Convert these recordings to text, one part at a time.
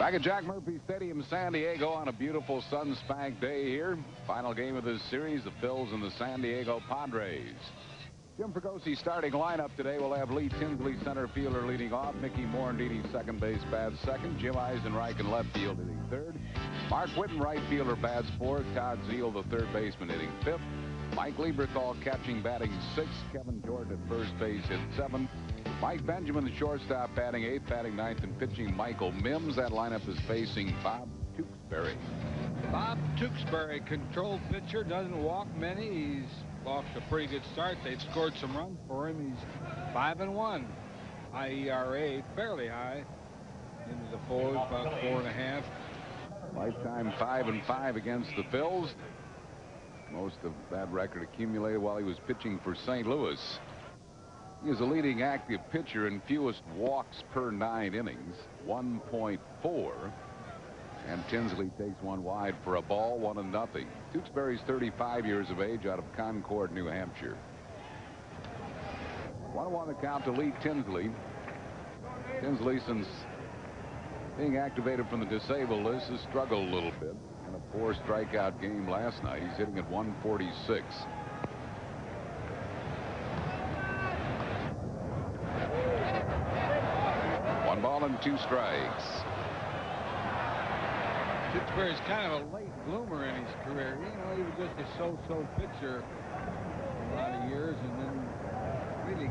Back at Jack Murphy Stadium, San Diego, on a beautiful sun-spanked day here. Final game of this series, the Phillies and the San Diego Padres. Jim Fragosi's starting lineup today will have Lee Tinsley, center fielder, leading off. Mickey Morandini, second base, bats second. Jim Eisenreich in left field, hitting third. Mark Whitten, right fielder, bats fourth. Todd Zeile, the third baseman, hitting fifth. Mike Lieberthal catching, batting sixth. Kevin Jordan at first base, hit seventh. Mike Benjamin, the shortstop, batting eighth, batting ninth, and pitching Michael Mims. That lineup is facing Bob Tewksbury. Bob Tewksbury, controlled pitcher, doesn't walk many. He's off to a pretty good start. They've scored some runs for him. He's 5-1. High ERA, fairly high. Into the fours, about 4.5. Lifetime 5-5 against the Phils. Most of that record accumulated while he was pitching for St. Louis. He is the leading active pitcher in fewest walks per 9 innings, 1.4. And Tinsley takes one wide for a ball, 1-0. Tewksbury's 35 years of age, out of Concord, New Hampshire. 1-1 the count to Lee Tinsley. Tinsley, since being activated from the disabled list, has struggled a little bit. In a 4-strikeout game last night, he's hitting at 146. One ball and 2 strikes. Tewksbury's kind of a late bloomer in his career. You know, he was just a so-so pitcher for a lot of years, and then really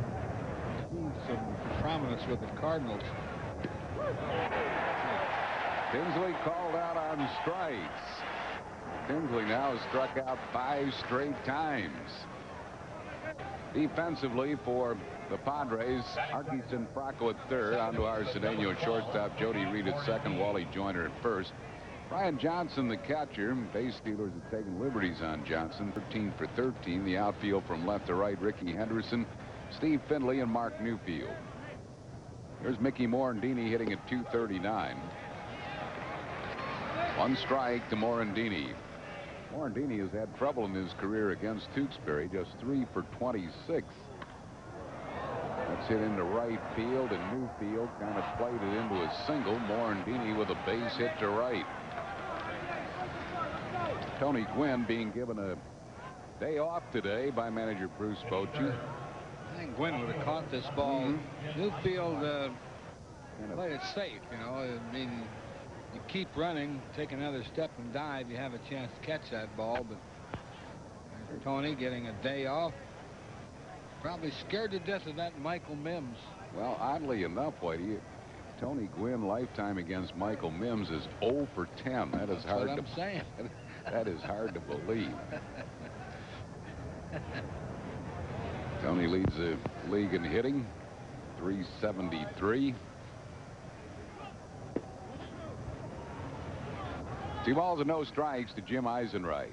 achieved some prominence with the Cardinals. Tinsley called out on strikes. Tinsley now has struck out 5 straight times. Defensively for the Padres, Archison Franco at third, onto Arcedeño shortstop, Jody Reed at second, Wally Joyner at first. Brian Johnson, the catcher. Base stealers have taken liberties on Johnson, 13 for 13. The outfield from left to right, Ricky Henderson, Steve Findlay, and Mark Newfield. Here's Mickey Morandini hitting at 239. 1 strike to Morandini. Morandini has had trouble in his career against Tewksbury, just 3 for 26. That's hit into right field, and Newfield kind of played it into a single. Morandini with a base hit to right. Tony Gwynn being given a day off today by manager Bruce Bochy. I think Gwynn would have caught this ball. Newfield played it safe, you know. I mean, you keep running, take another step and dive, you have a chance to catch that ball. But Tony getting a day off, probably scared to death of that Michael Mims. Well, oddly enough, Whitey, Tony Gwynn lifetime against Michael Mims is 0 for 10. That is hard to say. That is hard to believe. Tony leads the league in hitting, 373. 2 balls and no strikes to Jim Eisenreich.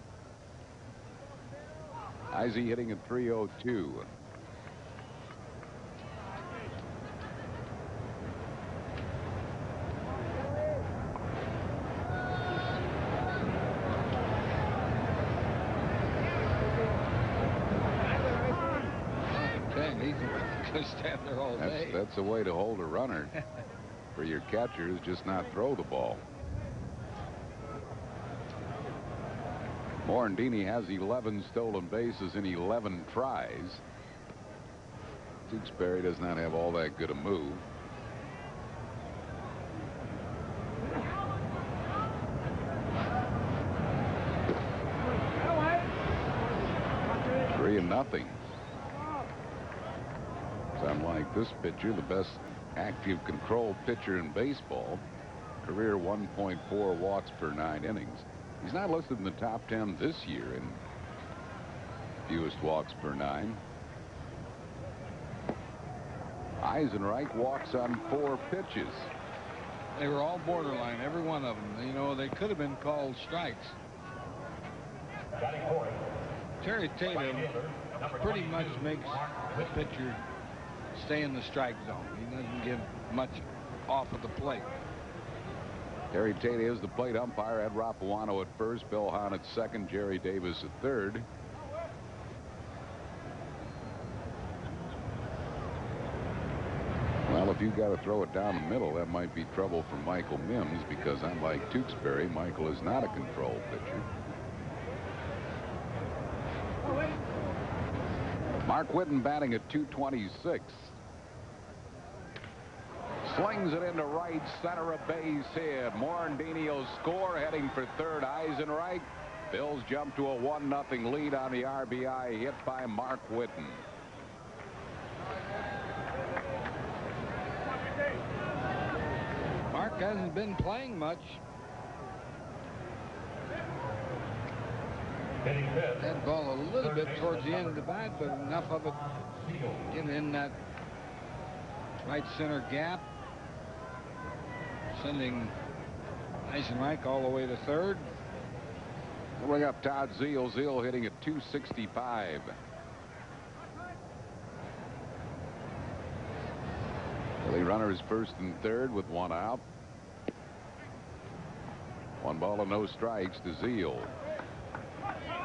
Eisy hitting at 302. Stand there all day. That's a way to hold a runner for your catcher, is just not throw the ball. Morandini has 11 stolen bases in 11 tries. Tewksbury does not have all that good a move. Three and nothing. Unlike this pitcher, the best active control pitcher in baseball, career 1.4 walks per 9 innings. He's not listed in the top 10 this year in fewest walks per 9. Eisenreich walks on 4 pitches. They were all borderline, every one of them. You know, they could have been called strikes. Terry Tatum pretty much makes the pitcher stay in the strike zone. He doesn't give much off of the plate. Terry Tate is the plate umpire. Ed Rapuano at first, Bill Hahn at second, Jerry Davis at third. Well, if you got to throw it down the middle, that might be trouble for Michael Mims, because unlike Tewksbury, Michael is not a control pitcher. Mark Whitten batting at .226. Slings it into right center, a base hit. Morandini will score, heading for third. Eisenreich. Phils jump to a 1-0 lead on the RBI hit by Mark Whitten. Mark hasn't been playing much. That ball a little bit towards the end of the bat, but enough of it getting in that right center gap, sending Eisenreich all the way to third. We'll bring up Todd Zeile. Zeile hitting at .265. Philly runners first and third with one out. 1 ball and no strikes to Zeile.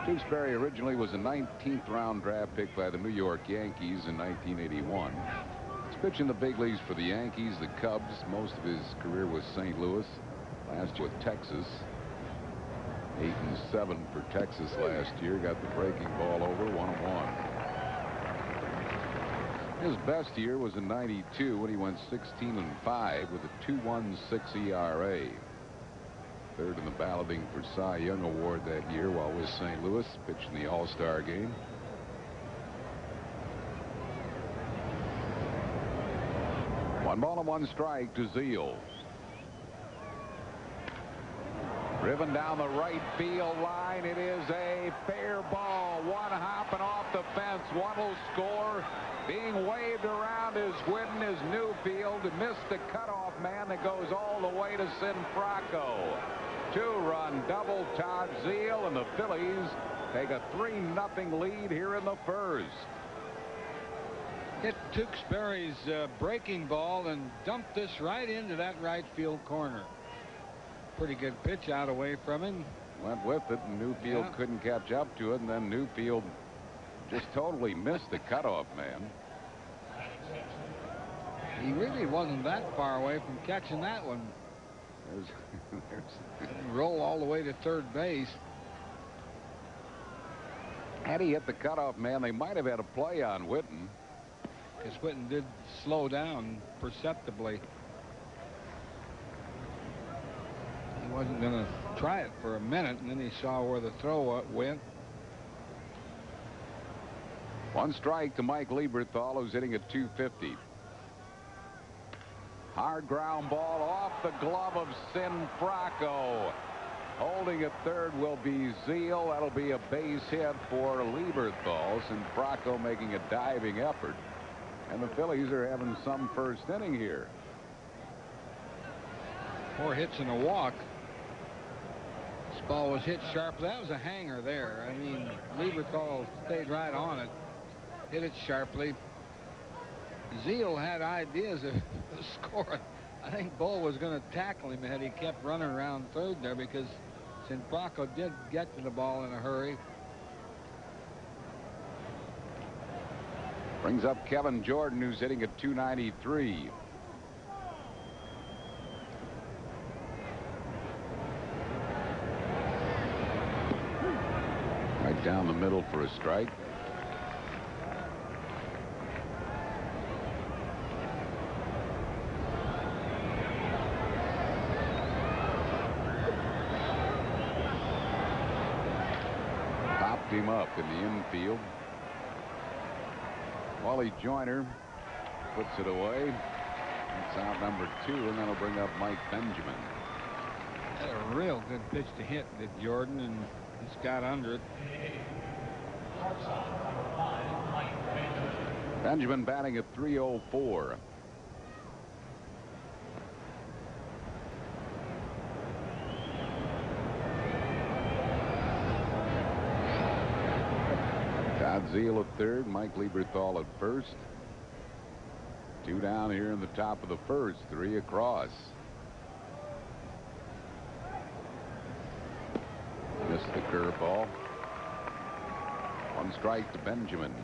Tewksbury originally was a 19th round draft pick by the New York Yankees in 1981. He's pitched in the big leagues for the Yankees, the Cubs. Most of his career was St. Louis. Last year with Texas. 8-7 for Texas last year. Got the breaking ball over, 1-1. His best year was in '92 when he went 16-5 with a 2.16 ERA. Third in the balloting for Cy Young Award that year while with St. Louis, pitching the All-Star game. One ball and one strike to Zeile. Driven down the right field line. It is a fair ball. One hopping off the fence. One will score. Being waved around is Whitten. Is Newfield missed the cutoff man that goes all the way to Sinfracco. 2-run double. Todd Zeile, and the Phillies take a 3-0 lead here in the first. Hit Tewksbury's breaking ball and dumped this right into that right field corner. Pretty good pitch out away from him. Went with it, and Newfield couldn't catch up to it, and then Newfield just totally missed the cutoff man. He really wasn't that far away from catching that one. Roll all the way to third base. Had he hit the cutoff man, they might have had a play on Whitten. Because Whitten did slow down perceptibly. He wasn't going to try it for a minute, and then he saw where the throw went. One strike to Mike Lieberthal, who's hitting at .250. Hard ground ball off the glove of Sinfracco. Holding at third will be Zeile. That'll be a base hit for Lieberthal. Sinfracco making a diving effort. And the Phillies are having some first inning here. 4 hits and a walk. This ball was hit sharply. That was a hanger there. I mean, Lieberthal stayed right on it. Hit it sharply. Zeile had ideas of scoring. I think Bull was going to tackle him had he kept running around third there, because Sinfracco did get to the ball in a hurry. Brings up Kevin Jordan, who's hitting at .293. Right down the middle for a strike. Popped him up in the infield. Wally Joyner puts it away. It's out number 2, and that'll bring up Mike Benjamin. Had a real good pitch to hit, did Jordan, and he's got under it. Benjamin batting at .304. Todd Zeile at third, Mike Lieberthal at first. 2 down here in the top of the first, 3 across. Missed the curveball. 1 strike to Benjamin.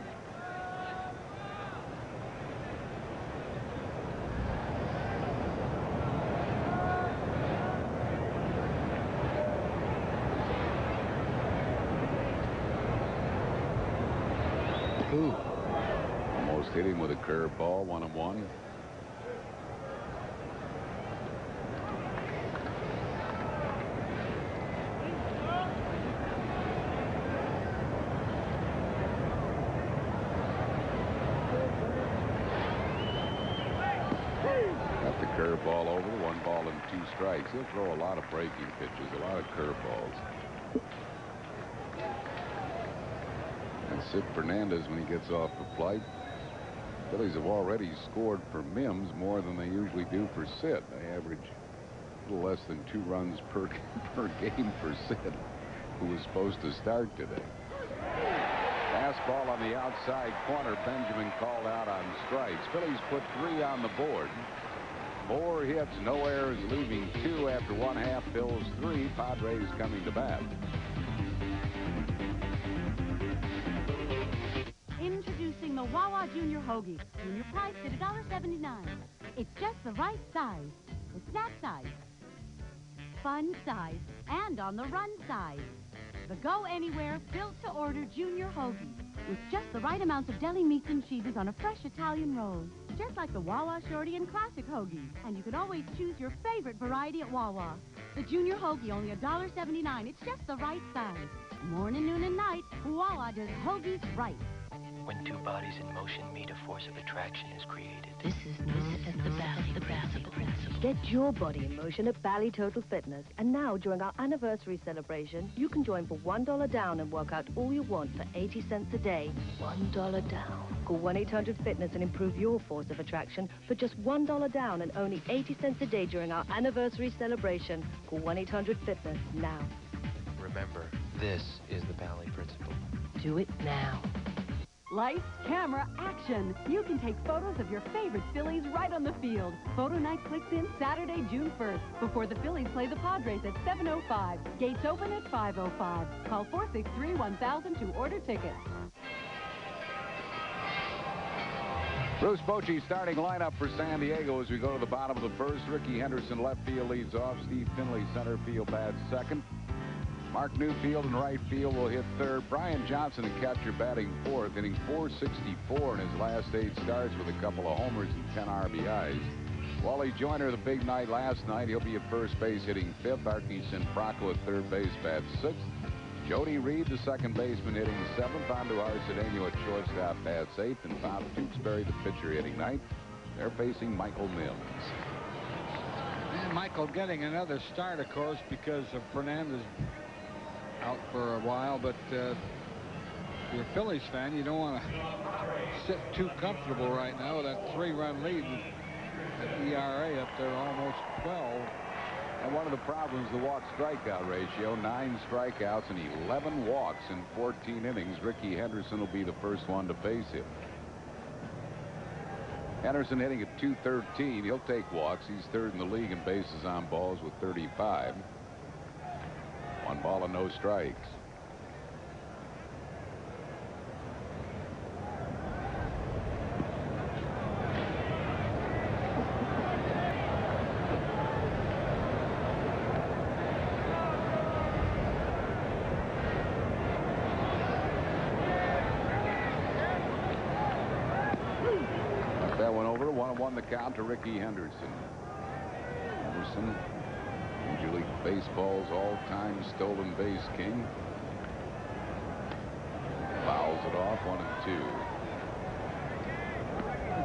Hit him with a curveball, 1-1. Got the curveball over, 1 ball and 2 strikes. He'll throw a lot of breaking pitches, a lot of curveballs. And Sid Fernandez, when he gets off the plate, Phillies have already scored for Mims more than they usually do for Sid. They average a little less than 2 runs per game for Sid, who was supposed to start today. Fastball on the outside corner. Benjamin called out on strikes. Phillies put 3 on the board. 4 hits, no errors, leaving 2 after 1/2. Phillies 3. Padres coming to bat. Introducing the Wawa Junior Hoagie. Junior priced at $1.79. It's just the right size. The snack size, fun size, and on the run size. The go anywhere, built to order Junior Hoagie with just the right amounts of deli meats and cheeses on a fresh Italian roll. Just like the Wawa Shorty and Classic Hoagies. And you can always choose your favorite variety at Wawa. The Junior Hoagie, only $1.79. It's just the right size. Morning, noon, and night, Wawa does Hoagies right. When 2 bodies in motion meet, a force of attraction is created. This is known as the Bally principle. Get your body in motion at Bally Total Fitness. And now, during our anniversary celebration, you can join for $1 down and work out all you want for 80 cents a day. $1 down. Call 1-800-FITNESS and improve your force of attraction for just $1 down and only 80 cents a day during our anniversary celebration. Call 1-800-FITNESS now. Remember, this is the Bally principle. Do it now. Lights, camera, action. You can take photos of your favorite Phillies right on the field. Photo night clicks in Saturday, June 1st, before the Phillies play the Padres at 7:05. Gates open at 5:05. Call 463-1000 to order tickets. Bruce Bochy starting lineup for San Diego as we go to the bottom of the first. Ricky Henderson left field leads off. Steve Finley center field bats second. Mark Newfield in right field will hit third. Brian Johnson, the catcher, batting fourth, hitting .464 in his last 8 starts with a couple of homers and 10 RBIs. Wally Joyner, the big night last night. He'll be at first base hitting 5th. Archie Sinfraco at third base bats 6th. Jody Reed, the second baseman, hitting 7th. Andujar Cedeno at shortstop bats 8th. And Bob Tewksbury, the pitcher, hitting 9th. They're facing Michael Mims. And Michael getting another start, of course, because of Fernandez out for a while, but if you're a Phillies fan, you don't want to sit too comfortable right now with that 3-run lead at ERA up there almost 12. And one of the problems, the walk-strikeout ratio, 9 strikeouts and 11 walks in 14 innings. Ricky Henderson will be the first one to face him. Henderson hitting at .213. He'll take walks. He's third in the league in bases on balls with 35. 1 ball and no strikes. That one over. 1-1 the count to Ricky Henderson. Henderson, Major League Baseball's all-time stolen base king. Fouls it off, 1-2.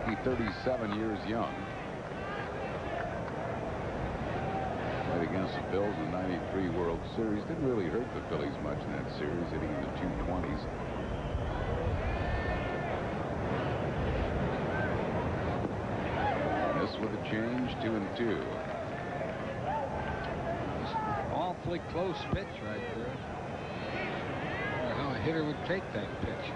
Ricky, 37 years young. Played against the Phillies in the '93 World Series. Didn't really hurt the Phillies much in that series, hitting in the 220s. With a change, 2-2. Awfully close pitch right there. I don't know how a hitter would take that pitch.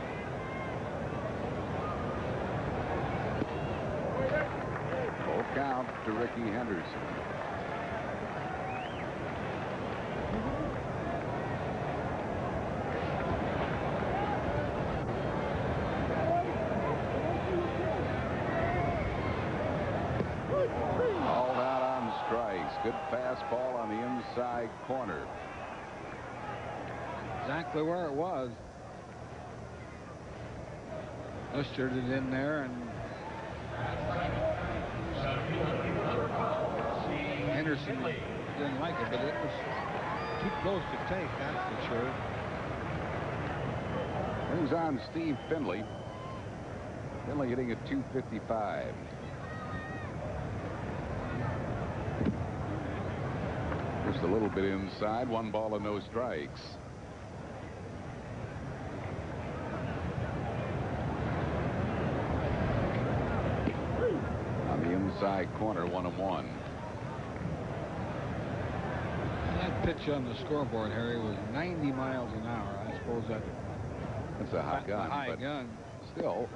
Full count to Ricky Henderson. Good fastball on the inside corner. Exactly where it was. blistered it in there, and Henderson didn't like it, but it was too close to take, that's for sure. Brings on Steve Finley. Finley hitting at .255. Just a little bit inside. 1 ball and no strikes. On the inside corner, 1-1. That pitch on the scoreboard, Harry, was 90 miles an hour. I suppose that's a high gun. Still,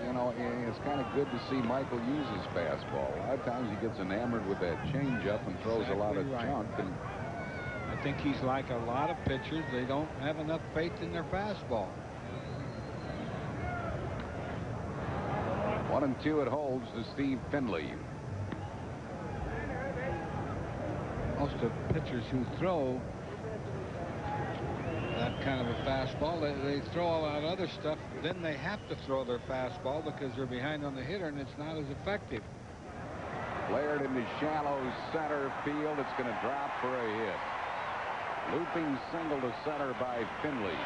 you know, it's kind of good to see Michael use his fastball. A lot of times he gets enamored with that changeup and throws a lot of junk. And I think he's like a lot of pitchers. They don't have enough faith in their fastball. 1-2 it holds to Steve Finley. Most of pitchers who throw that kind of a fastball, they throw all that other stuff, then they have to throw their fastball because they're behind on the hitter and it's not as effective. Flared into shallow center field. It's going to drop for a hit. Looping single to center by Finley.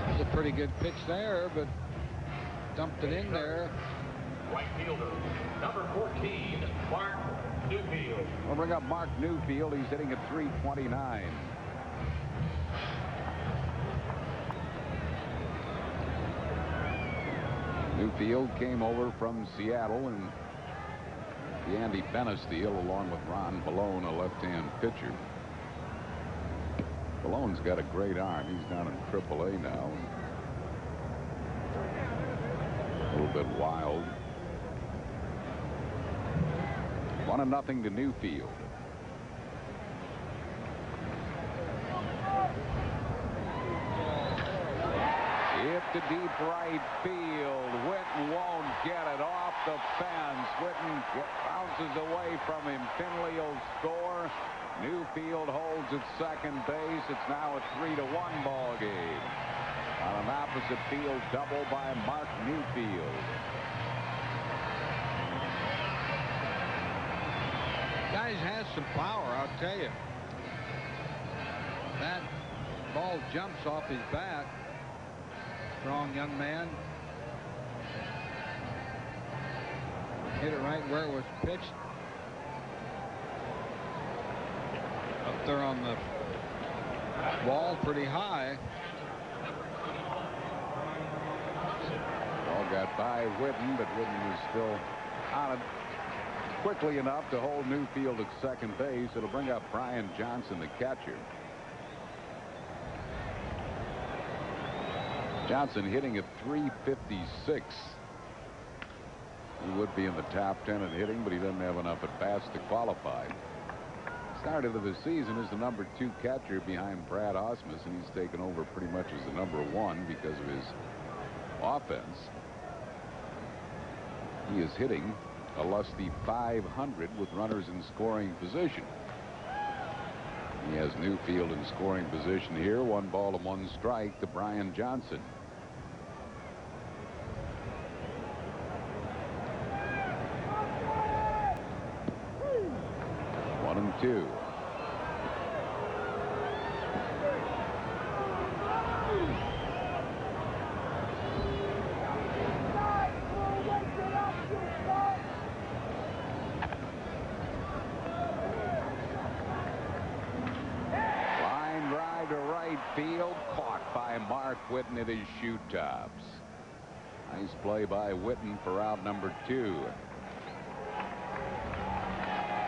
That was a pretty good pitch there, but dumped it in there. Right fielder, number 14, Mark Newfield. We'll bring up Mark Newfield. He's hitting at .329. Newfield came over from Seattle and the Andy Bennis deal along with Ron Balone, a left-hand pitcher. Balone's got a great arm. He's down in AAA now. A little bit wild. 1-0 to Newfield. Hit to deep right field. Whitten won't get it off the fence. Whitten bounces away from him. Finley will score. Newfield holds at second base. It's now a 3-1 ball game. On an opposite field double by Mark Newfield. Guy has some power, I'll tell you. That ball jumps off his bat. Strong young man. Hit it right where it was pitched. Up there on the wall pretty high. Ball got by Whitten, but Whitten was still on it quickly enough to hold Newfield at second base. It'll bring up Brian Johnson, the catcher. Johnson hitting at .356. He would be in the top 10 in hitting, but he doesn't have enough at bats to qualify. Started of the season as the number 2 catcher behind Brad Ausmus, and he's taken over pretty much as the number 1 because of his offense. He is hitting a lusty .500 with runners in scoring position. He has Newfield in scoring position here. 1 ball and 1 strike to Brian Johnson. One and two. Field caught by Mark Whitten at his shoe tops. Nice play by Whitten for out number 2.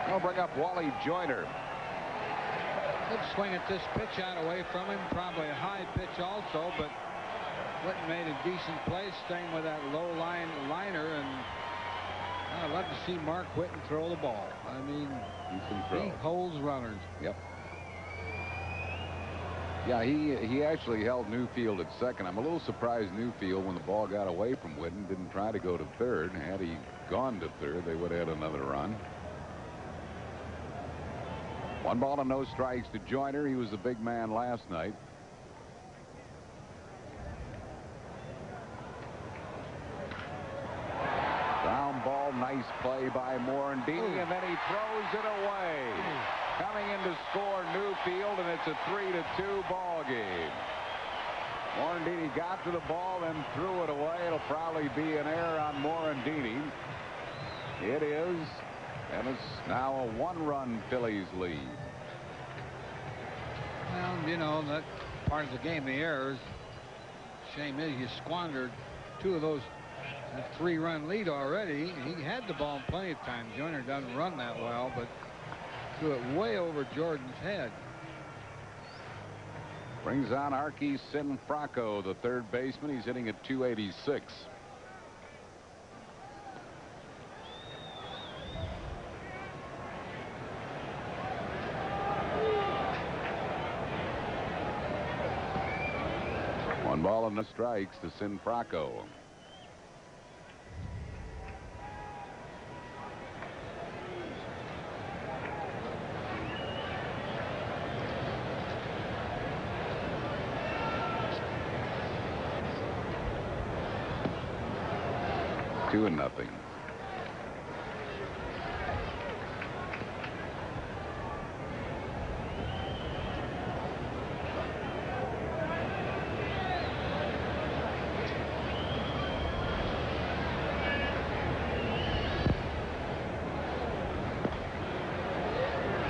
I'll bring up Wally Joyner. Good swing at this pitch out away from him. Probably a high pitch also, but Whitten made a decent play staying with that low liner, and I'd love to see Mark Whitten throw the ball. I mean, he holds runners. Yep. Yeah, he actually held Newfield at second. I'm a little surprised Newfield, when the ball got away from Whitten, didn't try to go to third. Had he gone to third, they would have had another run. 1 ball and no strikes to Joyner. He was the big man last night. Ground ball, nice play by Morandini, and then he throws it away. Coming in to score Newfield, and it's a 3-2 ball game. Morandini got to the ball, then threw it away. It'll probably be an error on Morandini. It is, and it's now a 1-run Phillies lead. Well, you know, that part of the game, the errors. Shame is you squandered 2 of those. A 3-run lead already. He had the ball plenty of times. Joyner doesn't run that well, but threw it way over Jordan's head. Brings on Arky Sinfraco, the third baseman. He's hitting at .286. One ball and no strikes to Sinfraco. Two and nothing.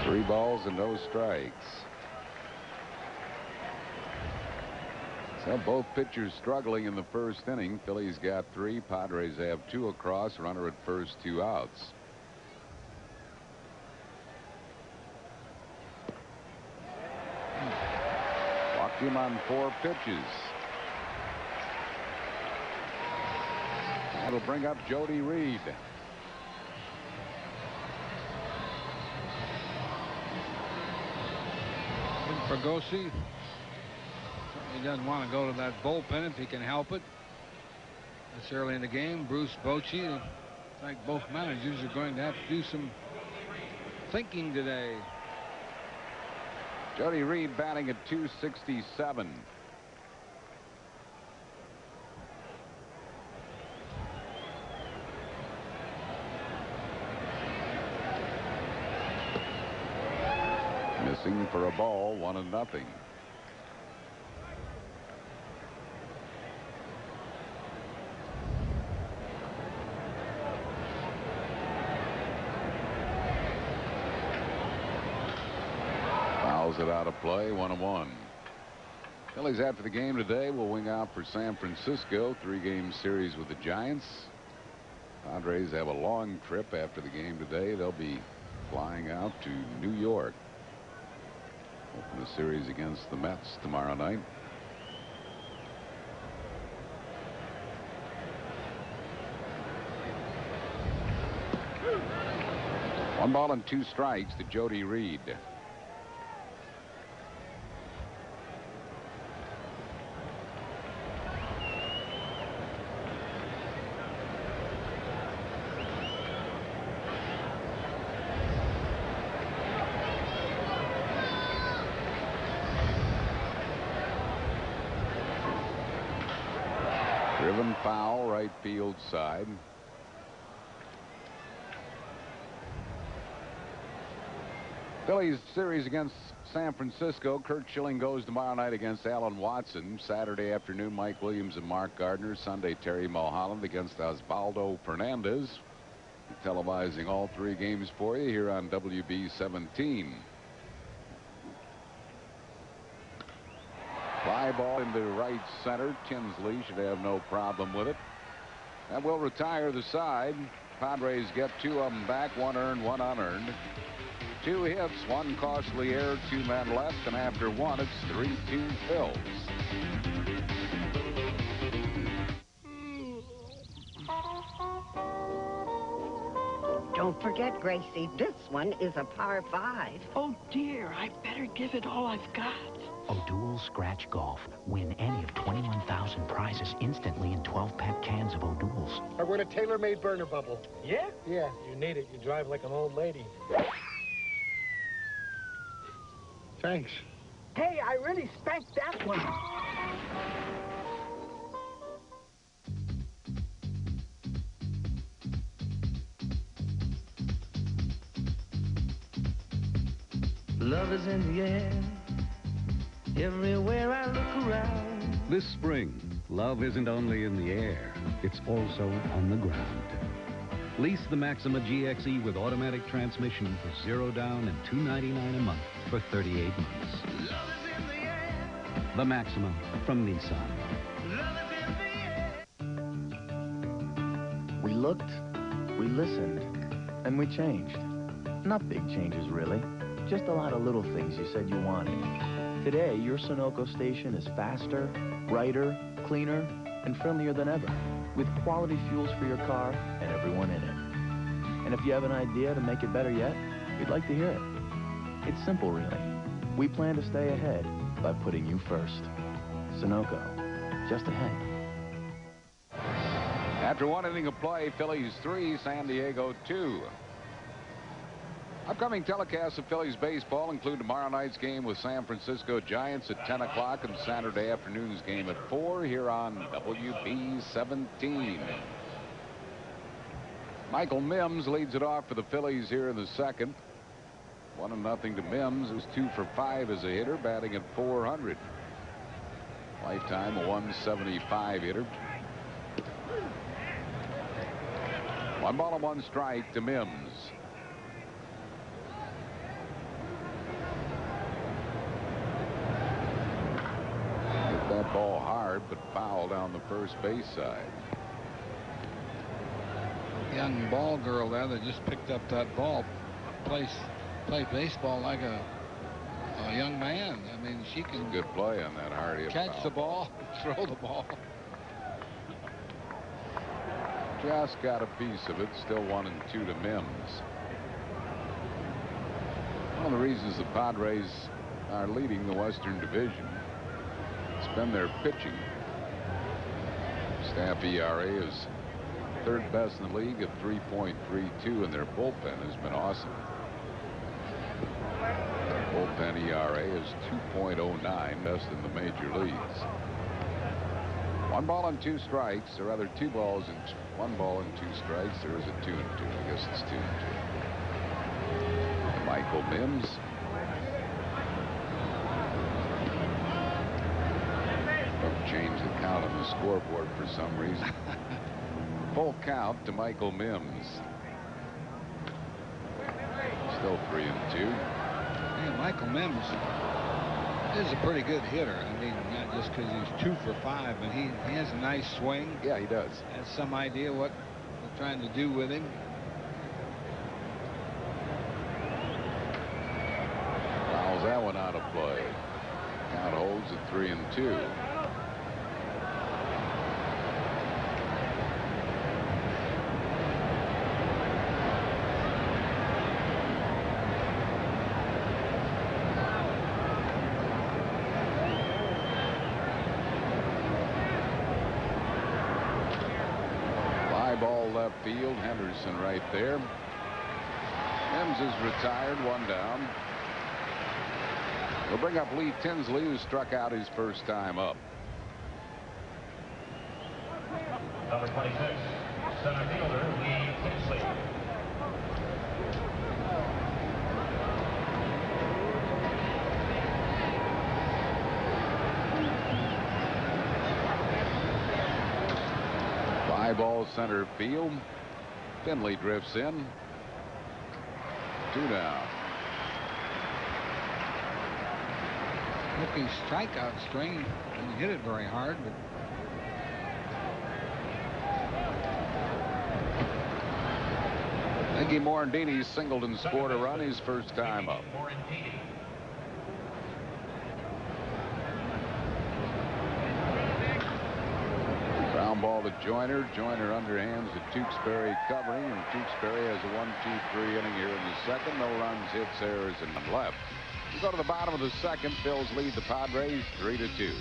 Three balls and no strikes. So both pitchers struggling in the first inning. Phillies got 3. Padres have 2 across. Runner at first, 2 outs. Walked him on 4 pitches. That'll bring up Jody Reed. Fregosi. He doesn't want to go to that bullpen if he can help it. This early in the game. Bruce Bochy. It's like both managers are going to have to do some thinking today. Jody Reed batting at .267. Missing for a ball, 1-0. Fouls it out of play, 1-1. Phillies after the game today will wing out for San Francisco. 3-game series with the Giants. Padres have a long trip after the game today. They'll be flying out to New York. Open the series against the Mets tomorrow night. One ball and 2 strikes to Jody Reed. Driven foul, right field side. Phillies series against San Francisco. Curt Schilling goes tomorrow night against Alan Watson. Saturday afternoon, Mike Williams and Mark Gardner. Sunday, Terry Mulholland against Osvaldo Fernandez. Televising all 3 games for you here on WB 17. Fly ball into right center. Tinsley should have no problem with it. That will retire the side. Padres get 2 of them back. 1 earned, 1 unearned. 2 hits, 1 costly error, 2 men left, and after 1, it's 3-2 Phils. Don't forget, Gracie, this one is a par 5. Oh, dear, I better give it all I've got. O'Doul's Scratch Golf. Win any of 21,000 prizes instantly in 12-pack cans of O'Doul's. I win a tailor-made burner bubble. Yeah? Yeah. You need it. You drive like an old lady. Thanks. Hey, I really spanked that one. Love is in the air, everywhere I look around. This spring, love isn't only in the air, it's also on the ground. Lease the Maxima GXE with automatic transmission for $0 down and $299 a month for 38 months. Love is in the air. The Maxima from Nissan. Love is in the air. We looked, we listened, and we changed. Not big changes, really. Just a lot of little things you said you wanted. Today, your Sunoco station is faster, brighter, cleaner, and friendlier than ever, with quality fuels for your car and everyone in it. And if you have an idea to make it better yet, we'd like to hear it. It's simple, really. We plan to stay ahead by putting you first. Sunoco, just ahead. After 1 inning of play, Phillies 3, San Diego 2. Upcoming telecasts of Phillies baseball include tomorrow night's game with San Francisco Giants at 10 o'clock and Saturday afternoon's game at 4 here on WB17. Michael Mims leads it off for the Phillies here in the second. 1-0 to Mims, who's 2 for 5 as a hitter, batting at .400. Lifetime a .175 hitter. 1 ball and 1 strike to Mims. That ball hard, but foul down the first base side. Young ball girl there that just picked up that ball play baseball like a young man. I mean, she can good play on that hard hit. Catch the ball, throw the ball. Just got a piece of it. Still 1-2 to Mims. One of the reasons the Padres are leading the Western Division, it's been their pitching. Staff ERA is third best in the league at 3.32, and their bullpen has been awesome. Their bullpen ERA is 2.09, best in the major leagues. 1 ball and 2 strikes, or rather 2 balls and 1 ball and 2 strikes. There is a 2-2. I guess it's 2-2. Michael Mims. Change the count on the scoreboard for some reason. Full count to Michael Mims. Still 3-2. Yeah, Michael Mims is a pretty good hitter. I mean, not just because he's 2 for 5, but he has a nice swing. Yeah, he does. Has some idea what they're trying to do with him. Fouls that one out of play. Count holds at 3-2. Ball left field. Henderson right there. Mims is retired, 1 down. We'll bring up Lee Tinsley, who struck out his first time up. Number 26, center fielder Lee Tinsley. Ball center field. Finley drifts in. 2 down. Looking strikeout string. Didn't hit it very hard, but Iggy Morandini singled and scored a run his first time up. Ground ball to Joyner. Joyner underhands to Tewksbury covering, and Tewksbury has a 1-2-3 inning here in the second. No runs, hits, errors, and left. We go to the bottom of the second. Phils lead the Padres 3-2.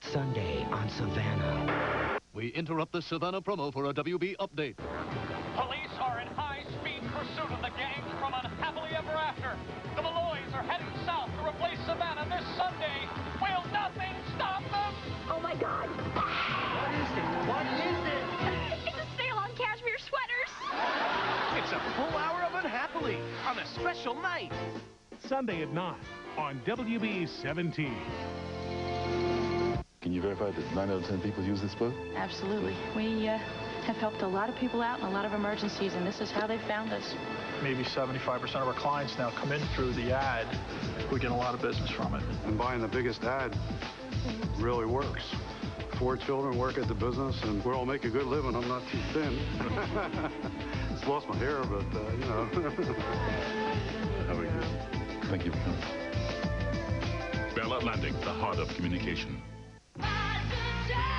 Sunday on Savannah. We interrupt the Savannah promo for a WB update. Police are in high-speed pursuit of the thereafter. The Malloys are heading south to replace Savannah this Sunday. Will nothing stop them? Oh, my God. What is it? What is it? It's a sale on cashmere sweaters. It's a full hour of Unhappily on a special night. Sunday at 9 on WB 17. Can you verify that 9 out of 10 people use this book? Absolutely. We have helped a lot of people out in a lot of emergencies, and this is how they found us. Maybe 75% of our clients now come in through the ad. We get a lot of business from it. And buying the biggest ad really works. 4 children work at the business, and we all make a good living. I'm not too thin. Just lost my hair, but, you know. How are you? Thank you for coming. Bell Atlantic, the heart of communication.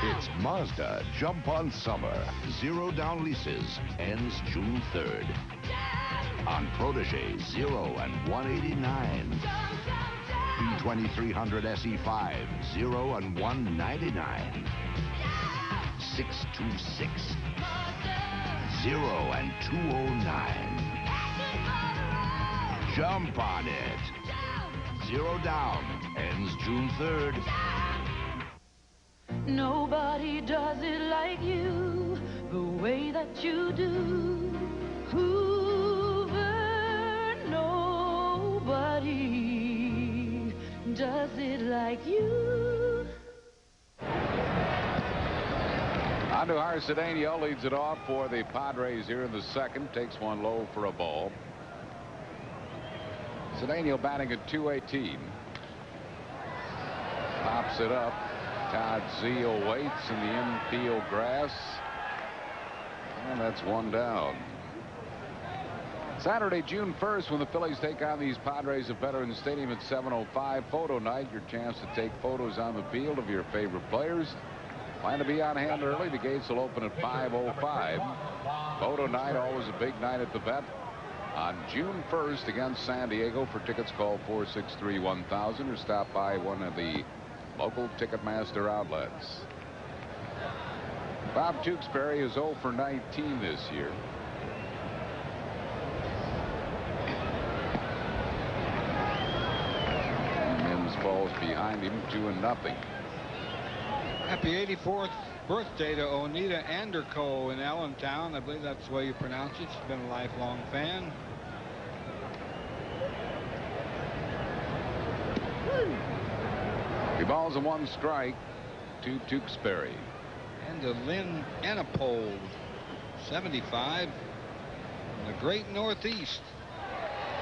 It's Mazda Jump on Summer. 0 down leases. Ends June 3rd. On Protege 0 and 189. B2300 SE5 0 and 199. 626 0 and 209. Jump on it. 0 down. Ends June 3rd. Nobody does it like you, the way that you do. Hoover, nobody does it like you. Andujar Cedeno leads it off for the Padres here in the second. Takes one low for a ball. Cedeno batting at .218. Pops it up. Todd Zeal waits in the infield grass. And that's one down. Saturday, June 1st, when the Phillies take on these Padres at Veterans Stadium at 7:05. Photo night, your chance to take photos on the field of your favorite players. Plan to be on hand early. The gates will open at 5:05. Photo night, always a big night at the Vet. On June 1st against San Diego. For tickets, call 463-1000 or stop by one of the local Ticketmaster outlets. Bob Tewksbury is 0 for 19 this year. Mims falls behind him 2-0. Happy 84th birthday to Onita Anderko in Allentown. I believe that's the way you pronounce it. She's been a lifelong fan. He balls a 1 strike to Tewksbury. And to Lynn Annapold, 75, in the great Northeast.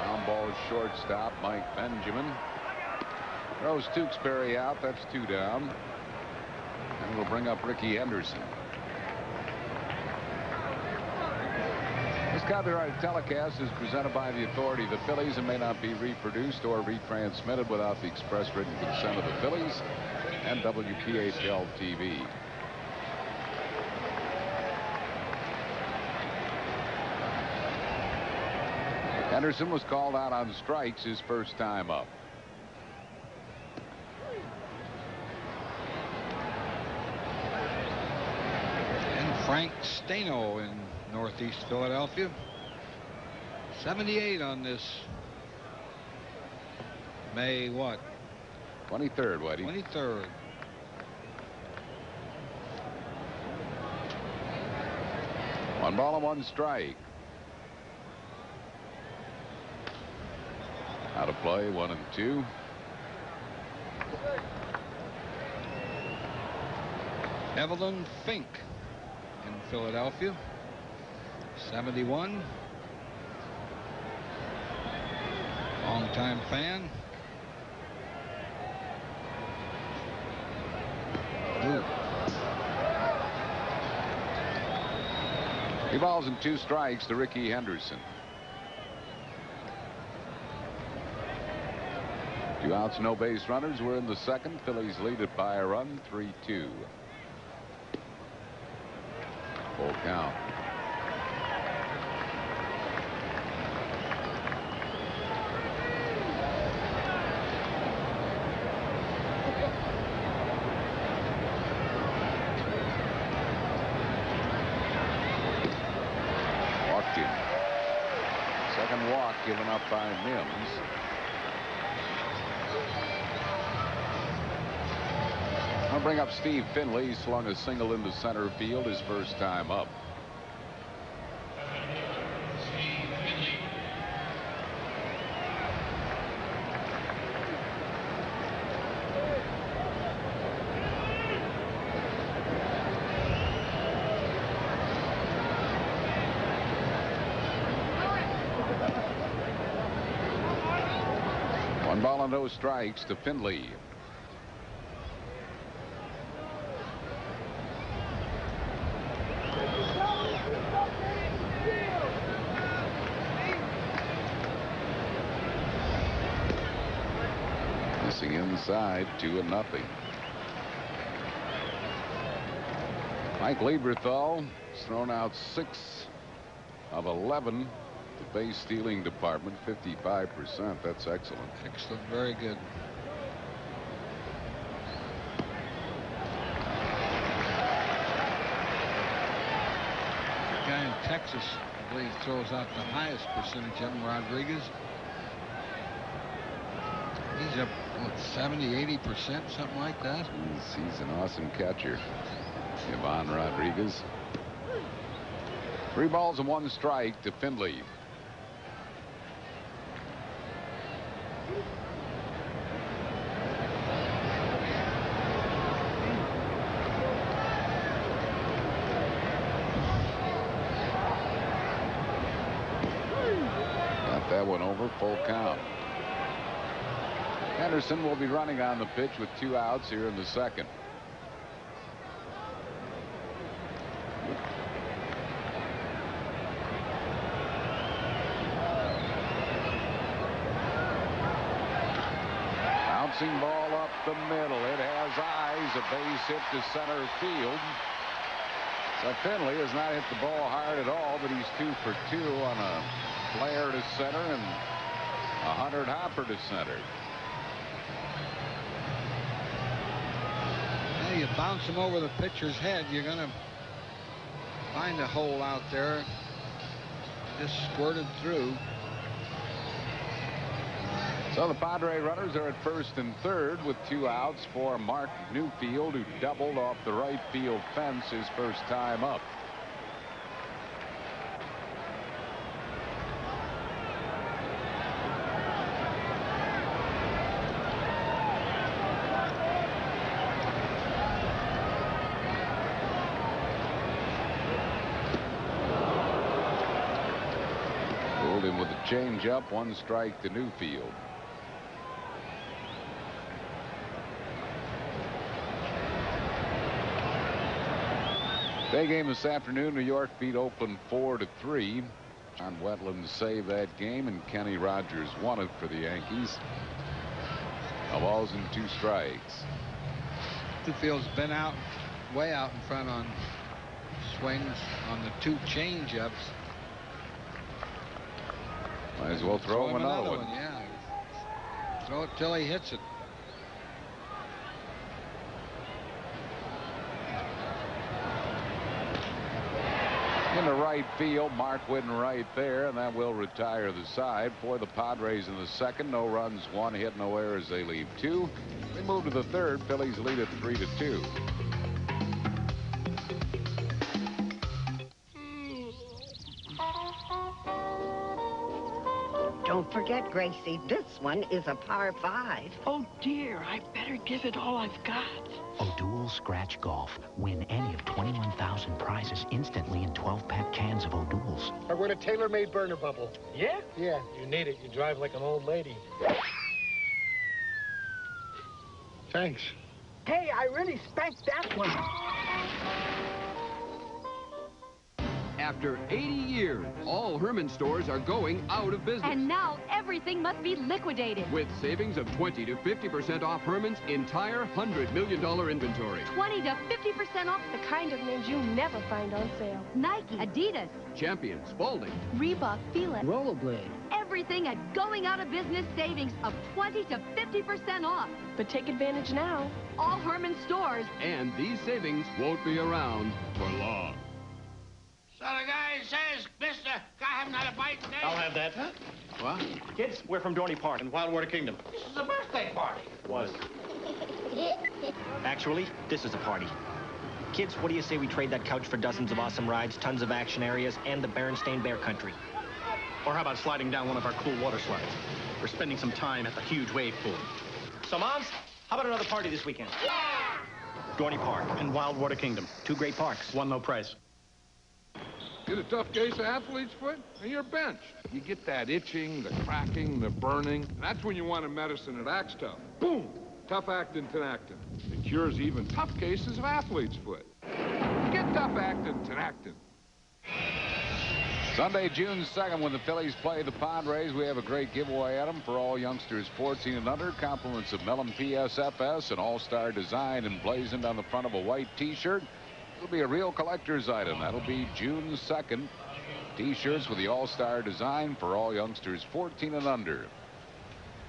Ground ball shortstop Mike Benjamin. Throws Tewksbury out. That's 2 down. And it'll bring up Ricky Henderson. This copyrighted telecast is presented by the authority of the Phillies and may not be reproduced or retransmitted without the express written consent of the Phillies and WPHL TV. Henderson was called out on strikes his first time up. And Frank Stano in Northeast Philadelphia. 78 on this May what? 23rd, Whitey. 23rd. One ball and 1 strike. Out of play, 1 and 2. Evelyn Fink in Philadelphia. 71. Longtime fan. Ooh. He balls in 2 strikes to Ricky Henderson. 2 outs, no base runners. We're in the second. Phillies lead it by a run, 3-2. Full count. given up by Mims. I'll bring up Steve Finley. He slung a single into center field his first time up. One ball and no strikes to Finley. Missing inside, 2-0. Mike Lieberthal has thrown out 6 of 11. The base stealing department, 55%. That's excellent. Excellent. Very good. The guy in Texas, I believe, throws out the highest percentage of them, Rodriguez. He's up, what, 70-80%, something like that. He's an awesome catcher, Ivan Rodriguez. 3 balls and 1 strike to Finley. Got that one over, full count. Henderson will be running on the pitch with 2 outs here in the second. Bouncing ball up the middle. It has eyes. A base hit to center field. So Finley has not hit the ball hard at all, but he's 2 for 2 on a flare to center and a 100 hopper to center. Yeah, you bounce him over the pitcher's head, you're going to find a hole out there. Just squirted through. So the Padre runners are at first and third with 2 outs for Mark Newfield, who doubled off the right field fence his first time up. Pulled him with a changeup, 1 strike to Newfield. Day game this afternoon. New York beat Oakland 4-3. John Wetland saved that game, and Kenny Rogers won it for the Yankees. 2 balls and 2 strikes. Newfield's been out, way out in front on swings on the 2 changeups. Might as well throw him another one. Yeah. Throw it till he hits it. In the right field, Mark Whitten right there, and that will retire the side for the Padres in the second. No runs, 1 hit, no errors. They leave 2. They move to the third. Phillies lead it 3-2. Don't forget, Gracie, this one is a par 5. Oh, dear, I better give it all I've got. O'Doul Scratch Golf. Win any of 21,000 prizes instantly in 12-pack cans of O'Doul's. I win a tailor-made burner bubble. Yeah? Yeah, you need it. You drive like an old lady. Thanks. Hey, I really spanked that one. After 80 years, all Herman stores are going out of business. And now everything must be liquidated. With savings of 20 to 50% off Herman's entire $100 million inventory. 20 to 50% off the kind of names you never find on sale. Nike, Adidas, Champion, Spalding, Reebok, Fila, Rollerblade. everything at going out of business savings of 20 to 50% off. But take advantage now. All Herman stores. And these savings won't be around for long. So the guy says, Mr. Guy haven't had a bite today. I'll have that. Huh? What? Kids, we're from Dorney Park in Wildwater Kingdom. This is a birthday party. Was. Actually, this is a party. Kids, what do you say we trade that couch for dozens of awesome rides, tons of action areas, and the Berenstain Bear Country? Or how about sliding down one of our cool water slides? We're spending some time at the huge wave pool. So, Moms, how about another party this weekend? Dorney Park and Wildwater Kingdom. 2 great parks, 1 low price. Get a tough case of athlete's foot, and you're benched. You get that itching, the cracking, the burning. That's when you want a medicine that acts tough. Boom! Tough Actin Tenactin. It cures even tough cases of athlete's foot. Get Tough Actin Tenactin. Sunday, June 2nd, when the Phillies play the Padres, we have a great giveaway at them for all youngsters 14 and under. Compliments of Mellon PSFS, an all-star design emblazoned on the front of a white T-shirt. It'll be a real collector's item. That'll be June 2nd. T-shirts with the all-star design for all youngsters 14 and under.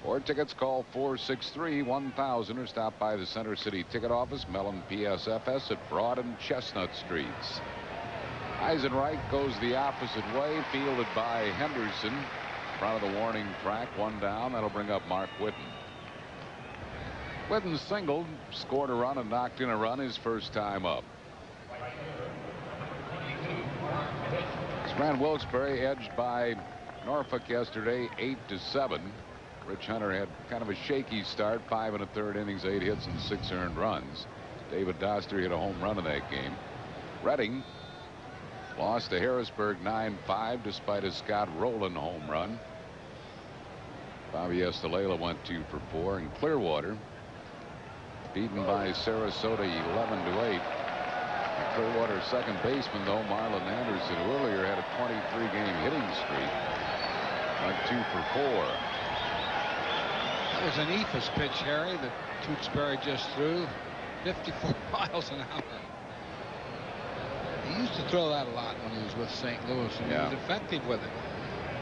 For tickets, call 463-1000 or stop by the Center City Ticket Office, Mellon PSFS at Broad and Chestnut Streets. Eisenreich goes the opposite way, fielded by Henderson. Front of the warning track, 1 down. That'll bring up Mark Whitten. Whitten singled, scored a run and knocked in a run his first time up. Grant Wilkes-Barre edged by Norfolk yesterday, 8-7. Rich Hunter had kind of a shaky start, 5 1/3 innings, 8 hits and 6 earned runs. David Doster hit a home run in that game. Reading lost to Harrisburg 9-5 despite a Scott Rowland home run. Bobby Estalella went 2 for 4, and Clearwater beaten by Sarasota 11-8. Clearwater's second baseman, though, Marlon Anderson, who earlier had a 23-game hitting streak, went 2 for 4. That was an eephus pitch, Harry, that Tewksbury just threw. 54 miles an hour. He used to throw that a lot when he was with St. Louis, and he was effective with it.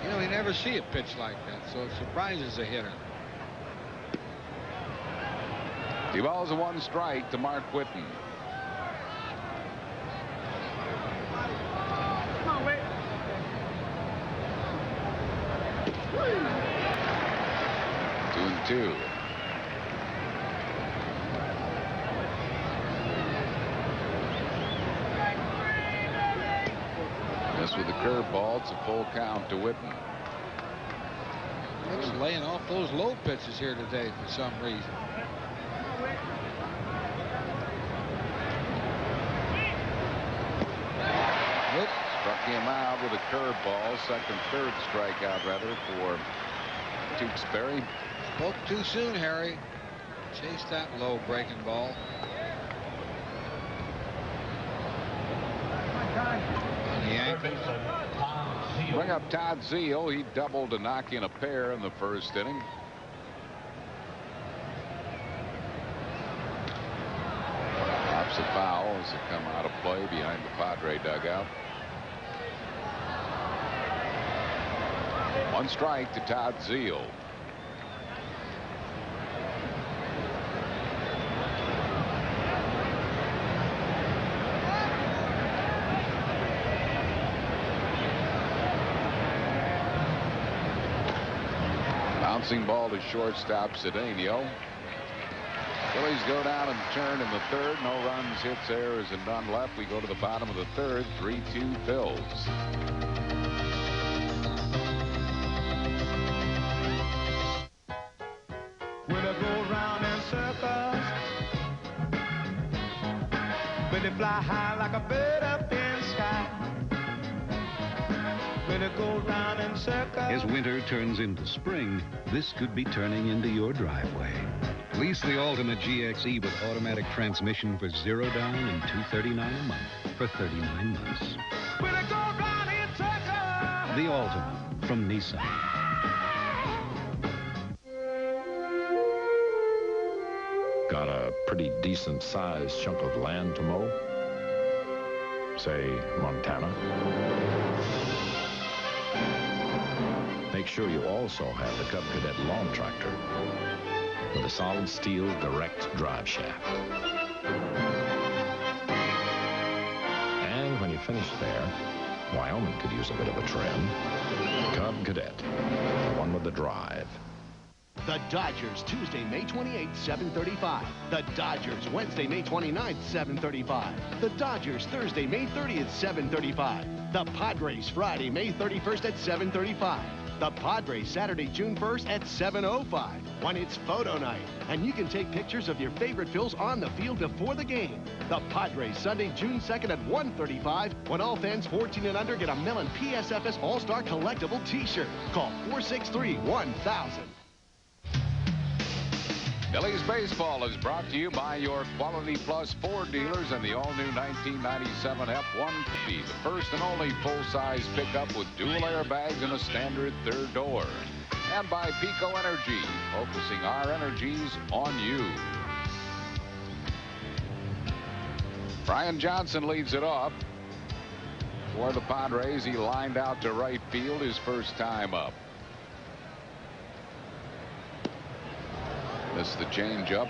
You know, you never see a pitch like that, so it surprises a hitter. 2 balls and 1 strike to Mark Whitten. Come on, wait. 2-2. This with the curveball. It's a full count to Whitten. He's laying off those low pitches here today for some reason. Nope. Struck him out with a curveball. Third strikeout rather for Tewksbury. Spoke too soon, Harry. Chased that low breaking ball. On the ankles. Bring up Todd Zeile. He doubled to knock in a pair in the first inning. Pops a foul as they come out of play behind the Padre dugout. 1 strike to Todd Zeile. Bouncing ball to shortstop Cedeno. Phillies go down and turn in the 3rd. No runs, hits, errors, and none left. We go to the bottom of the 3rd. 3-2 Phils. When I go round in circles, when they fly high like a bird up in the sky. When I go round in circles. As winter turns into spring, this could be turning into your driveway. Lease the Ultima GXE with automatic transmission for $0 down and $239 a month for 39 months. When I go round in circles. The Ultima from Nissan. Got a pretty decent-sized chunk of land to mow? Say, Montana? Make sure you also have the Cub Cadet lawn tractor with a solid steel direct drive shaft. And when you finish there, Wyoming could use a bit of a trim. Cub Cadet, the one with the drive. The Dodgers, Tuesday, May 28th, 7:35. The Dodgers, Wednesday, May 29th, 7:35. The Dodgers, Thursday, May 30th, 7:35. The Padres, Friday, May 31st at 7:35. The Padres, Saturday, June 1st at 7:05. When it's photo night, and you can take pictures of your favorite Phils on the field before the game. The Padres, Sunday, June 2nd at 1:35. When all fans 14 and under get a Mellon PSFS All-Star Collectible T-shirt. Call 463-1000. Phillies baseball is brought to you by your Quality Plus Ford dealers and the all-new 1997 F-150, the first and only full-size pickup with dual airbags and a standard third door. And by Pico Energy, focusing our energies on you. Brian Johnson leads it off. For the Padres, he lined out to right field his first time up. Missed the changeup.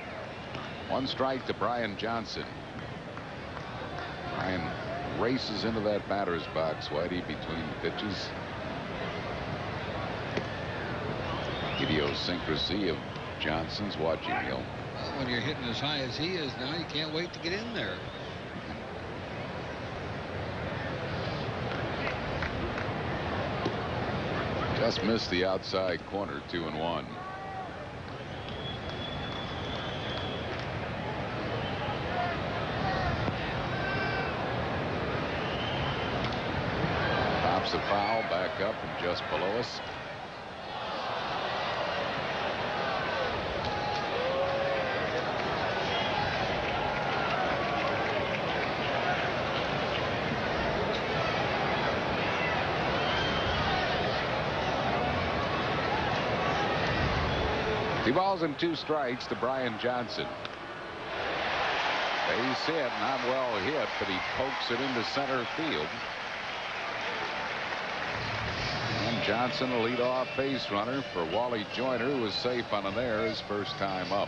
One strike to Brian Johnson. Brian races into that batter's box, Whitey, between pitches. Idiosyncrasy of Johnson's watching him. Well, when you're hitting as high as he is now, you can't wait to get in there. Just missed the outside corner, 2-1. Pops a foul back up and just below us. Two balls and two strikes to Brian Johnson. Base hit, not well hit, but he pokes it into center field. And Johnson, a leadoff base runner for Wally Joyner, who was safe on an error his first time up.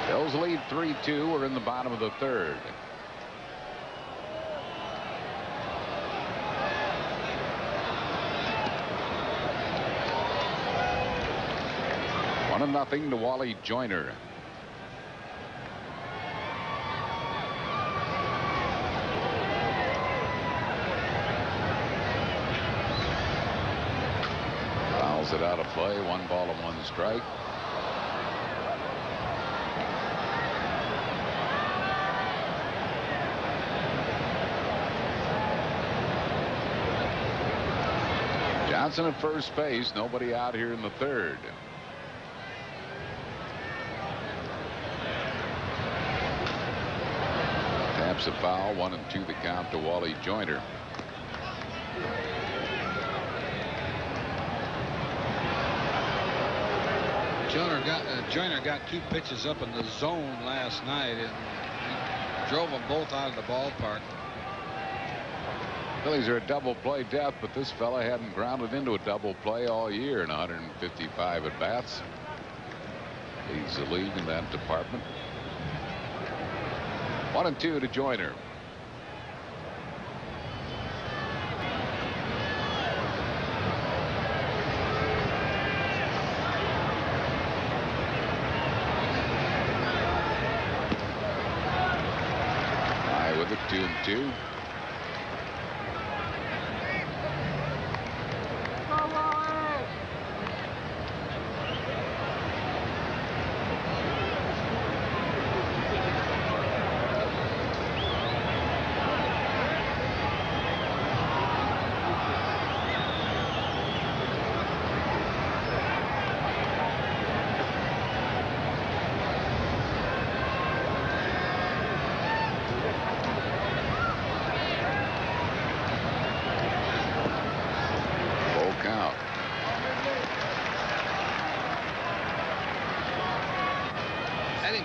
Phillies lead 3-2. We're in the bottom of the third. One and nothing to Wally Joyner. Fouls it out of play. 1 ball and 1 strike. Johnson at first base. Nobody out here in the third. Taps a foul. 1-2 the count to Wally Joyner. Joyner got 2 pitches up in the zone last night and drove them both out of the ballpark. Phillies are a double play depth, but this fella hadn't grounded into a double play all year in 155 at bats. Leads the league in that department. 1-2 to Joyner. High with it, 2-2.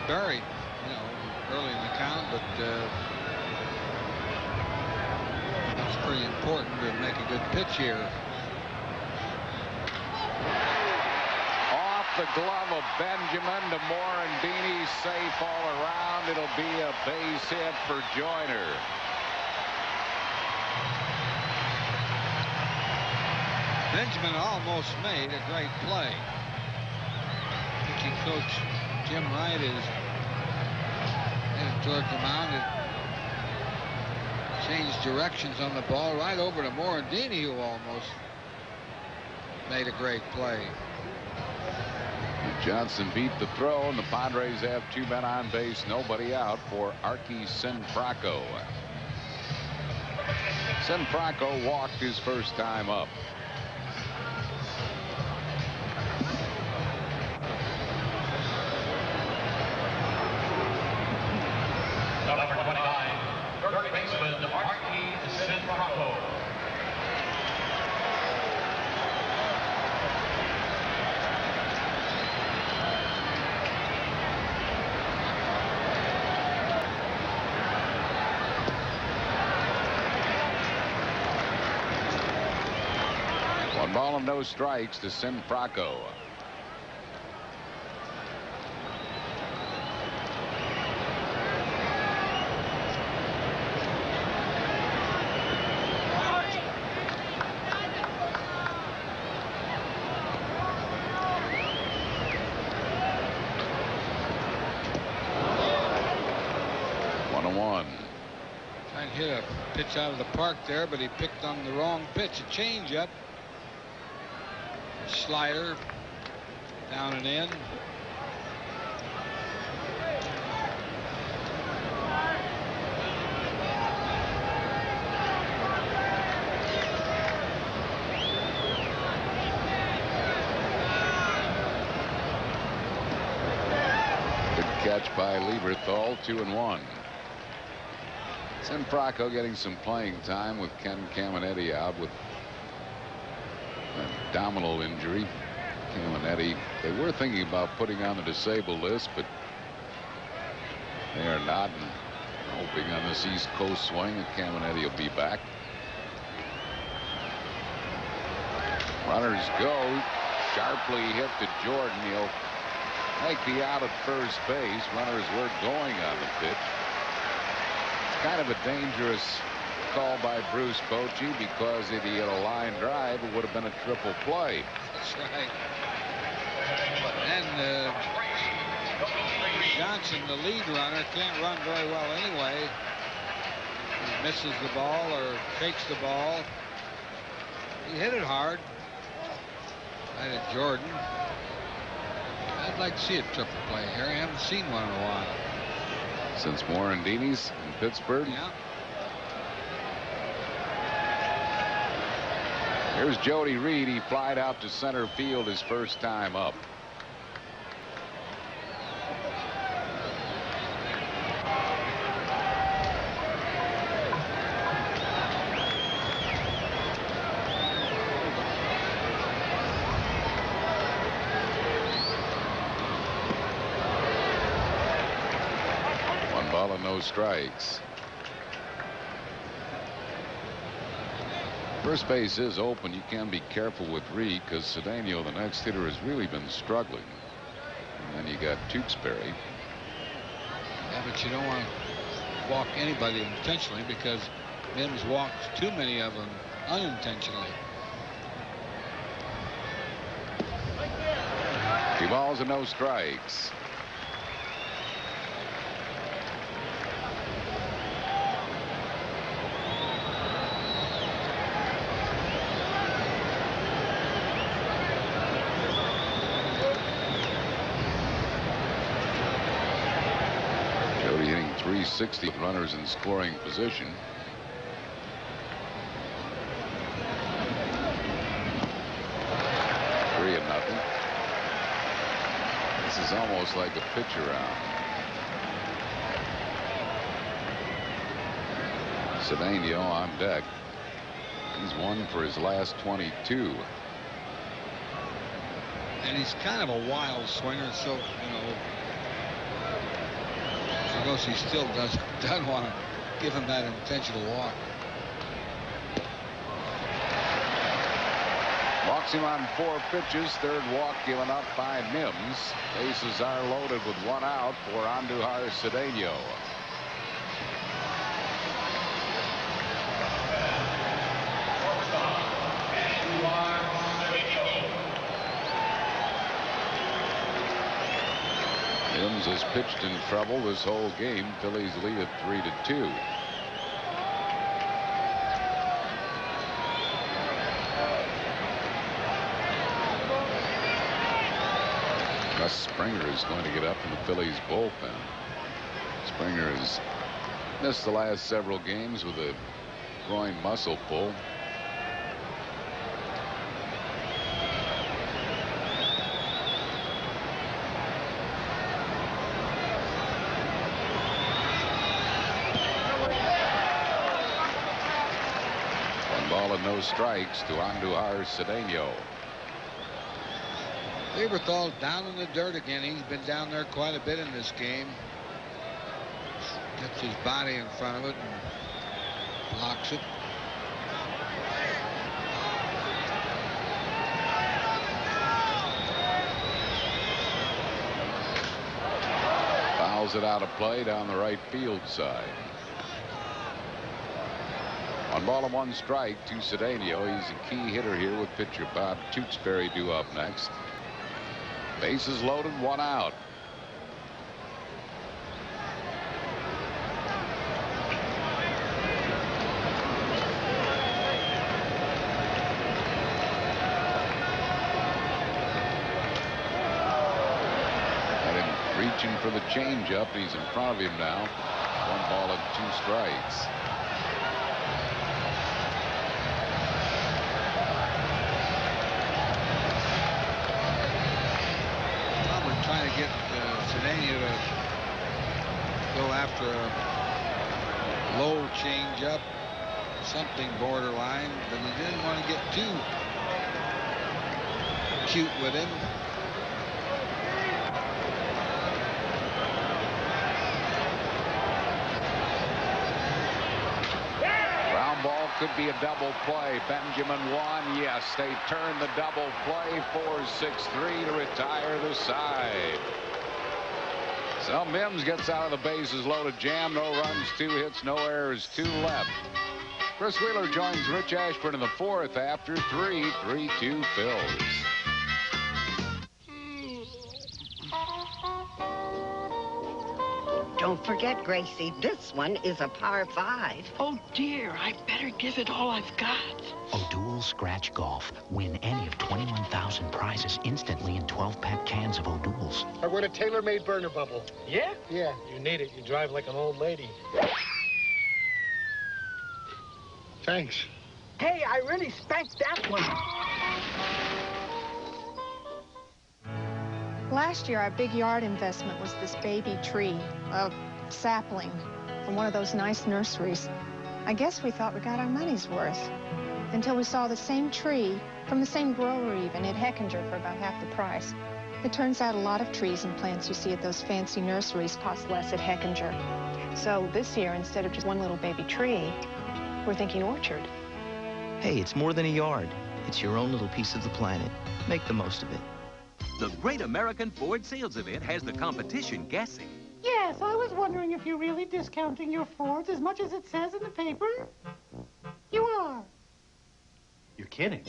Buried, early in the count, but it's pretty important to make a good pitch here. the glove of Benjamin to Morandini, safe all around. It'll be a base hit for Joyner. Benjamin almost made a great play. Pitching coach Jim Wright is headed towards the mound. It changed directions on the ball right over to Morandini, who almost made a great play. Johnson beat the throw, and the Padres have 2 men on base, nobody out for Arky Sinfraco. Sinfraco walked his first time up. Number 29, third baseman Arky Sinfraco. One ball and no strikes to Sinfraco. Trying to hit a pitch out of the park there, but he picked on the wrong pitch. A changeup. Slider down and in. Good catch by Lieberthal. 2-1. Sinfraco getting some playing time with Ken Caminetti out with an abdominal injury. Caminetti, they were thinking about putting on the disabled list, but they are not, and hoping on this East Coast swing that Caminetti will be back. Runners go. Sharply hit to Jordan. He'll make the out at first base. Runners were going on the pitch. It's kind of a dangerous call by Bruce Bochy, because if he hit a line drive, it would have been a triple play. That's right. And Johnson, the lead runner, can't run very well anyway. He misses the ball or takes the ball. He hit it hard. Right at Jordan. I'd like to see a triple play here. I haven't seen one in a while. Since Morandini's in Pittsburgh? Yeah. Here's Jody Reed. He flied out to center field his first time up. One ball and no strikes. First base is open. You can be careful with Reed, because Cedeno, the next hitter, has really been struggling. And then you got Tewksbury. Yeah, but you don't want to walk anybody intentionally, because Mims walks too many of them unintentionally. 2 balls and no strikes. Jody hitting .360 with runners in scoring position. Three and nothing. This is almost like a pitch around. Cedeno on deck. He's won for his last 22. And he's kind of a wild swinger, so, you know, Lugosi still doesn't want to give him that intentional walk. Walk Walks him on 4 pitches. Third walk given up by Mims. Bases are loaded with 1 out for Andujar Cedeno. Mims has pitched in trouble this whole game. Phillies lead at 3-2. Gus Springer is going to get up in the Phillies bullpen. Springer has missed the last several games with a groin muscle pull. No strikes to Andujar Cedeno. Lieberthal down in the dirt again. He's been down there quite a bit in this game. Gets his body in front of it and blocks it. Fouls it out of play down the right field side. 1 ball and 1 strike to Cedeno. He's a key hitter here with pitcher Bob Tewksbury due up next. Bases loaded, 1 out. Got him reaching for the changeup. He's in front of him now. 1 ball and 2 strikes. Trying to get Cedeno to go after a low changeup, something borderline, but he didn't want to get too cute with him. Ground ball could be a double play. Benjamin won. Yes, they turn the double play. 4-6-3 to retire the side. So Mims gets out of the bases loaded jam. No runs, 2 hits, no errors, 2 left. Chris Wheeler joins Rich Ashburn in the 4th after 3. 3-2 Phils. Don't forget, Gracie, this one is a par 5. Oh, dear, I better give it all I've got. O'Doul Scratch Golf. Win any of 21,000 prizes instantly in 12-pack cans of O'Doul's. I want a tailor-made burner bubble. Yeah? Yeah, you need it. You drive like an old lady. Thanks. Hey, I really spanked that one. Last year, our big yard investment was this baby tree, a sapling, from one of those nice nurseries. I guess we thought we got our money's worth until we saw the same tree from the same grower even at Heckinger for about half the price. It turns out a lot of trees and plants you see at those fancy nurseries cost less at Heckinger. So this year, instead of just one little baby tree, we're thinking orchard. Hey, it's more than a yard. It's your own little piece of the planet. Make the most of it. The Great American Ford Sales Event has the competition guessing. Yes, I was wondering if you're really discounting your Fords as much as it says in the paper. You are. You're kidding.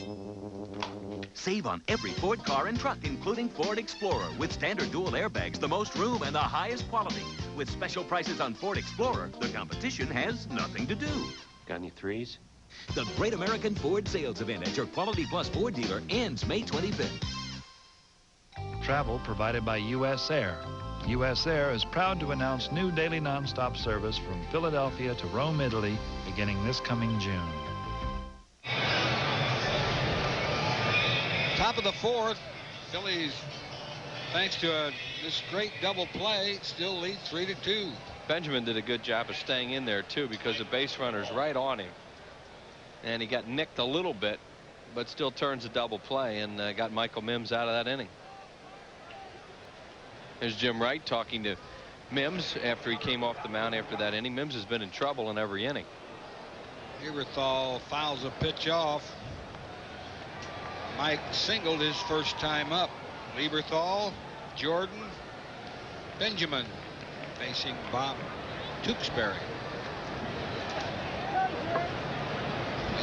Save on every Ford car and truck, including Ford Explorer, with standard dual airbags, the most room, and the highest quality. With special prices on Ford Explorer, the competition has nothing to do. Got any 3s? The Great American Ford Sales Event at your Quality Plus Ford dealer ends May 25th. Travel provided by U.S. Air. U.S. Air is proud to announce new daily nonstop service from Philadelphia to Rome, Italy, beginning this coming June. Top of the 4th, Phillies, thanks to this great double play, still lead 3-2. Benjamin did a good job of staying in there, too, because the base runner's right on him. And he got nicked a little bit, but still turns a double play and got Michael Mims out of that inning. There's Jim Wright talking to Mims after he came off the mound after that inning. Mims has been in trouble in every inning. Lieberthal fouls a pitch off. Mike singled his first time up. Lieberthal, Jordan, Benjamin facing Bob Tewksbury.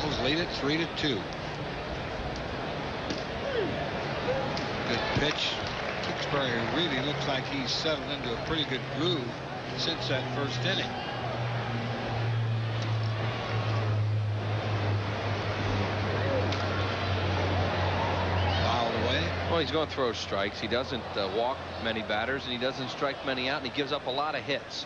Phillies lead it 3-2. Good pitch. Tewksbury really looks like he's settled into a pretty good groove since that first inning. Fouled away. Well, he's going to throw strikes. He doesn't walk many batters, and he doesn't strike many out, and he gives up a lot of hits.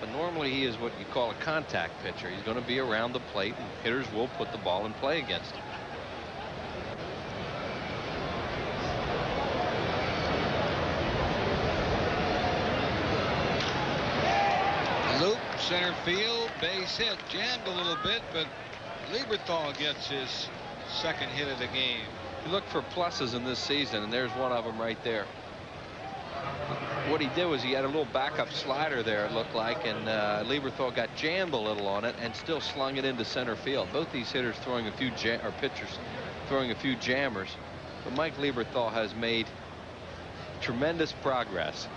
But normally he is what you call a contact pitcher. He's going to be around the plate, and hitters will put the ball in play against him. Loop, center field, base hit. Jammed a little bit, but Lieberthal gets his second hit of the game. You look for pluses in this season, and there's one of them right there. What he did was he had a little backup slider there, it looked like, and Lieberthal got jammed a little on it and still slung it into center field. Both these hitters throwing a few pitchers throwing a few jammers, but Mike Lieberthal has made tremendous progress.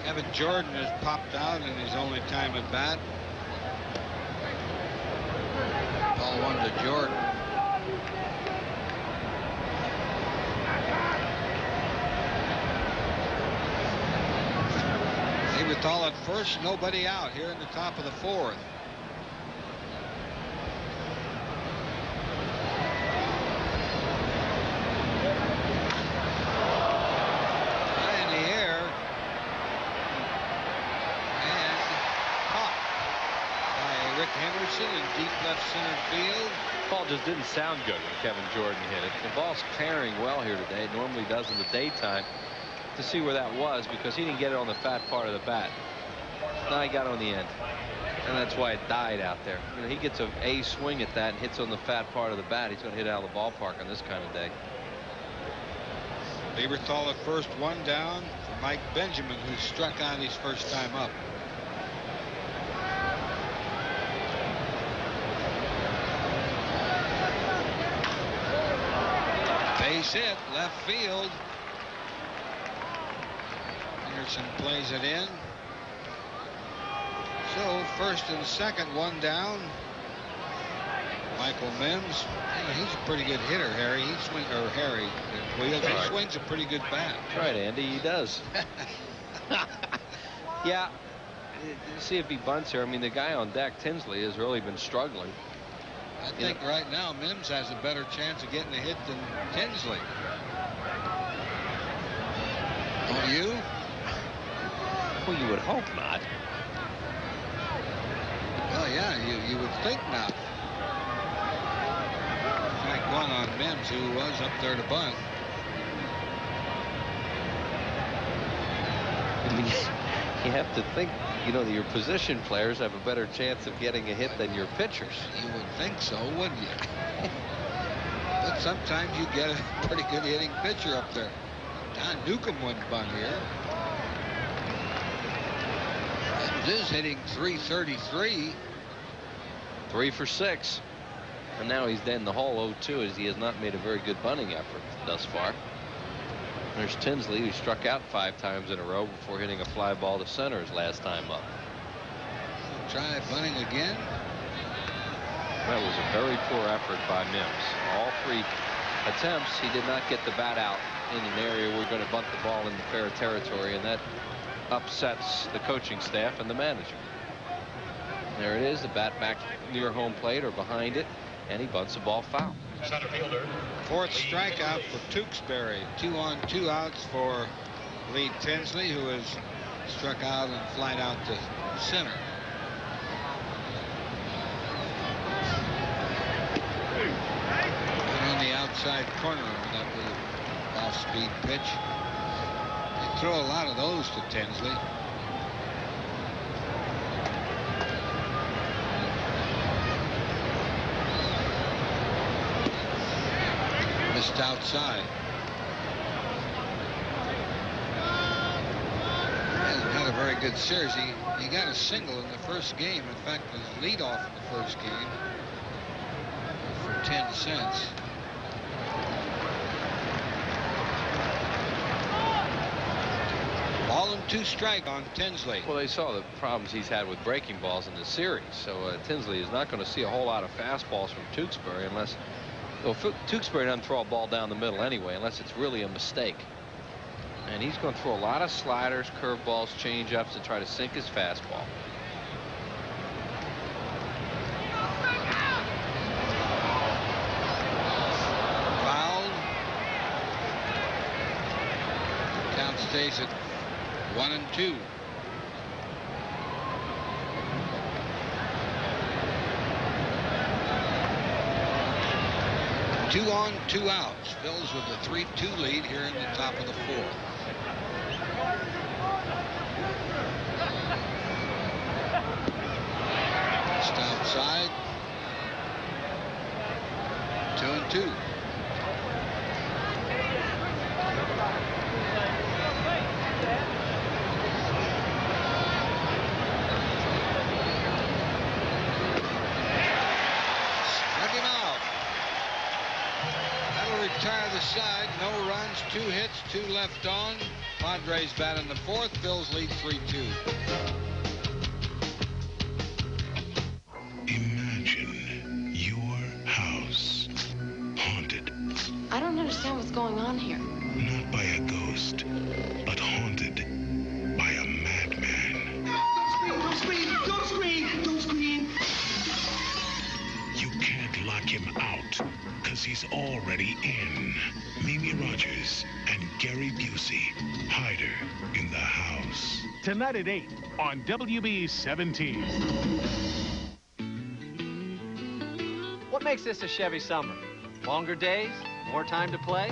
Kevin Jordan has popped out in his only time at bat. Ball one to Jordan. Lieberthal at first, nobody out here in the top of the fourth. High in the air. And caught by Rick Henderson in deep left center field. Ball just didn't sound good when Kevin Jordan hit it. The ball's carrying well here today. It normally does in the daytime. To see where that was, because he didn't get it on the fat part of the bat. Now he got it on the end, and that's why it died out there. You know, he gets a swing at that and hits on the fat part of the bat. He's going to hit out of the ballpark on this kind of day. Lieberthal at first, one down for Mike Benjamin, who struck out his first time up. Base hit, left field. Henderson plays it in. So first and second, one down. Michael Mims, he's a pretty good hitter, Harry. He swings a pretty good bat. That's right, Andy, he does. Yeah, see if he bunts here. I mean, the guy on deck, Tinsley, has really been struggling. I think right now Mims has a better chance of getting a hit than Tinsley. Don't you? Well, you would hope not. Well, yeah, you would think not. Strike one on Mims, who was up there to bunt. I mean, you have to think, you know, that your position players have a better chance of getting a hit than your pitchers. You would think so, wouldn't you? But sometimes you get a pretty good hitting pitcher up there. Don Newcomb wouldn't bunt here. Mims is hitting .333. 3 for 6. And now he's in the hole 0-2, as he has not made a very good bunting effort thus far. There's Tinsley, who struck out 5 times in a row before hitting a fly ball to center his last time up. Try bunting again. That was a very poor effort by Mims. All 3 attempts, he did not get the bat out in an area we're going to bunt the ball into fair territory, and that upsets the coaching staff and the manager. There it is, the bat back near home plate or behind it, and he bunts the ball foul. Center fielder. Fourth strikeout for Tewksbury. 2 on 2 outs for Lee Tinsley, who has struck out and flied out to center. And on the outside corner of that little off-speed pitch. They throw a lot of those to Tinsley. Missed outside. Hasn't had a very good series. He got a single in the first game. In fact, his leadoff in the first game for 10 cents. 2 strike on Tinsley. Well, they saw the problems he's had with breaking balls in the series, so Tinsley is not going to see a whole lot of fastballs from Tewksbury unless, well, Tewksbury doesn't throw a ball down the middle anyway unless it's really a mistake. And he's going to throw a lot of sliders, curveballs, changeups to try to sink his fastball. Fouled. Count stays at 1-2. Two on, 2 outs. Phillies with a 3-2 lead here in the top of the 4th. Just outside. 2-2. Struck him out. That'll retire the side. No runs, 2 hits, 2 left on. Padres bat in the 4th. Phillies lead 3-2. Imagine your house haunted. I don't understand what's going on here. Not by a ghost, but haunted by a madman. Don't scream! Don't scream! Don't scream! You can't lock him out, because he's already in. Mimi Rogers and Gary Busey, Hider in the House. Tonight at 8 on WB 17. What makes this a Chevy summer? Longer days? More time to play?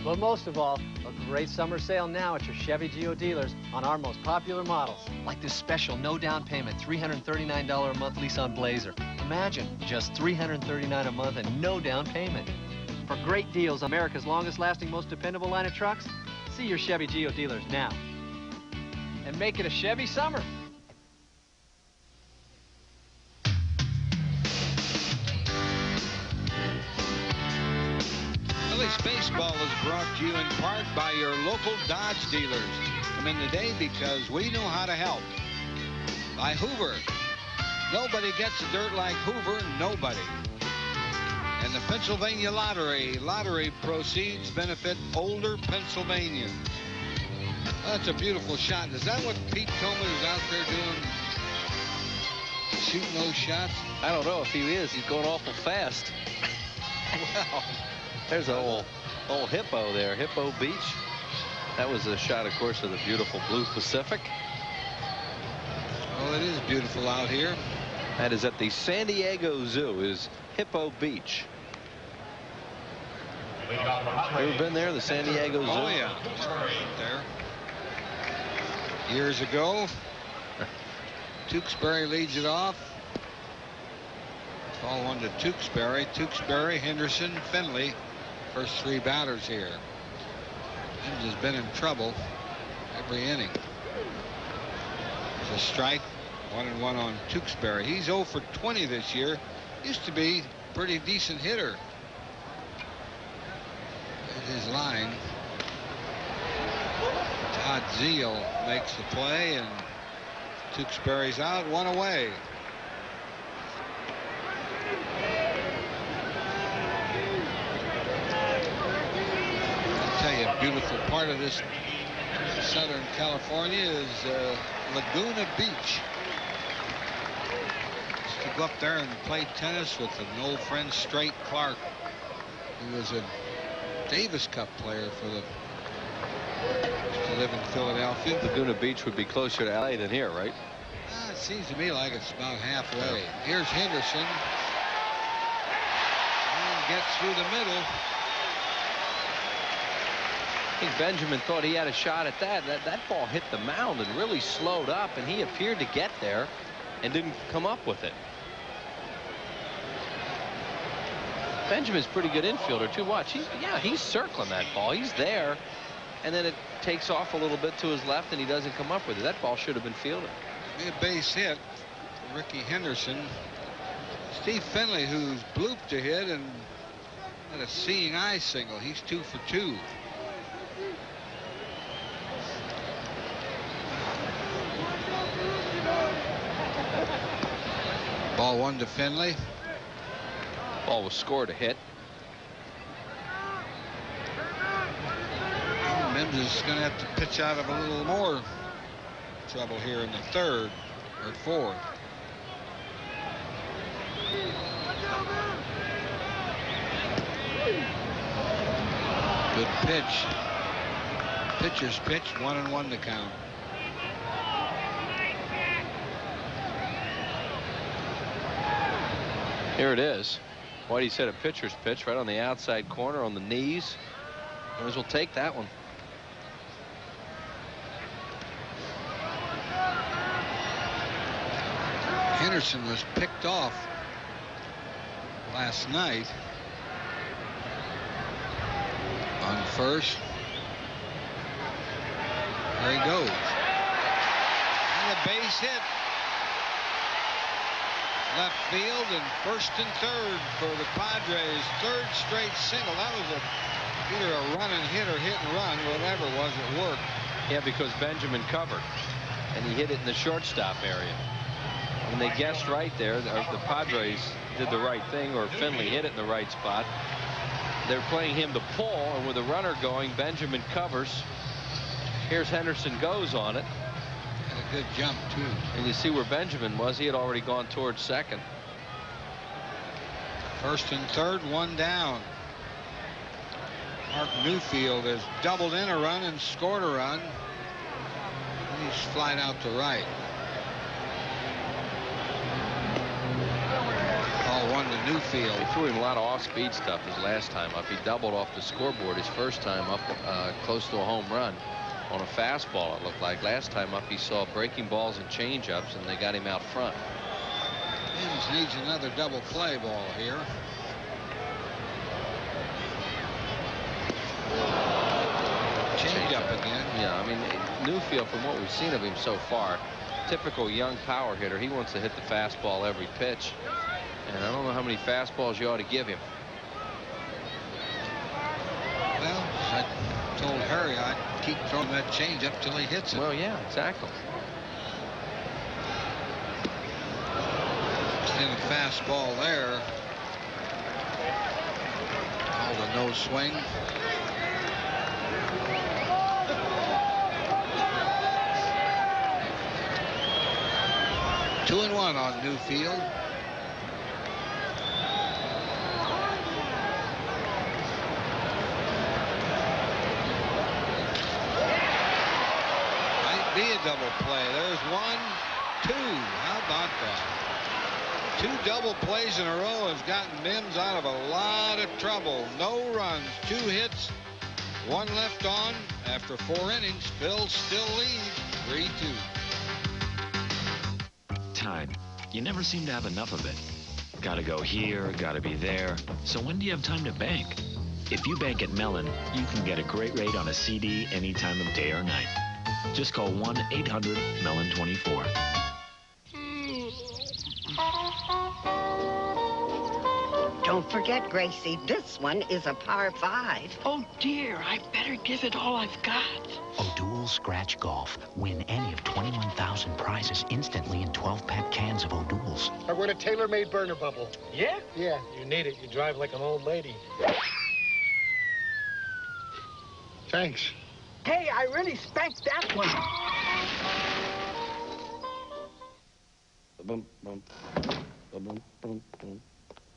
But most of all, a great summer sale now at your Chevy Geo dealers on our most popular models. Like this special no down payment $339 a month lease on Blazer. Imagine, just $339 a month and no down payment. For great deals on America's longest lasting, most dependable line of trucks, see your Chevy Geo dealers now. And make it a Chevy summer. Phillies baseball is brought to you in part by your local Dodge dealers. Come in today because we know how to help. By Hoover. Nobody gets dirt like Hoover, nobody. And the Pennsylvania Lottery. Lottery proceeds benefit older Pennsylvanians. Well, that's a beautiful shot. Is that what Pete Coleman is out there doing? Shooting those shots? I don't know if he is. He's going awful fast. Well, there's an old hippo there, Hippo Beach. That was a shot, of course, of the beautiful blue Pacific. Well, it is beautiful out here. That is at the San Diego Zoo, is Hippo Beach. Ever been there, the San Diego Zoo? Oh, yeah. There. Years ago, Tewksbury leads it off. Ball 1 to Tewksbury. Tewksbury, Henderson, Finley. First 3 batters here. James has been in trouble every inning. There's a strike. 1-1 on Tewksbury. He's 0 for 20 this year. Used to be a pretty decent hitter. There's his line. Todd Zeal makes the play, and Tewksbury's out, 1 away. I'll tell you, a beautiful part of this Southern California is Laguna Beach. Used to go up there and play tennis with an old friend, Straight Clark, who was a Davis Cup player for the. Used to live in Philadelphia. Laguna Beach would be closer to LA than here, right? It seems to me like it's about halfway. Here's Henderson. And gets through the middle. I think Benjamin thought he had a shot at that. That ball hit the mound and really slowed up, and he appeared to get there and didn't come up with it. Benjamin's a pretty good infielder, too. Watch. He's circling that ball. He's there, and then it takes off a little bit to his left, and he doesn't come up with it. That ball should have been fielded. Be a base hit for Ricky Henderson. Steve Finley, who's blooped a hit and had a seeing eye single. He's 2 for 2. Ball 1 to Finley. Ball was scored a hit. Mims is going to have to pitch out of a little more trouble here in the third or fourth. Good pitch. Pitcher's pitch, 1-1 to count. Here it is. Whitey said a pitcher's pitch right on the outside corner on the knees. Might as well take that one. Henderson was picked off last night on first. There he goes. And a base hit. Left field and first and third for the Padres. Third straight single. That was either a run and hit or hit and run. Whatever it was, it worked. Yeah, because Benjamin covered. And he hit it in the shortstop area. And they guessed right there. The Padres did the right thing, or Finley hit it in the right spot. They're playing him to pull, and with a runner going, Benjamin covers. Here's Henderson goes on it. And a good jump, too. And you see where Benjamin was. He had already gone towards second. First and third, one down. Mark Newfield has doubled in a run and scored a run. He's flying out to right. Ball 1 to Newfield. They threw him a lot of off-speed stuff his last time up. He doubled off the scoreboard his first time up close to a home run on a fastball, it looked like. Last time up, he saw breaking balls and change-ups, and they got him out front. Mims needs another double play ball here. Change up again. Yeah, I mean, Newfield, from what we've seen of him so far, typical young power hitter. He wants to hit the fastball every pitch. And I don't know how many fastballs you ought to give him. Well, I told Harry I'd keep throwing that change up till he hits it. Well, yeah, exactly. In a fastball there. Called a no swing. Two and one on Newfield. Might be a double play. There's 1, 2. How about that? 2 double plays in a row has gotten Mims out of a lot of trouble. No runs, 2 hits, 1 left on. After 4 innings, Phil still leads 3-2. Time. You never seem to have enough of it. Gotta go here, gotta be there. So when do you have time to bank? If you bank at Mellon, you can get a great rate on a CD any time of day or night. Just call 1-800-MELLON-24. Don't forget, Gracie, this one is a par 5. Oh, dear, I better give it all I've got. O'Doul's Scratch Golf. Win any of 21,000 prizes instantly in 12-pack cans of O'Doul's. I want a tailor-made burner bubble. Yeah? Yeah, you need it. You drive like an old lady. Thanks. Hey, I really spanked that one.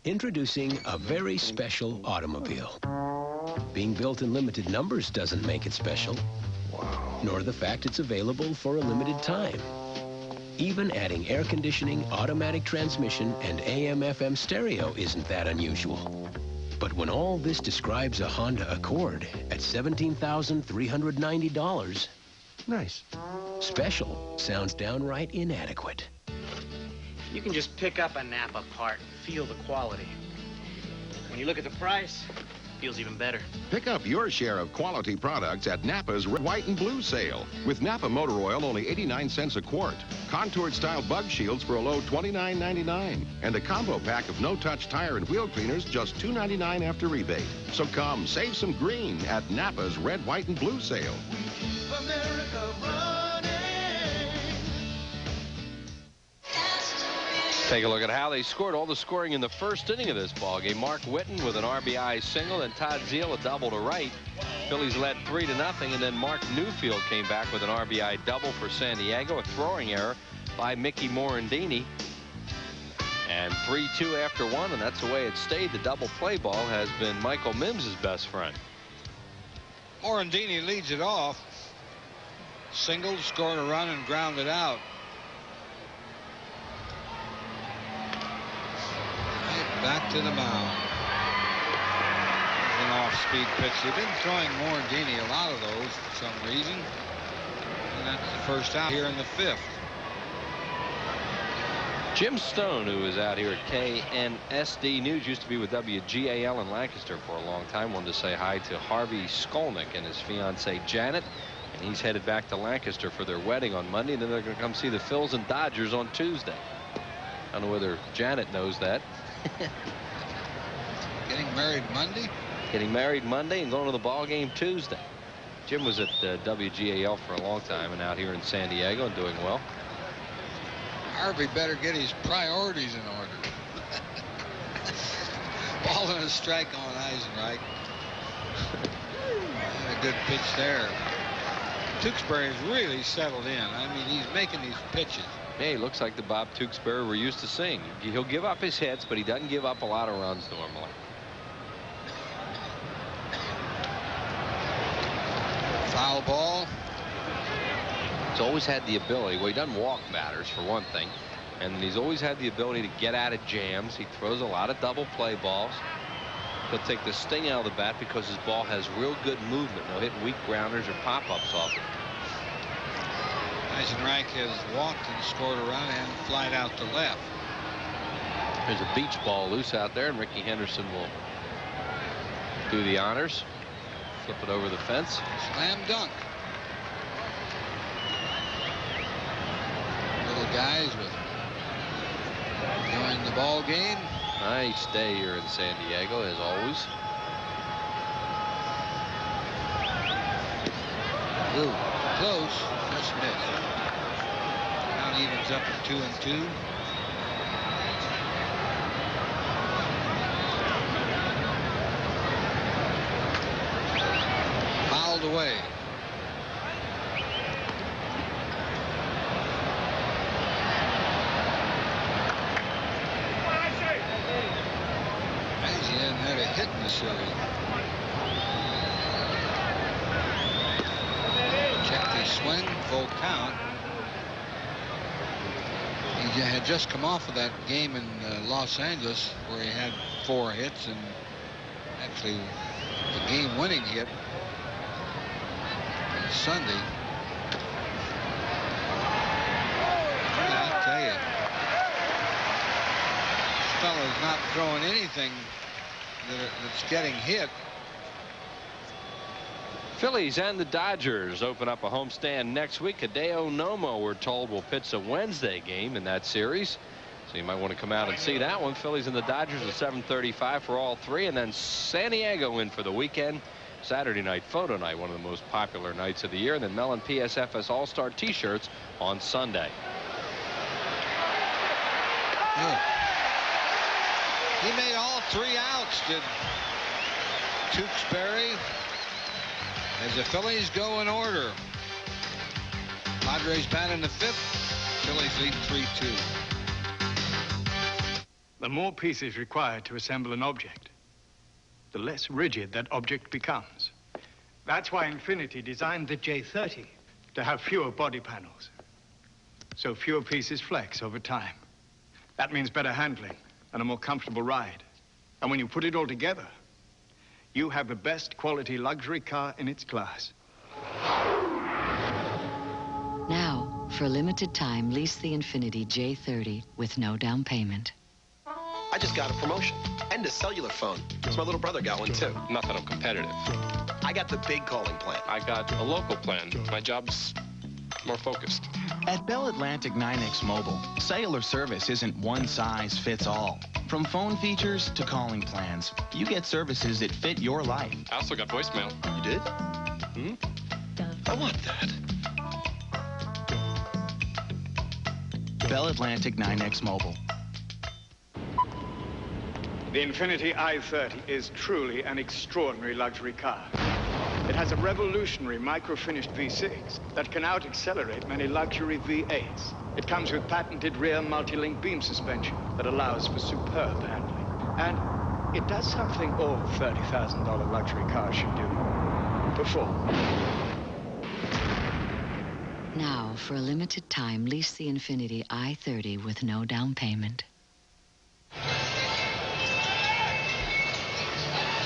Introducing a very special automobile. Being built in limited numbers doesn't make it special, nor the fact it's available for a limited time. Even adding air conditioning, automatic transmission, and AM/FM stereo isn't that unusual. But when all this describes a Honda Accord at $17,390, nice. Special sounds downright inadequate. You can just pick up a Napa part and feel the quality. When you look at the price, it feels even better. Pick up your share of quality products at Napa's Red, White, and Blue sale. With Napa motor oil, only 89 cents a quart. Contoured style bug shields for a low $29.99. And a combo pack of no-touch tire and wheel cleaners, just $2.99 after rebate. So come, save some green at Napa's Red, White, and Blue sale. Take a look at how they scored. All the scoring in the first inning of this ball game. Mark Whitten with an RBI single, and Todd Zeile a double to right. Phillies led 3-0, and then Mark Newfield came back with an RBI double for San Diego. A throwing error by Mickey Morandini. And 3-2 after one, and that's the way it stayed. The double play ball has been Michael Mims' best friend. Morandini leads it off. Singled, scored a run, and grounded out. Back to the mound. An off-speed pitch. They've been throwing Morandini a lot of those for some reason. And that's the first out here in the fifth. Jim Stone, who is out here at KNSD News, used to be with WGAL in Lancaster for a long time. Wanted to say hi to Harvey Skolnick and his fiancee Janet. And he's headed back to Lancaster for their wedding on Monday. And then they're going to come see the Phils and Dodgers on Tuesday. I don't know whether Janet knows that. Getting married Monday? Getting married Monday and going to the ball game Tuesday. Jim was at WGAL for a long time and out here in San Diego and doing well. Harvey better get his priorities in order. Ball and a strike on Eisenreich. And a good pitch there. Tewksbury's really settled in. I mean, he's making these pitches. Hey, looks like the Bob Tewksbury we're used to seeing. He'll give up his hits, but he doesn't give up a lot of runs normally. Foul ball. He's always had the ability. Well, he doesn't walk batters, for one thing. And he's always had the ability to get out of jams. He throws a lot of double play balls. He'll take the sting out of the bat because his ball has real good movement. He'll hit weak grounders or pop-ups off it. Eisenreich has walked and scored a run and flied out to left. There's a beach ball loose out there, and Ricky Henderson will do the honors. Flip it over the fence. Slam dunk. Little guys with enjoying the ball game. Nice day here in San Diego, as always. Ooh, close. Just missed. Now evens up at 2-2. Fouled away. He hasn't had a hit in the series. Checked his swing, full count. He had just come off of that game in Los Angeles where he had 4 hits and actually the game-winning hit on Sunday. I tell you, this fellow's not throwing anything that's getting hit. Phillies and the Dodgers open up a homestand next week. Hideo Nomo, we're told, will pitch a Wednesday game in that series. So you might want to come out and see that one. Phillies and the Dodgers at 7:35 for all three. And then San Diego in for the weekend. Saturday night photo night, one of the most popular nights of the year. And then Mellon PSFS All-Star T-shirts on Sunday. Yeah. He made all 3 outs, did Tewksbury. As the Phillies go in order. Padres bat in the 5th. Phillies lead 3-2. The more pieces required to assemble an object, the less rigid that object becomes. That's why Infinity designed the J30 to have fewer body panels. So fewer pieces flex over time. That means better handling and a more comfortable ride. And when you put it all together, you have the best quality luxury car in its class. Now, for a limited time, lease the Infiniti J30 with no down payment. I just got a promotion and a cellular phone. So my little brother got one too. Not that I'm competitive. I got the big calling plan. I got a local plan. My job's more focused. At Bell Atlantic 9X Mobile, cellular service isn't one size fits all. From phone features to calling plans, you get services that fit your life. I also got voicemail. You did? I want that. Bell Atlantic 9X Mobile. The Infiniti i30 is truly an extraordinary luxury car. It has a revolutionary micro-finished V6 that can out-accelerate many luxury V8s. It comes with patented rear multi-link beam suspension that allows for superb handling. And it does something all $30,000 luxury cars should do. Perform. Now, for a limited time, lease the Infiniti i30 with no down payment.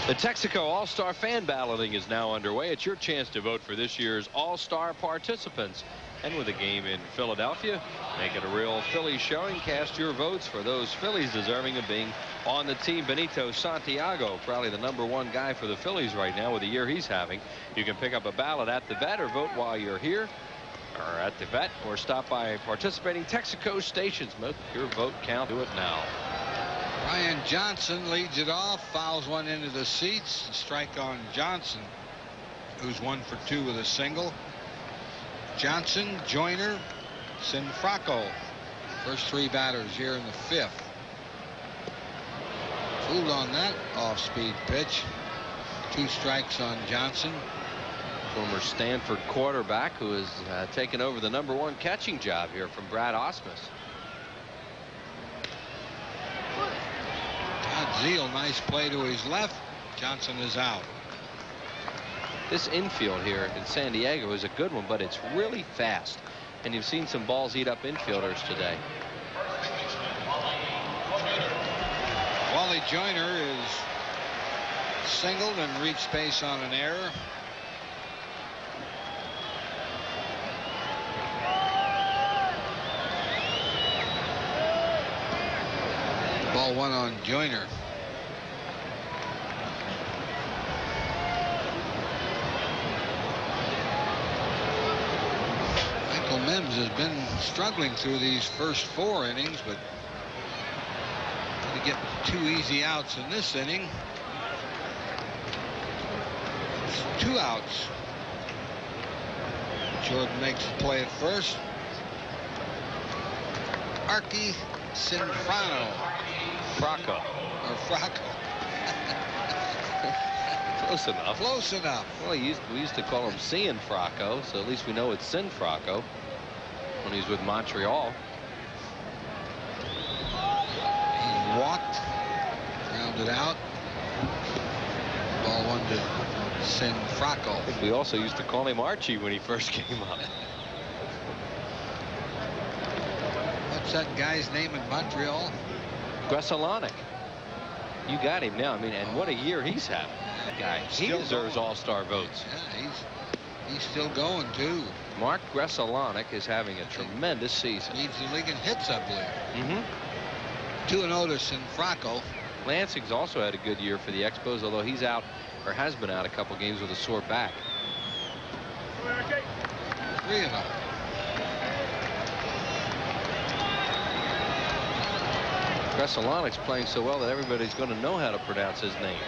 The Texaco All-Star Fan Balloting is now underway. It's your chance to vote for this year's All-Star participants. And with a game in Philadelphia, make it a real Phillies showing. Cast your votes for those Phillies deserving of being on the team. Benito Santiago, probably the #1 guy for the Phillies right now with the year he's having. You can pick up a ballot at the vet or vote while you're here, or at the vet, or stop by participating Texaco stations. Make your vote count. Do it now. Brian Johnson leads it off, fouls one into the seats. Strike on Johnson, who's 1 for 2 with a single. Johnson, Joyner, Sinfracco. First 3 batters here in the 5th. Fooled on that off-speed pitch. 2 strikes on Johnson. Former Stanford quarterback who has taken over the #1 catching job here from Brad Ausmus. Zeal, nice play to his left. Johnson is out. This infield here in San Diego is a good one, but it's really fast. And you've seen some balls eat up infielders today. Wally Joyner is singled and reached base on an error. Ball 1 on Joyner. Michael Mims has been struggling through these first 4 innings, but to get 2 easy outs in this inning. It's 2 outs. Jordan makes the play at first. Arky Sinfrano. Fracco. Or Fracco. Close enough. Close enough. Well, we used to call him Cianfrocco, so at least we know it's Sinfracco when he's with Montreal. He walked, grounded out. Ball 1 to Sinfracco. I think we also used to call him Archie when he first came up. What's that guy's name in Montreal? Gresalonic. You got him now. I mean, and what a year he's having. That guy, he deserves All-Star votes. Yeah, he's still going too. Mark Gresalonic is having a tremendous season. Leads the league in hits, I believe. 2-0 to Sinfracco. Lansing's also had a good year for the Expos, although he's out, or has been out, a couple games with a sore back. 3-0. Gresalonic's playing so well that everybody's going to know how to pronounce his name.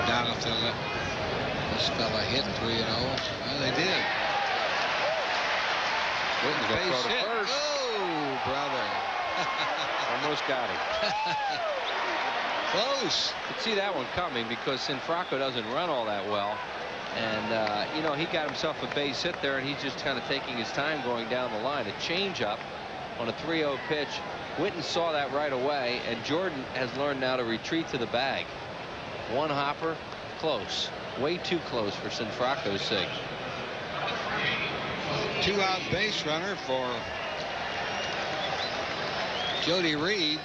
Down if they let this fella hit 3-0. Well, they did. Witten's going to throw to Hit. first. Oh, brother. Almost got him. Close. Could see that one coming because Sinfracco doesn't run all that well. And, you know, he got himself a base hit there, and he's just kind of taking his time going down the line. A changeup on a 3-0 pitch. Witten saw that right away, and Jordan has learned now to retreat to the bag. One hopper, close. Way too close for Sinfracco's sake. 2-out base runner for Jody Reed.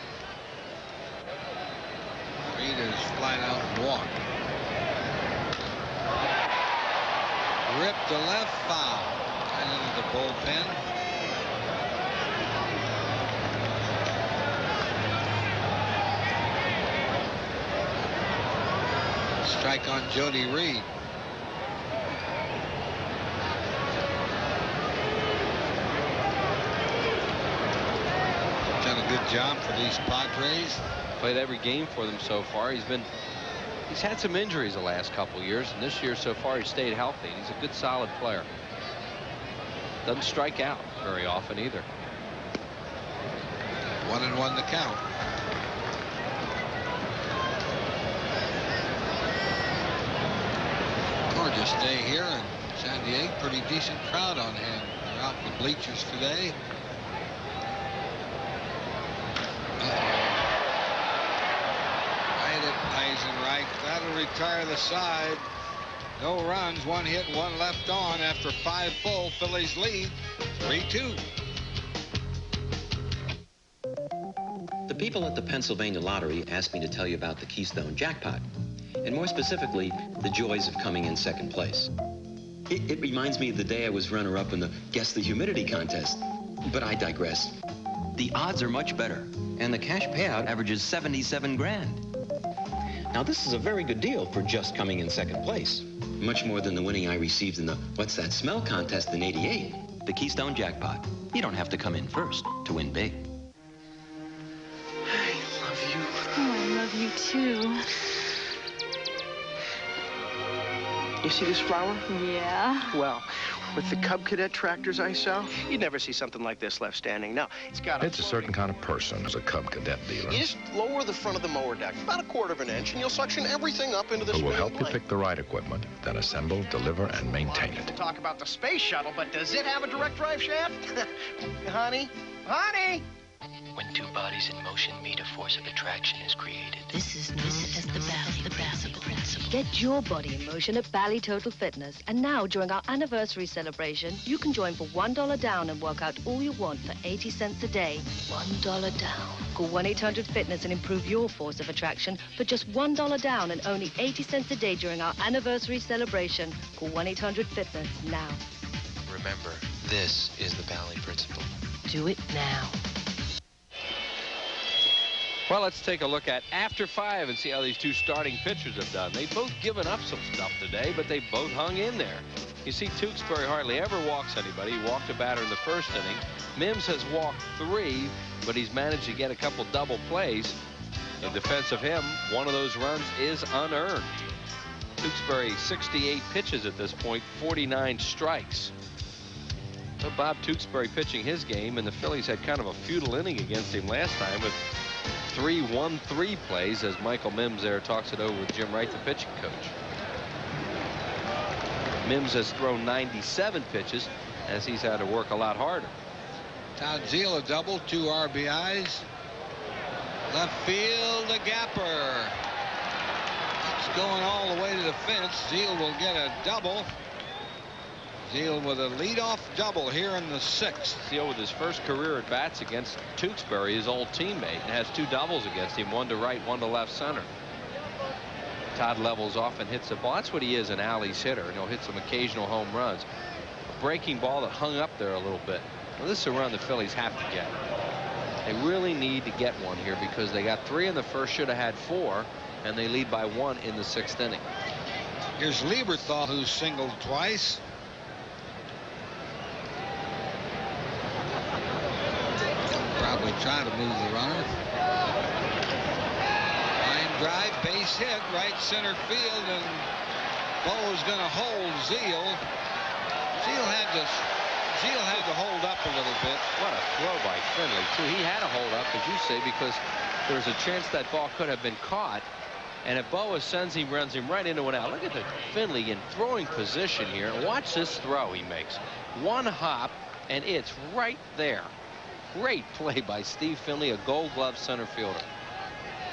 Reed is flat out and walked. Ripped to left, foul. And into the bullpen. Strike on Jody Reed. Done a good job for these Padres. Played every game for them so far. He's had some injuries the last couple years, and this year so far he's stayed healthy. He's a good, solid player. Doesn't strike out very often either. 1-1 the count. Gorgeous day here in San Diego. Pretty decent crowd on hand. They're out in the bleachers today. Right at Eisenreich. That'll retire the side. No runs, 1 hit, 1 left on after 5 full. Phillies lead 3-2. The people at the Pennsylvania Lottery asked me to tell you about the Keystone Jackpot, and more specifically, the joys of coming in second place. It reminds me of the day I was runner-up in the Guess the Humidity contest, but I digress. The odds are much better, and the cash payout averages 77 grand. Now, this is a very good deal for just coming in second place. Much more than the winning I received in the What's That Smell contest in '88. The Keystone Jackpot. You don't have to come in first to win big. I love you. Oh, I love you too. You see this flower? Yeah. Well, with the Cub Cadet tractors I sell, you'd never see something like this left standing. No, It's a certain kind of person as a Cub Cadet dealer. You just lower the front of the mower deck about 1/4 of an inch, and you'll suction everything up into this. Who will help you pick the right equipment, then assemble, deliver, and maintain it. Talk about the space shuttle, but does it have a direct drive shaft? Honey? Honey? When two bodies in motion meet, a force of attraction is created. This is known as the Bally principle. Get your body in motion at Bally Total Fitness. And now, during our anniversary celebration, you can join for $1 down and work out all you want for 80 cents a day. $1 down. Call 1-800-FITNESS and improve your force of attraction for just $1 down and only 80 cents a day during our anniversary celebration. Call 1-800-FITNESS now. Remember, this is the Bally principle. Do it now. Well, let's take a look at after 5 and see how these two starting pitchers have done. They've both given up some stuff today, but they both hung in there. You see, Tewksbury hardly ever walks anybody. He walked a batter in the first inning. Mims has walked 3, but he's managed to get a couple double plays. In defense of him, one of those runs is unearned. Tewksbury, 68 pitches at this point, 49 strikes. So Bob Tewksbury pitching his game, and the Phillies had kind of a futile inning against him last time with 3-1-3 plays as Michael Mims there talks it over with Jim Wright, the pitching coach. Mims has thrown 97 pitches as he's had to work a lot harder. Todd Zeile a double, 2 RBIs. Left field, a gapper. It's going all the way to the fence. Zeile will get a double. Zeile with a leadoff double here in the 6th. Zeile with his first career at bats against Tewksbury, his old teammate, and has 2 doubles against him, 1 to right, 1 to left center. Todd levels off and hits the ball. That's what he is, an Alley's hitter, and he'll hit some occasional home runs. A breaking ball that hung up there a little bit. Well, this is a run the Phillies have to get. They really need to get one here because they got 3 in the first, should have had 4, and they lead by 1 in the 6th inning. Here's Lieberthal, who's singled twice. Probably try to move the runner. Line drive, base hit, right center field, and Bo's going to hold Zeile. Zeile had to hold up a little bit. What a throw by Finley, too. He had to hold up, as you say, because there's a chance that ball could have been caught. And if Boa sends him, runs him right into an out. Look at the Finley in throwing position here. Watch this throw he makes. 1 hop, and it's right there. Great play by Steve Finley, a Gold Glove center fielder.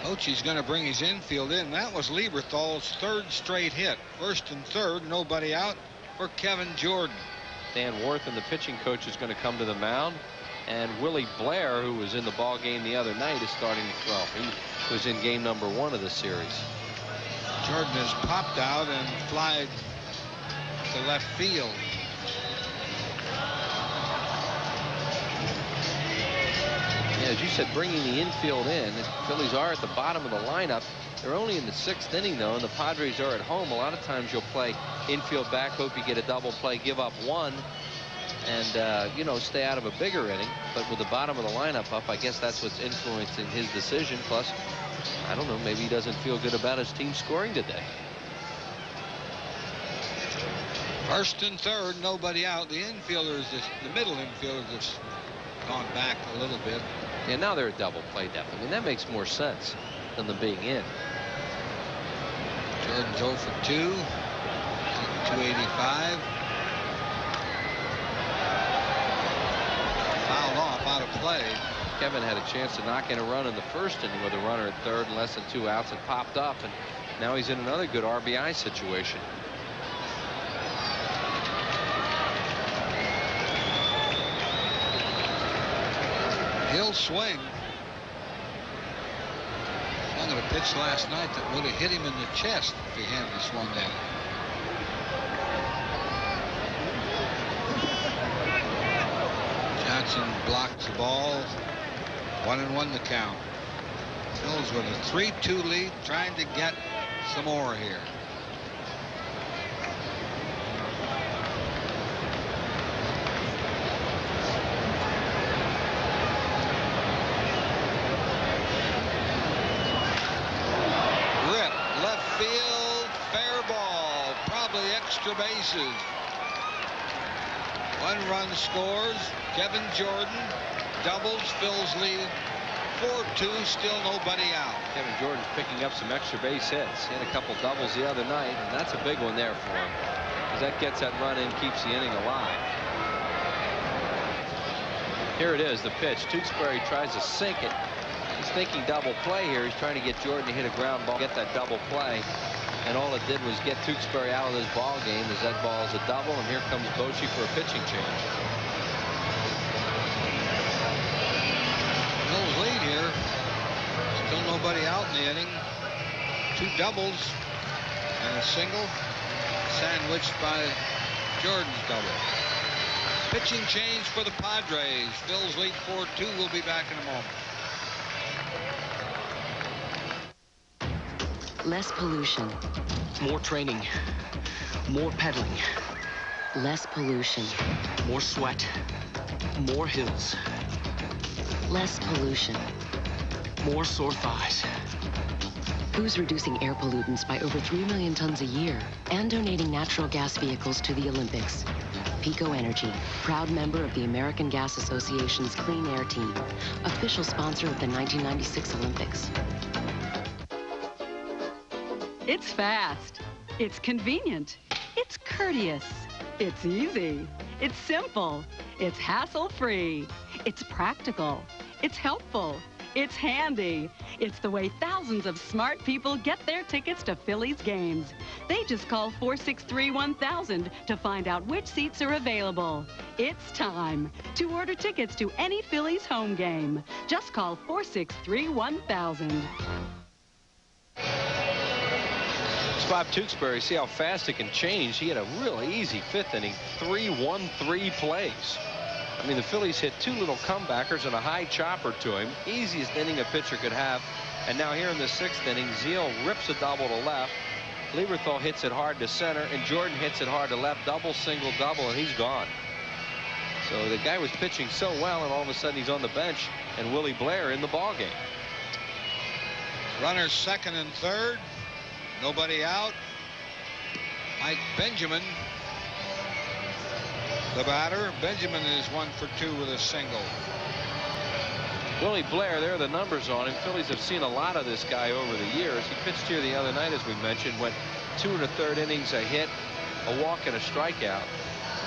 Ochi's going to bring his infield in. That was Lieberthal's 3rd straight hit. 1st and 3rd, nobody out for Kevin Jordan. Dan Worthen, the pitching coach, is going to come to the mound. And Willie Blair, who was in the ball game the other night, is starting to throw. He was in game number 1 of the series. Jordan has popped out and flied to left field. Yeah, as you said, bringing the infield in. The Phillies are at the bottom of the lineup. They're only in the 6th inning, though, and the Padres are at home. A lot of times you'll play infield back, hope you get a double play, give up 1, and, you know, stay out of a bigger inning. But with the bottom of the lineup up, I guess that's what's influencing his decision. Plus, I don't know, maybe he doesn't feel good about his team scoring today. First and third, nobody out. The infielders, the middle infielders have gone back a little bit. Yeah, now they're a double play depth. I mean, that makes more sense than them being in. Jordan's 0 for 2. 285. Fouled off, out of play. Kevin had a chance to knock in a run in the first inning with a runner at third and less than 2 outs, and popped up, and now he's in another good RBI situation. He'll swing. Swung at a pitch last night that would have hit him in the chest if he hadn't swung that. Johnson blocks the ball. 1-1 the count. Phillies with a 3-2 lead, trying to get some more here. Rip, left field, fair ball, probably extra bases. 1 run scores. Kevin Jordan doubles, Phil's lead 4-2, still nobody out. Kevin Jordan's picking up some extra base hits. He had a couple doubles the other night, and that's a big one there for him, because that gets that run in, keeps the inning alive. Here it is, the pitch. Tewksbury tries to sink it. He's thinking double play here. He's trying to get Jordan to hit a ground ball, get that double play. And all it did was get Tewksbury out of this ball game, as that ball is a double, and here comes Bochy for a pitching change. Phil's lead here. Still nobody out in the inning. 2 doubles and a single, sandwiched by Jordan's double. Pitching change for the Padres. Phil's lead 4-2. We'll be back in a moment. Less pollution. More training. More pedaling. Less pollution. More sweat. More hills. Less pollution. More sore thighs. Who's reducing air pollutants by over 3 million tons a year and donating natural gas vehicles to the Olympics? Pico Energy, proud member of the American Gas Association's Clean Air Team, official sponsor of the 1996 Olympics. It's fast. It's convenient. It's courteous. It's easy. It's simple. It's hassle-free. It's practical. It's helpful. It's handy. It's the way thousands of smart people get their tickets to Phillies games. They just call 463-1000 to find out which seats are available. It's time to order tickets to any Phillies home game. Just call 463-1000. Bob Tewksbury, see how fast it can change. He had a really easy 5th inning, 3-1-3 plays. I mean, the Phillies hit 2 little comebackers and a high chopper to him. Easiest inning a pitcher could have. And now here in the 6th inning, Zeal rips a double to left. Lieberthal hits it hard to center, and Jordan hits it hard to left. Double, single, double, and he's gone. So the guy was pitching so well, and all of a sudden he's on the bench, and Willie Blair in the ballgame. Runners 2nd and 3rd. Nobody out. Mike Benjamin, the batter. Benjamin is 1 for 2 with a single. Willie Blair, there are the numbers on him. Phillies have seen a lot of this guy over the years. He pitched here the other night, as we mentioned, went 2 1/3 innings, a hit, a walk, and a strikeout.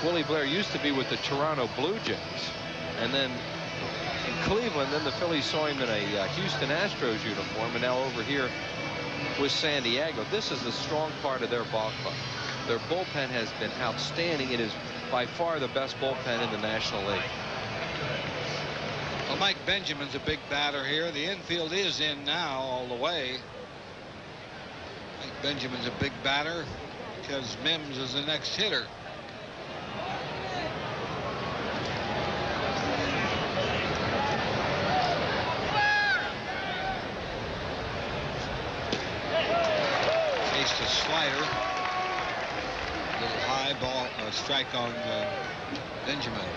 Willie Blair used to be with the Toronto Blue Jays. And then in Cleveland, then the Phillies saw him in a Houston Astros uniform, and now over here with San Diego. This is the strong part of their ball club. Their bullpen has been outstanding. It is by far the best bullpen in the National League. Well, Mike Benjamin's a big batter here. The infield is in now all the way. Mike Benjamin's a big batter because Mims is the next hitter. Faced a slider. Little high ball, strike on Benjamin.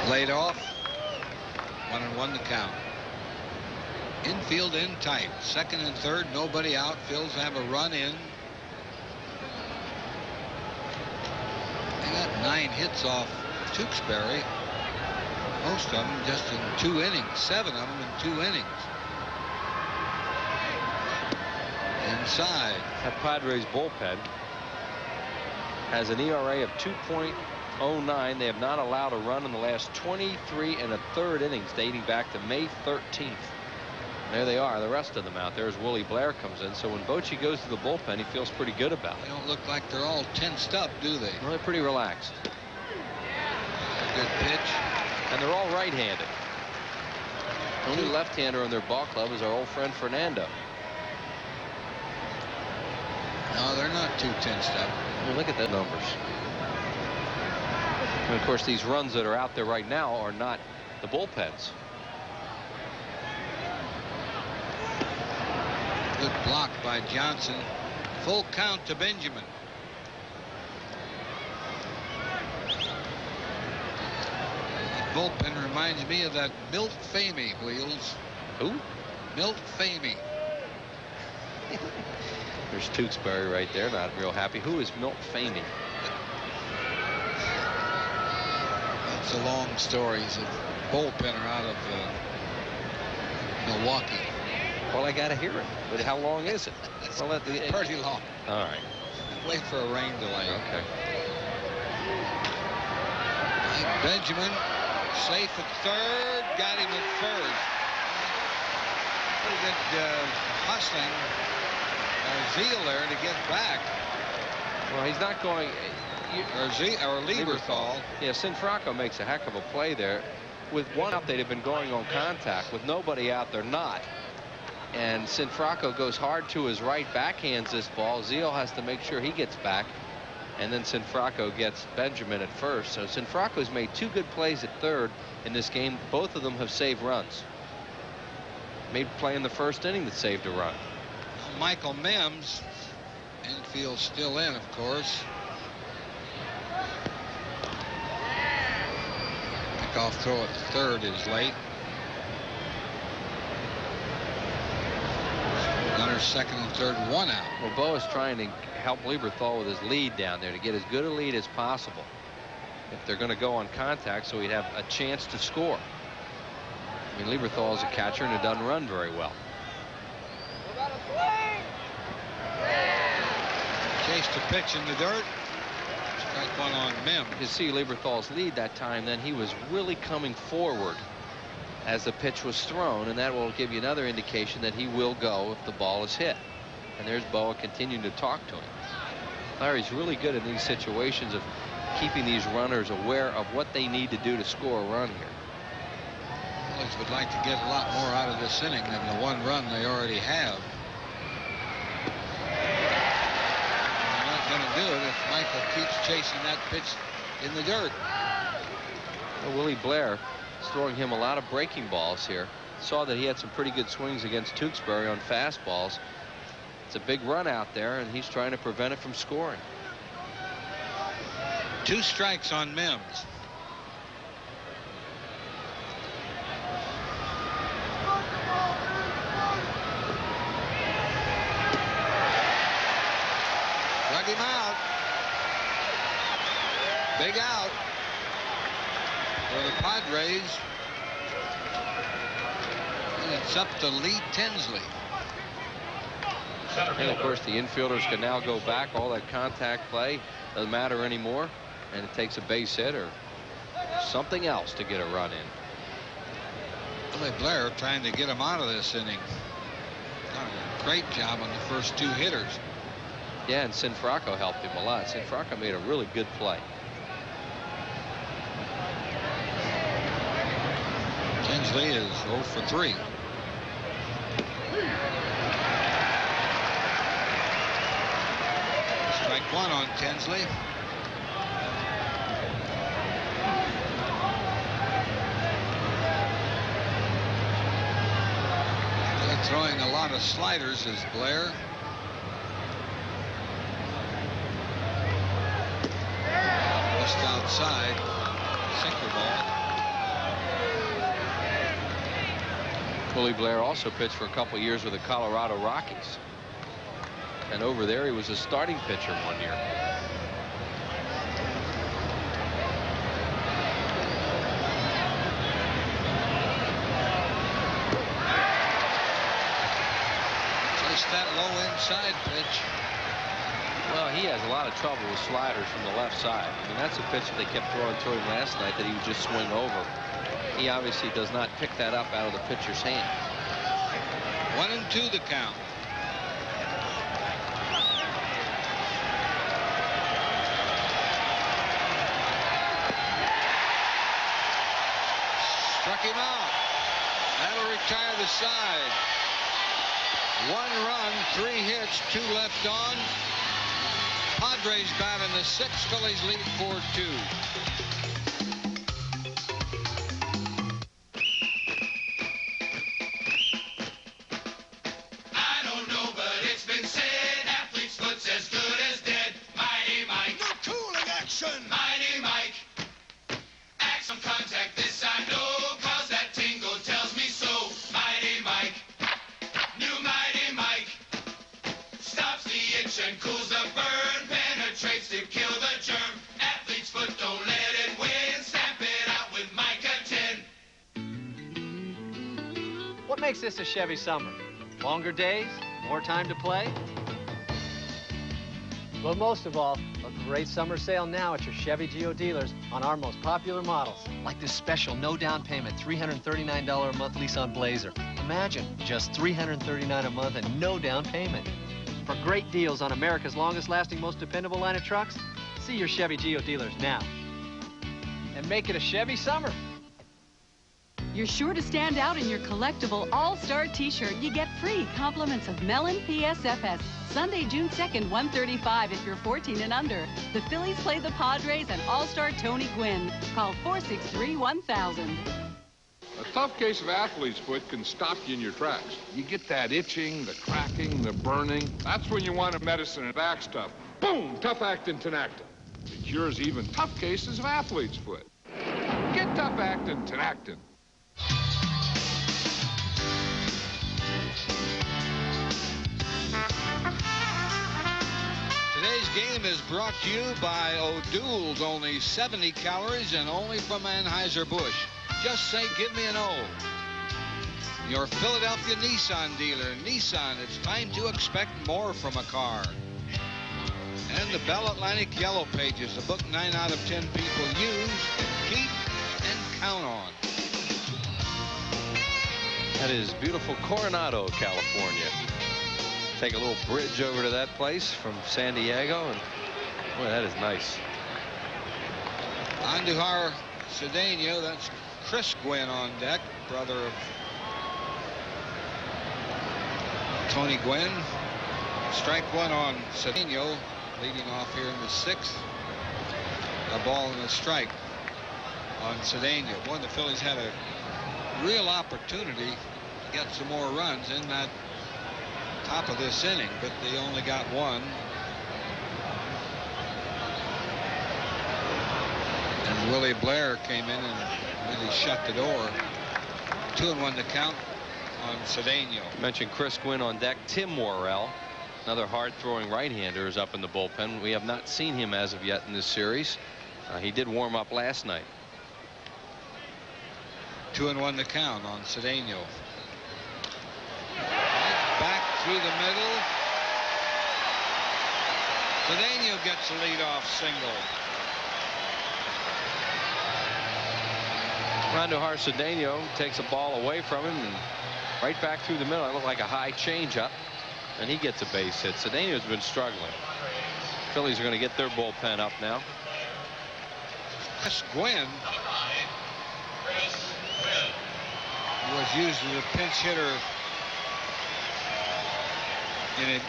Laid off. 1-1 to count. Infield in tight. Second and third, nobody out. Phils have a run in. They got 9 hits off Tewksbury. Most of them just in 2 innings. 7 of them in 2 innings. Inside. That Padres bullpen has an ERA of 2.09. They have not allowed a run in the last 23 1/3 innings dating back to May 13th. There they are, the rest of them out there as Willie Blair comes in. So when Bochy goes to the bullpen, he feels pretty good about it. They don't look like they're all tensed up, do they? Well, they're pretty relaxed. Good pitch. And they're all right-handed. The only left-hander in their ball club is our old friend Fernando. No, they're not too tensed up. Well, look at the numbers. And of course, these runs that are out there right now are not the bullpens. Good block by Johnson. Full count to Benjamin. That bullpen reminds me of that Milt Famey, Wheels. Who? Milt Famey. There's Tewksbury right there, not real happy. Who is Milt Famey? That's a long story. He's a bullpenner out of Milwaukee. Well, I got to hear it. But how long is it? Well, pretty long. All right. Wait for a rain delay. Okay. And Benjamin safe at third. Got him at first. Pretty good hustling. Zeal there to get back. Well, he's not going. Or Lieberthal. Yeah, Sinfranco makes a heck of a play there. With one out, they'd have been going on contact. With nobody out, they're not. And Sinfranco goes hard to his right, backhands this ball. Zeal has to make sure he gets back. And then Sinfranco gets Benjamin at first. So Sinfranco's made 2 good plays at third in this game. Both of them have saved runs. Made a play in the first inning that saved a run. Michael Mims. Infield still in, of course. Pickoff throw at third is late. Gunner second and third, 1 out. Well, Bo is trying to help Lieberthal with his lead down there to get as good a lead as possible if they're going to go on contact, so he'd have a chance to score. I mean, Lieberthal is a catcher and it doesn't run very well. Chased a pitch in the dirt. Strike 1 on Mims. You see Lieberthal's lead that time, then he was really coming forward as the pitch was thrown, and that will give you another indication that he will go if the ball is hit. And there's Boa continuing to talk to him. Larry's really good in these situations of keeping these runners aware of what they need to do to score a run here. Phillies would like to get a lot more out of this inning than the 1 run they already have. They're not going to do it if Michael keeps chasing that pitch in the dirt. Well, Willie Blair is throwing him a lot of breaking balls here. Saw that he had some pretty good swings against Tewksbury on fastballs. It's a big run out there, and he's trying to prevent it from scoring. 2 strikes on Mims. Drug him out. Big out for the Padres. And it's up to Lee Tinsley. And of course the infielders can now go back. All that contact play doesn't matter anymore, and it takes a base hit or something else to get a run in. Willie Blair trying to get him out of this inning. Done a great job on the first 2 hitters. Yeah, and Sinfranco helped him a lot. Sinfranco made a really good play. Tinsley is 0 for 3. Strike 1 on Tinsley. They're throwing a lot of sliders is Blair. Just outside. Sinker ball. Willie Blair also pitched for a couple years with the Colorado Rockies. And over there, he was a starting pitcher one year. Just that low inside pitch. Well, he has a lot of trouble with sliders from the left side. I mean, that's a pitch that they kept throwing to him last night that he would just swing over. He obviously does not pick that up out of the pitcher's hand. 1-2 the count. Struck him out. That'll retire the side. 1 run, 3 hits, 2 left on. Padres bat in the 6th. Phillies lead 4-2. I don't know, but it's been said, athlete's foot's as good as dead. Mighty Mike. No cooling action. Mighty Mike. Action contact, this I know, cause that tingle tells me so. Mighty Mike. New Mighty Mike. Stops the itch and cools the burn, penetrates to kill the germ. Athlete's foot, don't let it win. Stamp it out with Micah 10. What makes this a Chevy summer? Longer days? More time to play? But most of all, a great summer sale now at your Chevy Geo dealers on our most popular models. Like this special no down payment $339 a month lease on Blazer. Imagine, just $339 a month and no down payment. For great deals on America's longest lasting, most dependable line of trucks, see your Chevy Geo dealers now. And make it a Chevy summer. You're sure to stand out in your collectible All-Star T-shirt. You get free compliments of Mellon PSFS. Sunday, June 2nd, 1:35 if you're 14 and under. The Phillies play the Padres and All-Star Tony Gwynn. Call 463-1000. A tough case of athlete's foot can stop you in your tracks. You get that itching, the cracking, the burning. That's when you want a medicine and back stuff. Boom! Tough Actin Tenactin. It cures even tough cases of athlete's foot. Get Tough Actin Tenactin. Today's game is brought to you by O'Doul's. Only 70 calories and only from Anheuser-Busch. Just say, give me an O. Your Philadelphia Nissan dealer. Nissan, it's time to expect more from a car. And the Bell Atlantic Yellow Pages, the book 9 out of 10 people use, keep, and count on. That is beautiful Coronado, California. Take a little bridge over to that place from San Diego, and boy, that is nice. Andujar Cedeno, that's Chris Gwynn on deck, brother of Tony Gwynn. Strike 1 on Cedeno, leading off here in the 6th. A ball and a strike on Cedeno. Boy, the Phillies had a real opportunity to get some more runs in that top of this inning, but they only got 1. And Willie Blair came in and really shut the door. 2-1 to count on Cedeno. You mentioned Chris Gwynn on deck. Tim Worrell, another hard-throwing right-hander, is up in the bullpen. We have not seen him as of yet in this series. He did warm up last night. 2-1 to count on Cedeno. Back through the middle. Cedeno gets a leadoff single. Andujar Cedeno takes a ball away from him and right back through the middle. It looked like a high changeup, and he gets a base hit. Cedeno's been struggling. Phillies are going to get their bullpen up now. Chris Gwynn was used as a pinch hitter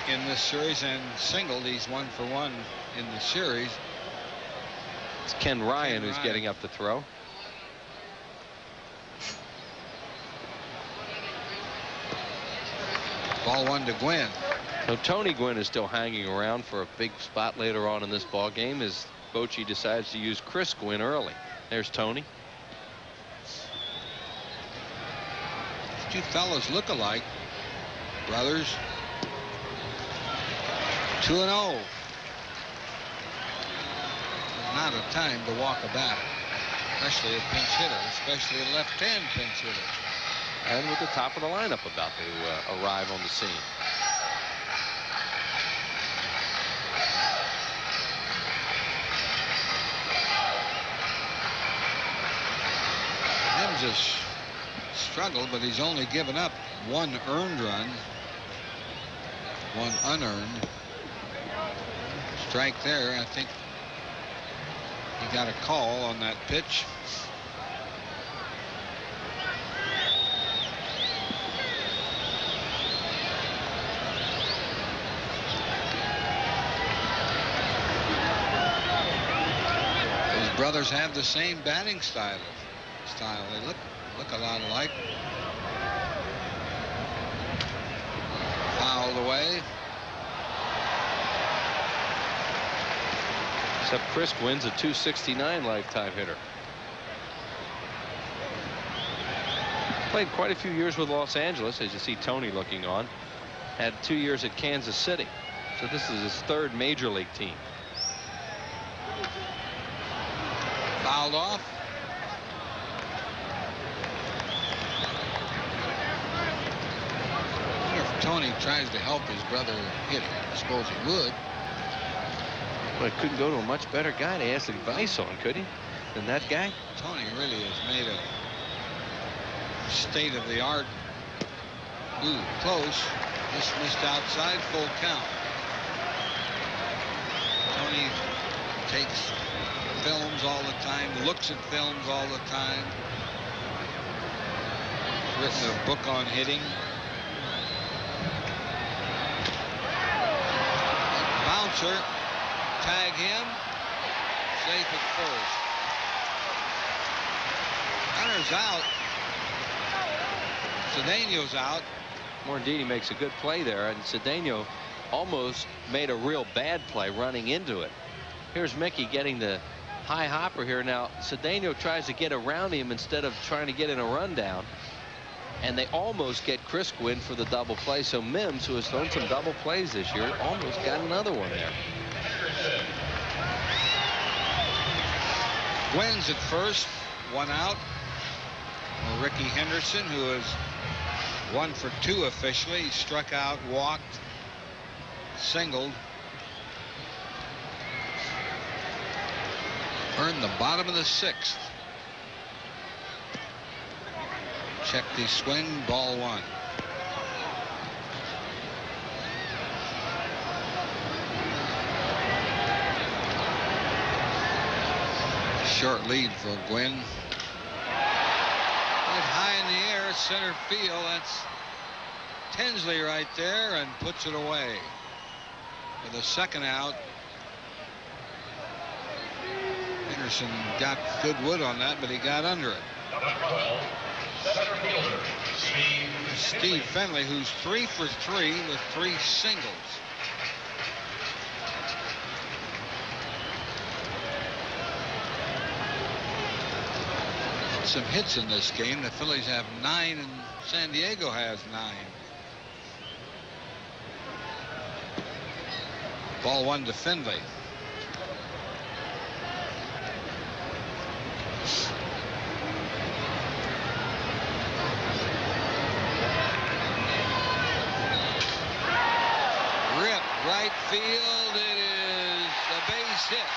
in this series and singled. He's 1 for 1 in the series. It's Ken Ryan who's getting up to throw. Ball 1 to Gwynn. So Tony Gwynn is still hanging around for a big spot later on in this ball game as Bochy decides to use Chris Gwynn early. There's Tony. two fellas look alike. Brothers. 2-0. Not a time to walk a batter, especially a pinch hitter, especially a left-hand pinch hitter. And with the top of the lineup about to arrive on the scene. Mims has struggled, but he's only given up one earned run, one unearned. Strike there. I think he got a call on that pitch. Those brothers have the same batting style. They look a lot alike. Fouled away. Except Chris Gwynn's a .269 lifetime hitter. Played quite a few years with Los Angeles, as you see Tony looking on. Had 2 years at Kansas City. So this is his third major league team. Fouled off. I wonder if Tony tries to help his brother hitting. I suppose he would. Well, it couldn't go to a much better guy to ask advice on, could he, than that guy? Tony really has made a state-of-the-art. Ooh, close. Just missed outside, full count. Tony takes films all the time, looks at films all the time. Written a book on hitting. Bouncer. Tag him. Safe at first. Runner's out. Cedeno's out. Morandini makes a good play there, and Cedeno almost made a real bad play running into it. Here's Mickey getting the high hopper here. Now Cedeno tries to get around him instead of trying to get in a rundown, and they almost get Chris Gwynn for the double play. So Mims, who has thrown some double plays this year, almost got another one there. Gwynn's at first, one out. Ricky Henderson, who is 1 for 2 officially. He struck out, walked, singled. Earned the bottom of the 6th. Check the swing, ball 1. Short lead for Gwynn. Right high in the air, center field. That's Tinsley right there, and puts it away. For the second out. Henderson got good wood on that, but he got under it. Center fielder, Steve Finley, who's 3 for 3 with 3 singles. Some hits in this game. The Phillies have 9 and San Diego has 9. Ball 1 to Finley. Rip right field. It is a base hit.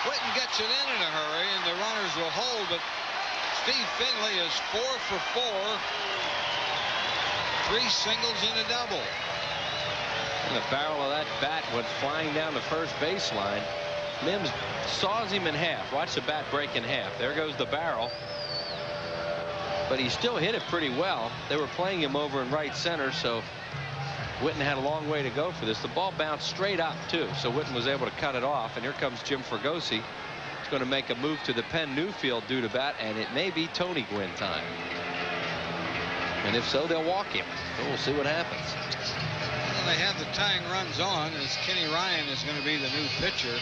Whitten gets it in a hurry, and the runners will hold, but Steve Finley is 4 for 4. 3 singles and a double. And the barrel of that bat went flying down the first baseline. Mims saws him in half. Watch the bat break in half. There goes the barrel. But he still hit it pretty well. They were playing him over in right center, so Whitten had a long way to go for this. The ball bounced straight up, too, so Whitten was able to cut it off. And here comes Jim Fregosi. He's going to make a move to the Penn Newfield due to bat, and it may be Tony Gwynn time. And if so, they'll walk him. So we'll see what happens. Well, they have the tying runs on, as Kenny Ryan is going to be the new pitcher.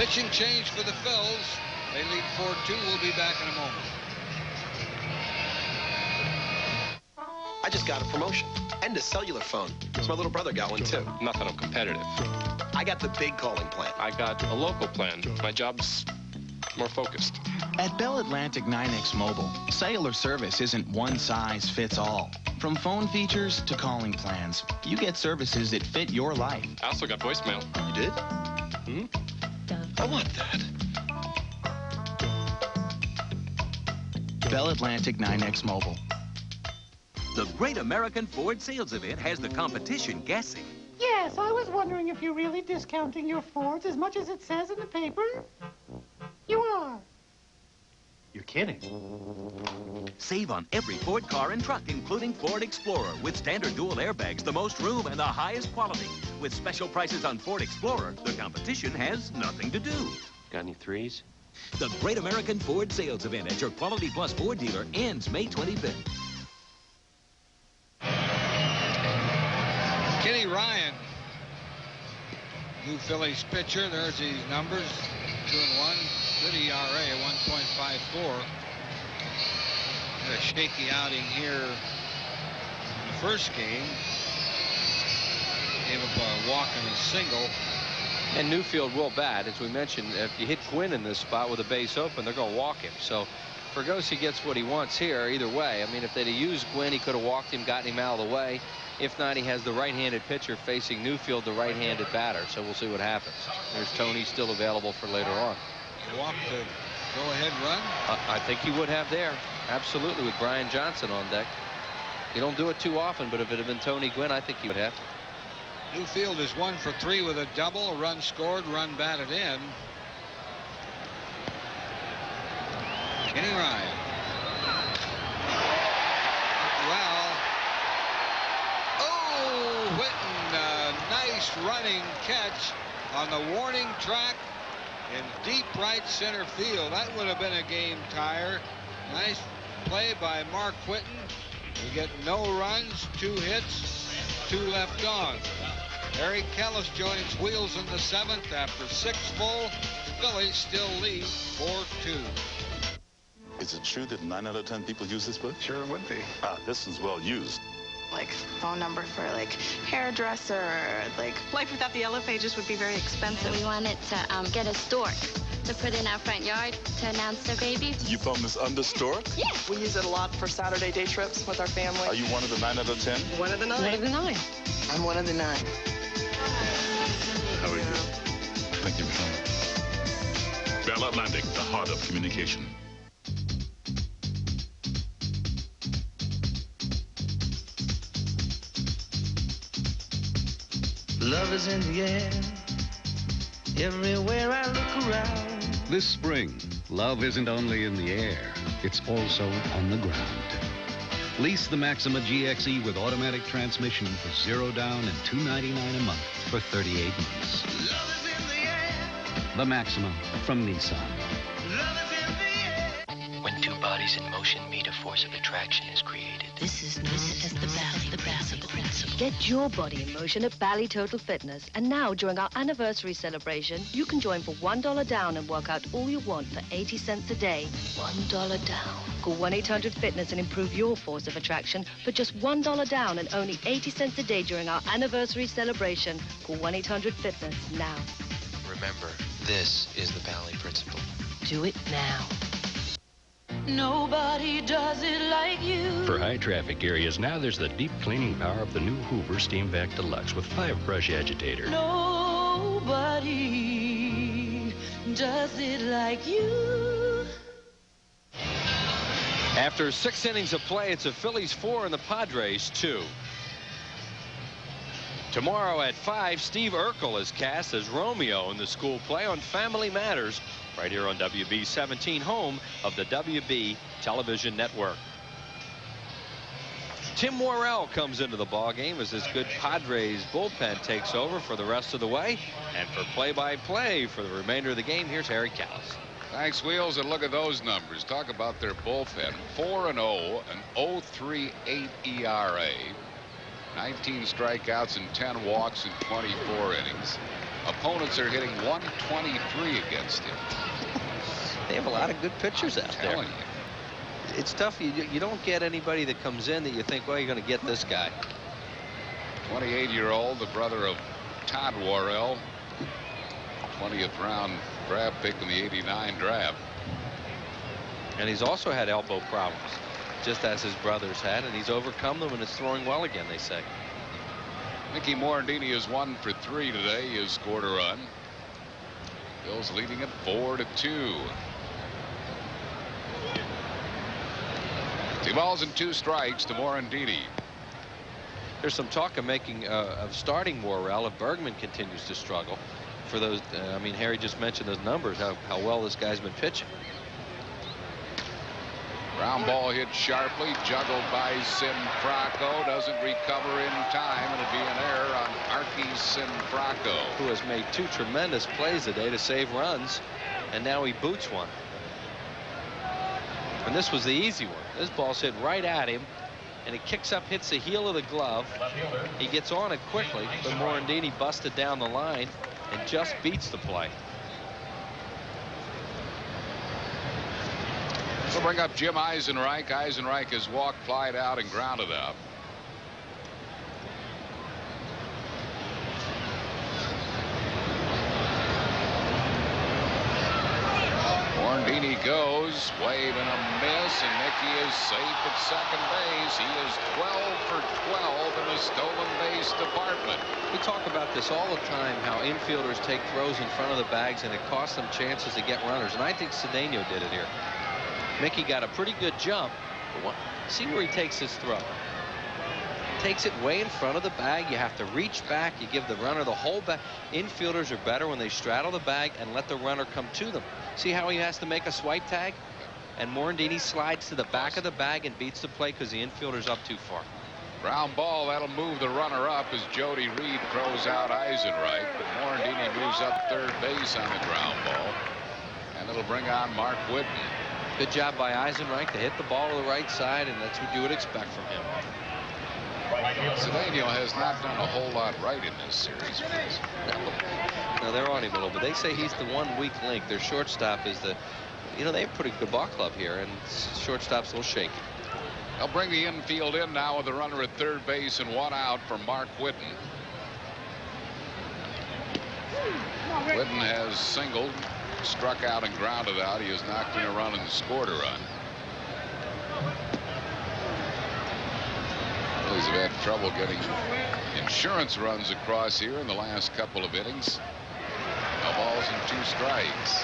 Pitching change for the Phils. They lead 4-2. We'll be back in a moment. I just got a promotion and a cellular phone. Because my little brother got one, too. Not that I'm competitive. I got the big calling plan. I got a local plan. My job's more focused. At Bell Atlantic 9X Mobile, cellular service isn't one size fits all. From phone features to calling plans, you get services that fit your life. I also got voicemail. You did? Hmm? I want that. Bell Atlantic 9X Mobile. The Great American Ford Sales Event has the competition guessing. Yes, I was wondering if you're really discounting your Fords as much as it says in the paper. You are. You're kidding. Save on every Ford car and truck, including Ford Explorer, with standard dual airbags, the most room, and the highest quality. With special prices on Ford Explorer, the competition has nothing to do. Got any threes? The Great American Ford Sales Event at your Quality Plus Ford dealer ends May 25th. Kenny Ryan, new Phillies pitcher. There's his numbers. 2-1. Good ERA, 1.54. Had a shaky outing here in the first game. Gave up a walk and a single. And Newfield will bat. As we mentioned, if you hit Gwynn in this spot with a base open, they're going to walk him. So Fergosi gets what he wants here either way. I mean, if they'd have used Gwynn, he could have walked him, gotten him out of the way. If not, he has the right-handed pitcher facing Newfield, the right-handed batter. So we'll see what happens. There's Tony still available for later on. Walk the go-ahead run? I think he would have there. Absolutely, with Brian Johnson on deck. You don't do it too often, but if it had been Tony Gwynn, I think he would have. Newfield is 1 for 3 with a double, a run scored, run batted in. Kenny Ryan. Well, oh, Whitten, a nice running catch on the warning track in deep right center field. That would have been a game tire. Nice play by Mark Whitten. We get no runs, 2 hits, 2 left on. Harry Kellis joins Wheels in the 7th after 6 full. Phillies still lead 4-2. Is it true that 9 out of 10 people use this book? Sure would be. Ah, this is well used. Like phone number for like hairdresser, like Life Without the Yellow Pages would be very expensive. We wanted to get a stork to put in our front yard to announce their baby. You found this under stork? Yeah. We use it a lot for Saturday day trips with our family. Are you one of the 9 out of 10? One of the 9. One of the 9. I'm one of the 9. How are you? Thank you for coming. Bell Atlantic, the heart of communication. Love is in the air, everywhere I look around. This spring, love isn't only in the air, it's also on the ground. Lease the Maxima GXE with automatic transmission for $0 down and $299 a month for 38 months. Love is in the air. The Maxima from Nissan. Love is in the air. When two bodies in motion meet, a force of attraction is created. This is known as the Bally Principle. Get your body in motion at Bally Total Fitness. And now, during our anniversary celebration, you can join for $1 down and work out all you want for 80 cents a day. $1 down. Call 1-800-FITNESS and improve your force of attraction for just $1 down and only 80 cents a day during our anniversary celebration. Call 1-800-FITNESS now. Remember, this is the Bally Principle. Do it now. Nobody does it like you. For high traffic areas, now there's the deep cleaning power of the new Hoover Steam Vac Deluxe with 5-brush agitator. Nobody does it like you. After 6 innings of play, it's the Phillies 4 and the Padres 2. Tomorrow at 5, Steve Urkel is cast as Romeo in the school play on Family Matters, right here on WB 17, home of the WB television network. Tim Worrell comes into the ballgame as this good Padres bullpen takes over for the rest of the way. And for play-by-play for the remainder of the game, here's Harry Kellis. Thanks, Wheels, and look at those numbers. Talk about their bullpen. 4-0, an 0.38 ERA, 19 strikeouts and 10 walks in 24 innings. Opponents are hitting 123 against him. They have a lot of good pitchers out there. Telling you. It's tough. You don't get anybody that comes in that you think, well, you're going to get this guy. 28-year-old, the brother of Todd Worrell, 20th round draft pick in the '89 draft. And he's also had elbow problems, just as his brothers had, and he's overcome them and is throwing well again, they say. Mickey Morandini is 1 for 3 today. He has scored a run. Phil's leading it 4-2. 2 balls and 2 strikes to Morandini. There's some talk of starting Worrell if Bergman continues to struggle. For those, I mean, Harry just mentioned those numbers, how well this guy's been pitching. Ground ball hit sharply, juggled by Sinfraco, doesn't recover in time. It'll be an error on Arky Sinfraco, who has made 2 tremendous plays today to save runs, and now he boots one. And this was the easy one. This ball's hit right at him, and it kicks up, hits the heel of the glove. He gets on it quickly, but Morandini busted down the line and just beats the play. We'll bring up Jim Eisenreich. Eisenreich has walked, flied out, and grounded out. Morandini goes, wave and a miss, and Mickey is safe at second base. He is 12 for 12 in the stolen base department. We talk about this all the time, how infielders take throws in front of the bags, and it costs them chances to get runners. And I think Cedeno did it here. Mickey got a pretty good jump. But see where he takes his throw. Takes it way in front of the bag. You have to reach back. You give the runner the whole back. Infielders are better when they straddle the bag and let the runner come to them. See how he has to make a swipe tag? And Morandini slides to the back of the bag and beats the play because the infielder's up too far. Ground ball, that'll move the runner up as Jody Reed throws out Eisenreich. But Morandini moves up third base on the ground ball. And it'll bring on Mark Whitten. Good job by Eisenreich to hit the ball to the right side, and that's what you would expect from him. Cedeno has not done a whole lot right in this series. No, they're on him a little bit. They say he's the one weak link. Their shortstop is the, you know, they have a pretty good ball club here, and shortstop's a little shaky. They'll bring the infield in now with the runner at third base and 1 out for Mark Whitten. Whitten has singled, struck out, and grounded out. He has knocked in a run and scored a run. Phillies have had trouble getting insurance runs across here in the last couple of innings. No balls and 2 strikes.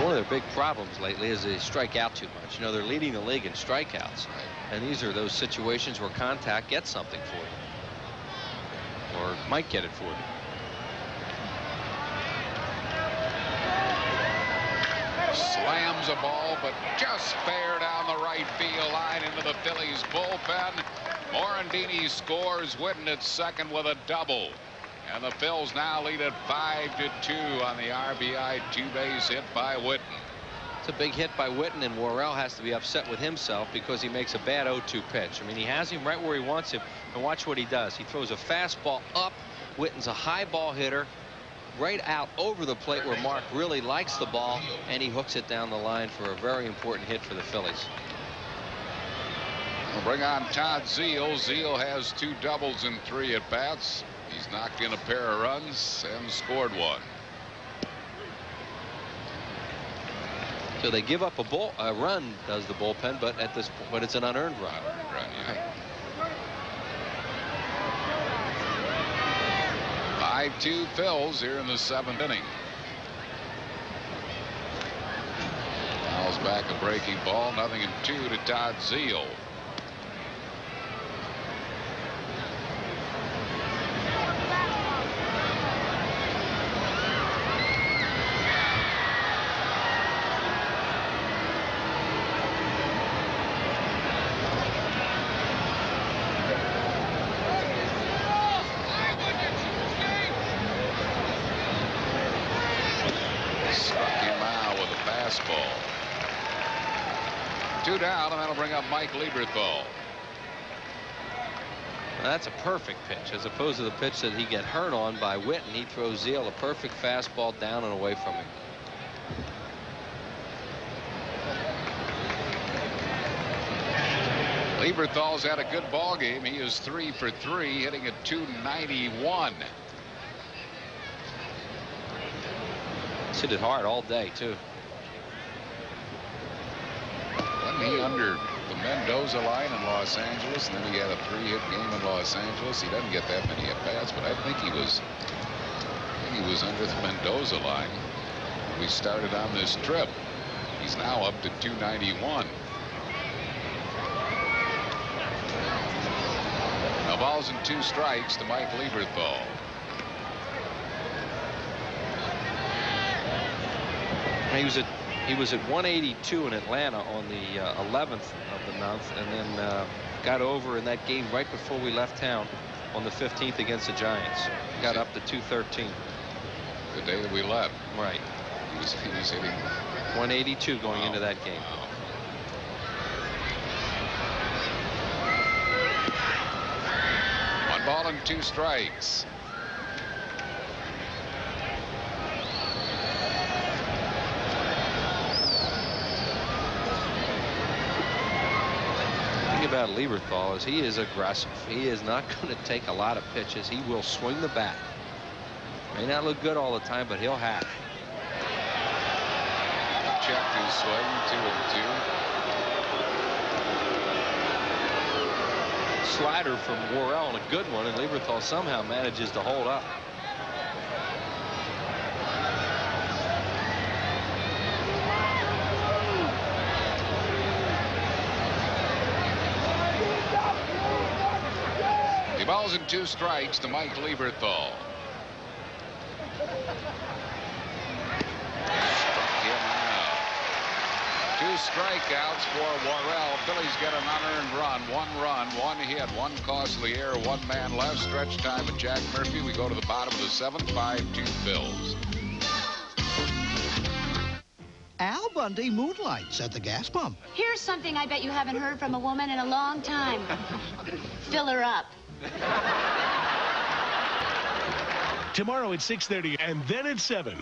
One of their big problems lately is they strike out too much. You know, they're leading the league in strikeouts. And these are those situations where contact gets something for you. Or might get it for you. Slams a ball, but just fair down the right field line into the Phillies bullpen. Morandini scores. Whitten at second with a double. And the Phils now lead at 5-2 on the RBI 2-base hit by Whitten. It's a big hit by Whitten, and Worrell has to be upset with himself because he makes a bad 0-2 pitch. I mean, he has him right where he wants him, and watch what he does. He throws a fastball up. Whitten's a high ball hitter right out over the plate where Mark really likes the ball, and he hooks it down the line for a very important hit for the Phillies. We'll bring on Todd Zeile. Zeile has 2 doubles and 3 at bats. He's knocked in a pair of runs and scored 1. So they give up a run, does the bullpen, but at this point, but it's an unearned run. Yeah. 5-2 Phils here in the 7th inning. Fouls back a breaking ball, 0-2 to Todd Zeile. 2 down, and that'll bring up Mike Lieberthal. That's a perfect pitch, as opposed to the pitch that he got hurt on by Witten. He throws Zeal a perfect fastball down and away from him. Lieberthal's had a good ball game. He is 3 for 3, hitting at .291. He's hit it hard all day, too. Wasn't he under the Mendoza line in Los Angeles, and then he had a 3-hit game in Los Angeles? He doesn't get that many at-bats, but I think he was under the Mendoza line when we started on this trip. He's now up to .291. Now balls and 2 strikes to Mike Lieberthal. He was at 182 in Atlanta on the 11th of the month, and then got over in that game right before we left town on the 15th against the Giants. Got up to 213. The day that we left. Right. He was hitting 182 going into that game. Wow. 1 ball and 2 strikes. About Lieberthal is he is aggressive. He is not going to take a lot of pitches. He will swing the bat. May not look good all the time, but he'll have. Check his swing, 2-2. Slider from Worrell, and a good one, and Lieberthal somehow manages to hold up. Balls and 2 strikes to Mike Lieberthal. Struck him out. 2 strikeouts for Worrell. Phillies get an unearned run. 1 run, 1 hit, 1 costly error, 1 man left. Stretch time at Jack Murphy. We go to the bottom of the 7th, 5-2 Phils. Al Bundy moonlights at the gas pump. Here's something I bet you haven't heard from a woman in a long time. Fill her up. Tomorrow at 6:30 and then at 7.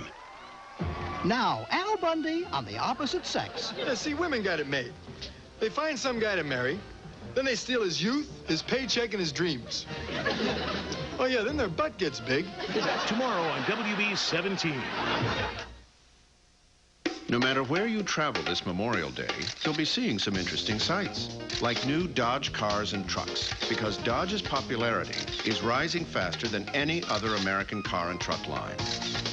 Now, Al Bundy on the opposite sex. Yeah, see, women got it made. They find some guy to marry, then they steal his youth, his paycheck, and his dreams. Oh, yeah, then their butt gets big. Tomorrow on WB 17. No matter where you travel this Memorial Day, you'll be seeing some interesting sights, like new Dodge cars and trucks, because Dodge's popularity is rising faster than any other American car and truck line.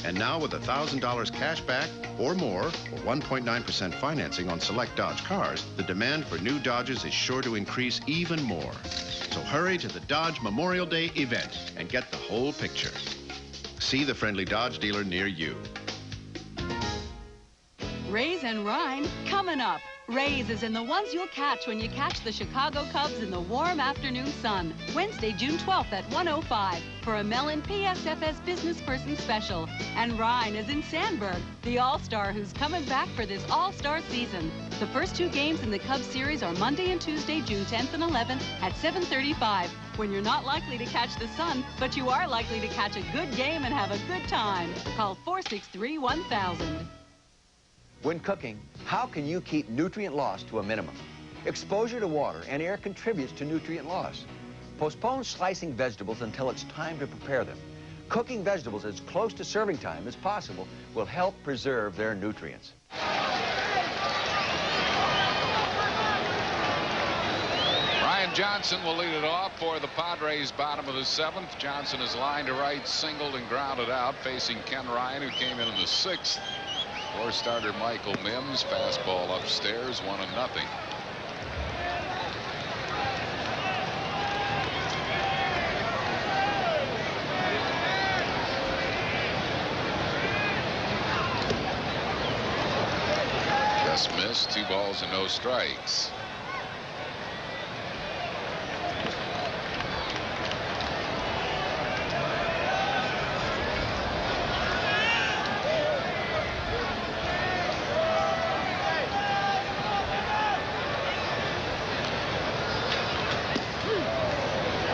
And now with $1,000 cash back or more, or 1.9% financing on select Dodge cars, the demand for new Dodges is sure to increase even more. So hurry to the Dodge Memorial Day event and get the whole picture. See the friendly Dodge dealer near you. Rays and Rhine coming up. Rays is in the ones you'll catch when you catch the Chicago Cubs in the warm afternoon sun. Wednesday, June 12th at 1:05 for a Mellon PSFS Business Person Special. And Rhine is in Sandburg, the All-Star who's coming back for this All-Star season. The first 2 games in the Cubs series are Monday and Tuesday, June 10th and 11th at 7:35. When you're not likely to catch the sun, but you are likely to catch a good game and have a good time. Call 463-1000. When cooking, how can you keep nutrient loss to a minimum? Exposure to water and air contributes to nutrient loss. Postpone slicing vegetables until it's time to prepare them. Cooking vegetables as close to serving time as possible will help preserve their nutrients. Ryan Johnson will lead it off for the Padres, bottom of the 7th. Johnson is lined to right, singled and grounded out, facing Ken Ryan, who came in the 6th. For starter Michael Mims, fastball upstairs, 1-0. Just missed, 2 balls and no strikes.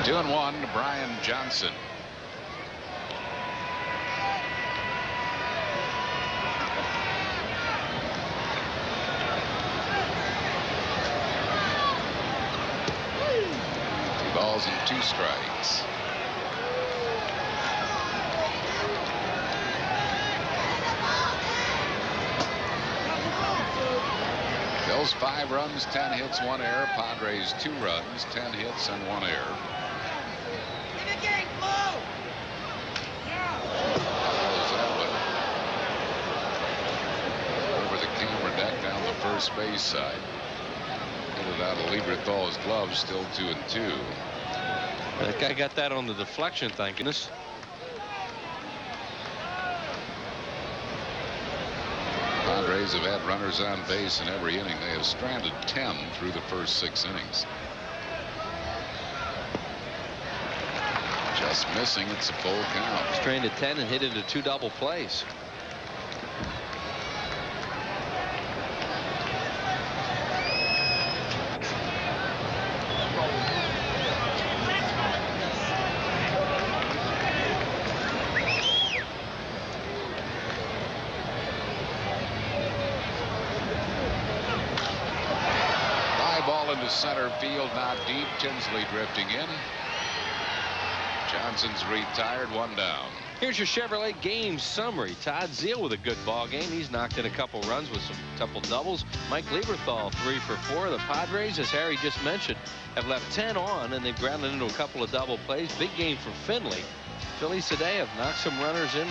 2-1 to Brian Johnson. Balls and 2 strikes. Phil's 5 runs, 10 hits, 1 error. Padres 2 runs, 10 hits, and 1 error. Over the camera deck down the first base side. Hit it out of Lieberthal's gloves, still 2-2. That guy got that on the deflection, thank goodness. Padres have had runners on base in every inning. They have stranded 10 through the first 6 innings. Just missing. It's a full count. Stranded 10 and hit into 2 double plays. Center field, not deep. Tinsley drifting in. Johnson's retired, 1 down. Here's your Chevrolet game summary. Todd Zeile with a good ball game. He's knocked in a couple runs with some couple doubles. Mike Lieberthal 3 for 4. The Padres, as Harry just mentioned, have left 10 on, and they've grounded into a couple of double plays. Big game for Finley. Phillies today have knocked some runners in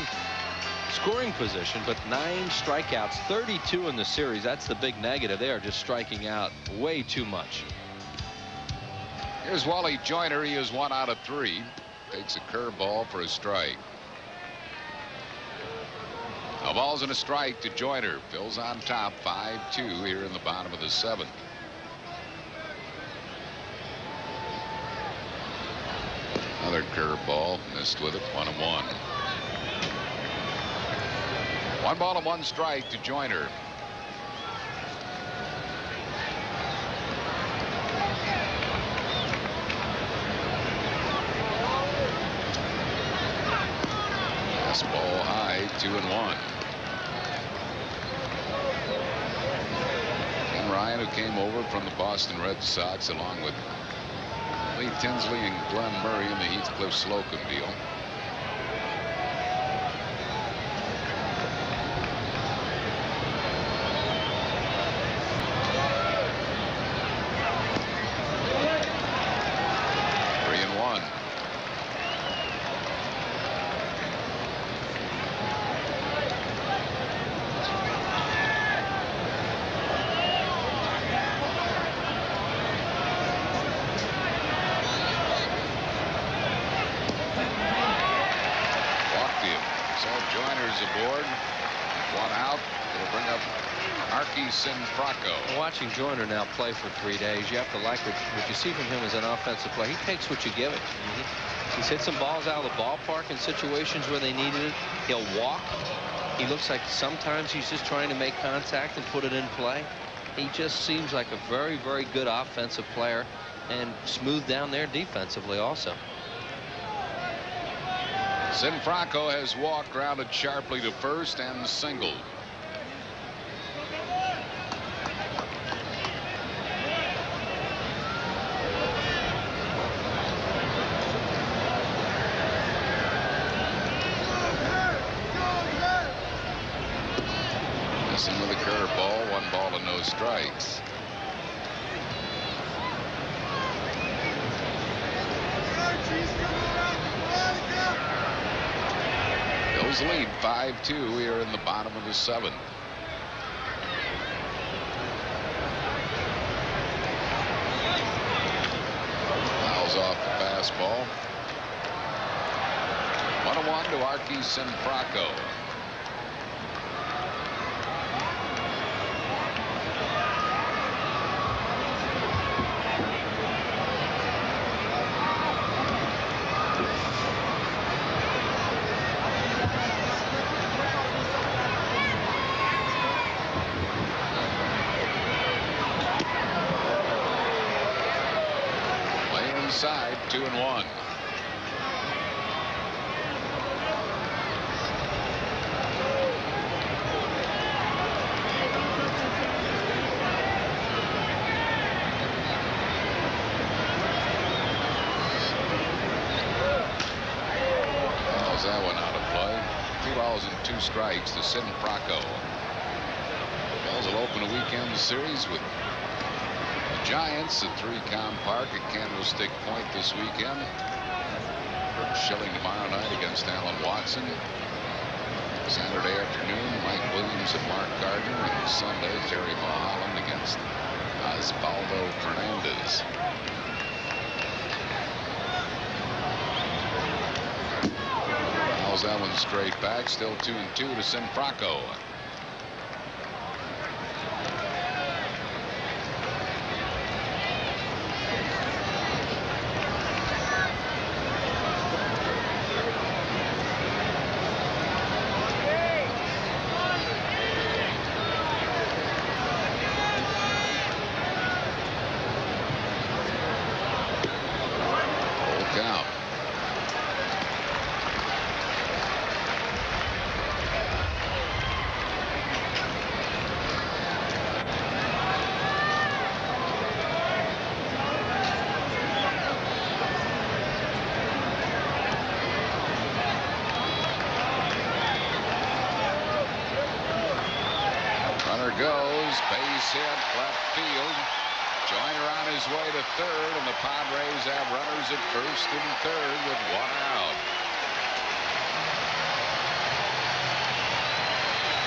scoring position, but 9 strikeouts, 32 in the series. That's the big negative. They are just striking out way too much. Here's Wally Joyner. He is 1 out of 3. Takes a curveball for a strike. A ball's and a strike to Joyner. Phil's on top, 5-2 here in the bottom of the 7th. Another curveball, missed with it, 1-1. 1 ball and 1 strike to Joyner. Fastball high, 2-1. Ken Ryan, who came over from the Boston Red Sox along with Lee Tinsley and Glenn Murray in the Heathcliff Slocum deal. Watching Joyner now play for 3 days, you have to like what you see from him as an offensive player. He takes what you give him. He's hit some balls out of the ballpark in situations where they needed it. He'll walk. He looks like sometimes he's just trying to make contact and put it in play. He just seems like a very, very good offensive player and smooth down there defensively also. Sinfranco has walked, grounded sharply to first, and singled. With a curveball, 1 ball and no strikes. Bills lead 5-2 here in the bottom of the 7th. Fouls off the fastball. 1-1 to Arky Sinfranco. inside, 2-1. How's that one out of play? 2 balls and 2 strikes to Sin Fracco. Phillies will open a weekend series with the Giants at 3-Count Park at Candlestick Point this weekend. Schilling tomorrow night against Alan Watson. Saturday afternoon, Mike Williams and Mark Gardner. And Sunday, Terry Mulholland against Osvaldo Fernandez. Fouls that one straight back. Still 2-2 to Sin Fracco. Goes, base hit, left field. Joyner on his way to third, and the Padres have runners at first and third with 1 out.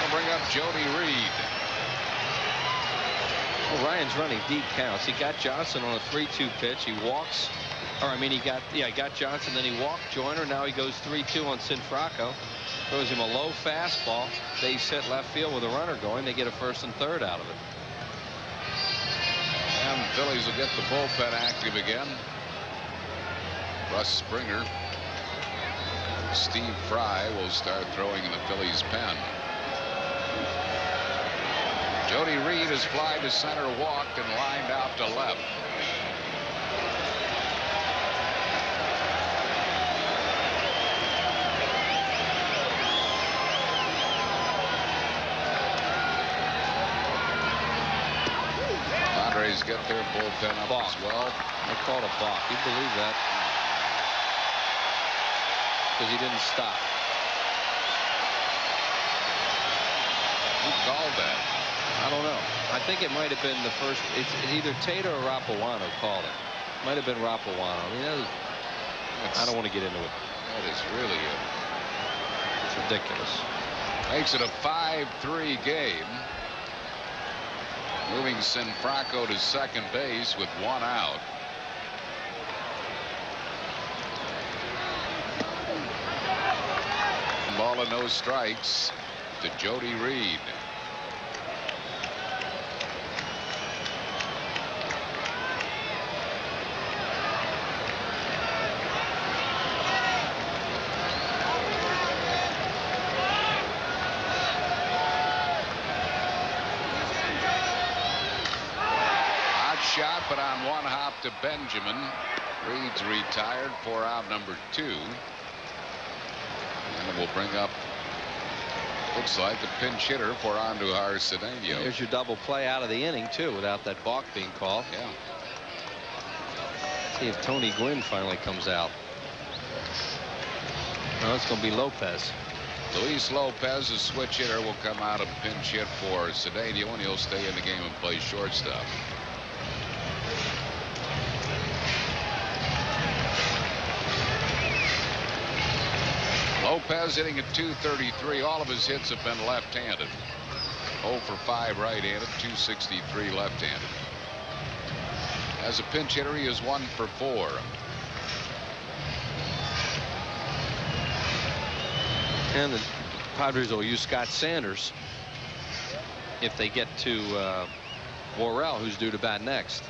We'll bring up Jody Reed. Well, Ryan's running deep counts. He got Johnson on a 3-2 pitch. He walks, or I mean, he got Johnson, then he walked Joyner. Now he goes 3-2 on Sin Fracco. Throws him a low fastball. Base hit left field with a runner going. They get a first and third out of it. And the Phillies will get the bullpen active again. Russ Springer, Steve Fry will start throwing in the Phillies pen. Jody Reed has fly to center, walked, and lined out to left. Padres get their bullpen up as well. They called a balk. You believe that? Because he didn't stop. Who called that? I don't know. I think it might have been the first. It's either Tater or Rapawano called it. Might have been Rapawano. I mean, I don't want to get into it. That is really it's ridiculous. Makes it a 5-3 game. Moving Sin Fracco to second base with 1 out. Ball and no strikes to Jody Reed. Shot, but on 1 hop to Benjamin. Reed's retired for out number 2. And we'll bring up, looks like a pinch hitter for Andujar Cedeno. There's your double play out of the inning, too, without that balk being called. Yeah. See if Tony Gwynn finally comes out. No, it's going to be Lopez. Luis Lopez, a switch hitter, will come out of pinch hit for Cedeno, and he'll stay in the game and play shortstop. Lopez hitting at .233. All of his hits have been left-handed. 0 for 5 right-handed, .263 left-handed. As a pinch hitter, he is 1 for 4. And the Padres will use Scott Sanders if they get to Worrell, who's due to bat next.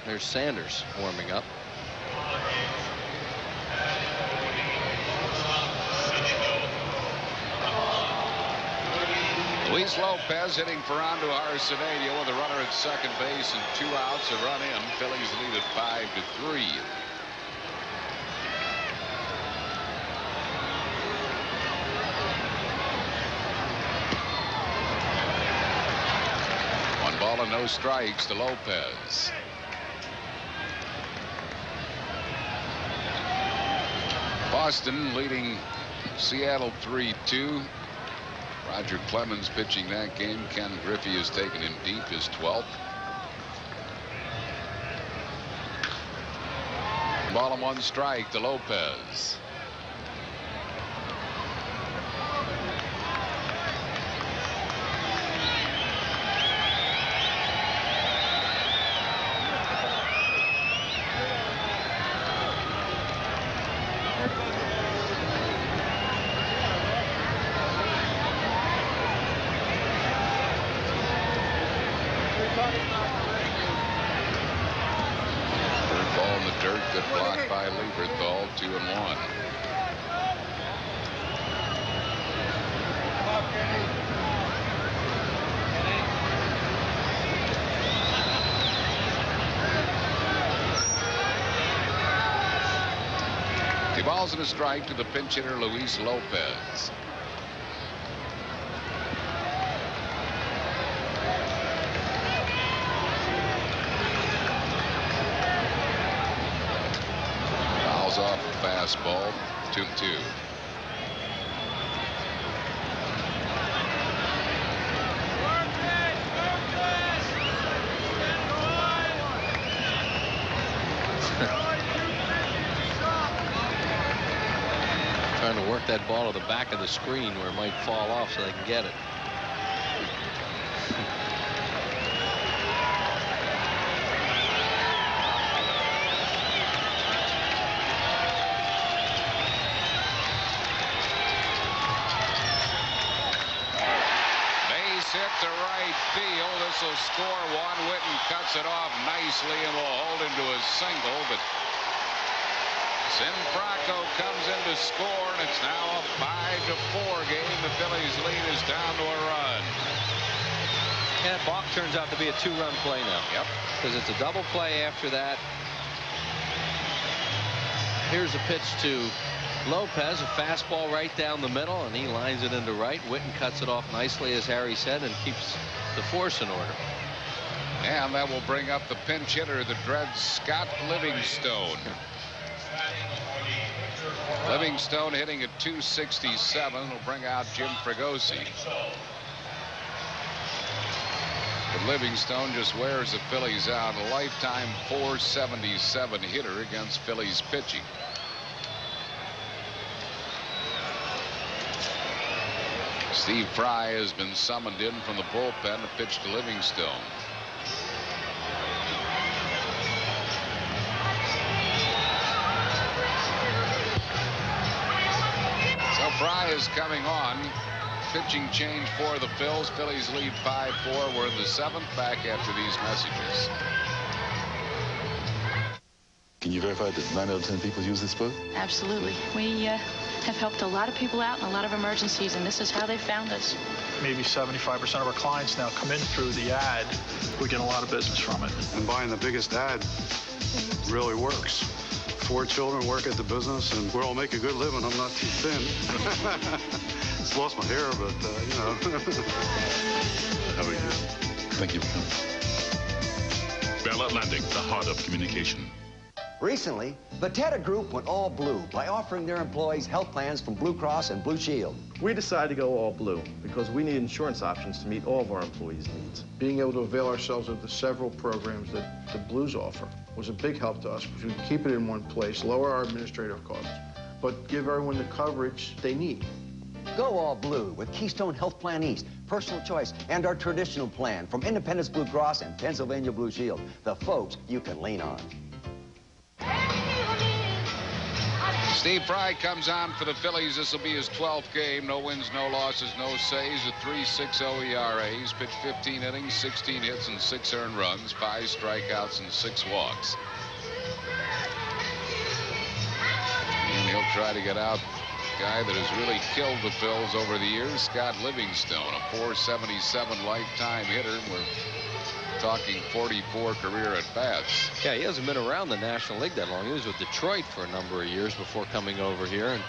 There's Sanders warming up. Luis Lopez hitting for Andujar Cedeno with a runner at second base and 2 outs, a run in. Phillies lead at 5-3. ball and no strikes to Lopez. Boston leading Seattle 3-2. Roger Clemens pitching that game. Ken Griffey has taken him deep, his 12th. Ball and 1 strike to Lopez. Good block by Lieberthal, 2-1. Two balls and a strike to the pinch hitter Luis Lopez. Off a fastball, 2-2. Trying to work that ball to the back of the screen where it might fall off so they can get it. Hit to right field. This will score one. Witten cuts it off nicely and will hold into a single, but Sinfraco comes in to score, and it's now a 5-4 game. The Phillies lead is down to a run. And that balk turns out to be a 2-run play now. Yep. Because it's a double play after that. Here's a pitch to Lopez, a fastball right down the middle, and he lines it into right. Witten cuts it off nicely, as Harry said, and keeps the force in order. And that will bring up the pinch hitter, the dread Scott Livingstone. Livingstone hitting at .267 will bring out Jim Fregosi. But Livingstone just wears the Phillies out. A lifetime .477 hitter against Phillies pitching. Steve Fry has been summoned in from the bullpen to pitch to Livingstone. So Fry is coming on. Pitching change for the Phils. Phillies lead 5-4. We're in the 7th. Back after these messages. Can you verify that 9 out of 10 people use this book? Absolutely. We have helped a lot of people out in a lot of emergencies, and this is how they found us. Maybe 75% of our clients now come in through the ad. We get a lot of business from it. And buying the biggest ad really works. 4 children work at the business, and we all make a good living. I'm not too thin. Just lost my hair, but, you know. How are you? Thank you for coming. Bell Atlantic, the heart of communication. Recently, the Tata Group went all blue by offering their employees health plans from Blue Cross and Blue Shield. We decided to go all blue because we need insurance options to meet all of our employees' needs. Being able to avail ourselves of the several programs that the Blues offer was a big help to us because we keep it in one place, lower our administrative costs, but give everyone the coverage they need. Go all blue with Keystone Health Plan East, Personal Choice, and our traditional plan from Independence Blue Cross and Pennsylvania Blue Shield. The folks you can lean on. Steve Fry comes on for the Phillies. This will be his 12th game. No wins, no losses, no saves. A 3.60 ERA. He's pitched 15 innings, 16 hits, and 6 earned runs, 5 strikeouts, and 6 walks. And he'll try to get out the guy that has really killed the Phils over the years, Scott Livingstone, a .477 lifetime hitter. We're talking 44 career at-bats. Yeah, he hasn't been around the National League that long. He was with Detroit for a number of years before coming over here, and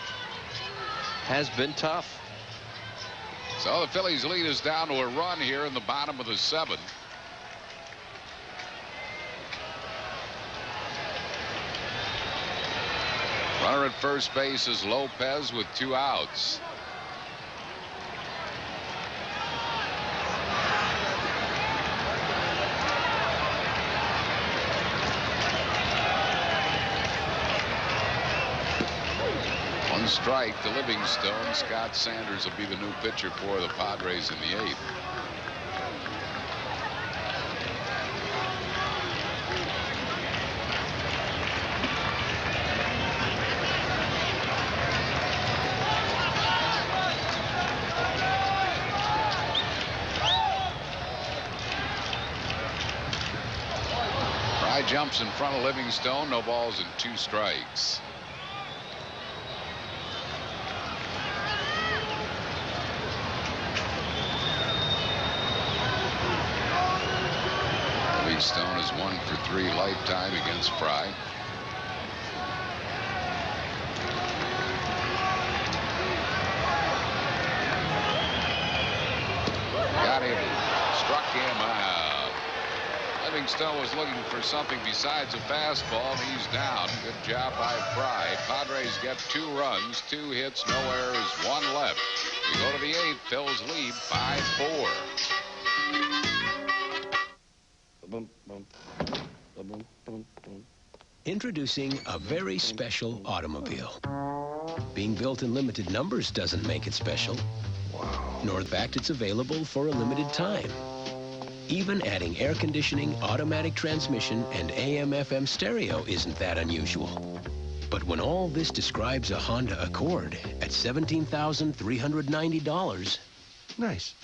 has been tough. So the Phillies lead is down to a run here in the bottom of the 7th. Runner at first base is Lopez with 2 outs. One strike to Livingstone. Scott Sanders will be the new pitcher for the Padres in the 8th. Fry jumps in front of Livingstone. No balls and 2 strikes. Livingstone is 1 for 3 lifetime against Fry. Got him. Struck him out. Livingstone was looking for something besides a fastball, and he's down. Good job by Fry. Padres get 2 runs, 2 hits, no errors, 1 left. We go to the 8th. Phillies lead 5-4. Introducing a very special automobile. Being built in limited numbers doesn't make it special. Wow. Nor the fact it's available for a limited time. Even adding air conditioning, automatic transmission, and AM/FM stereo isn't that unusual. But when all this describes a Honda Accord at $17,390, nice.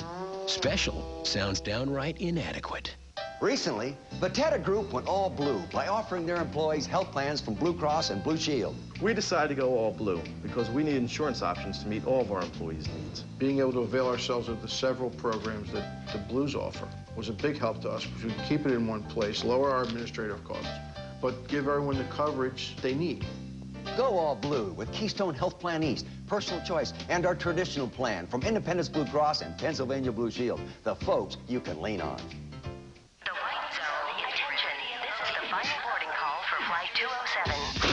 Special sounds downright inadequate. Recently, the Tata Group went all blue by offering their employees health plans from Blue Cross and Blue Shield. We decided to go all blue because we need insurance options to meet all of our employees' needs. Being able to avail ourselves of the several programs that the Blues offer was a big help to us because we could keep it in one place, lower our administrative costs, but give everyone the coverage they need. Go all blue with Keystone Health Plan East, Personal Choice, and our traditional plan from Independence Blue Cross and Pennsylvania Blue Shield, the folks you can lean on.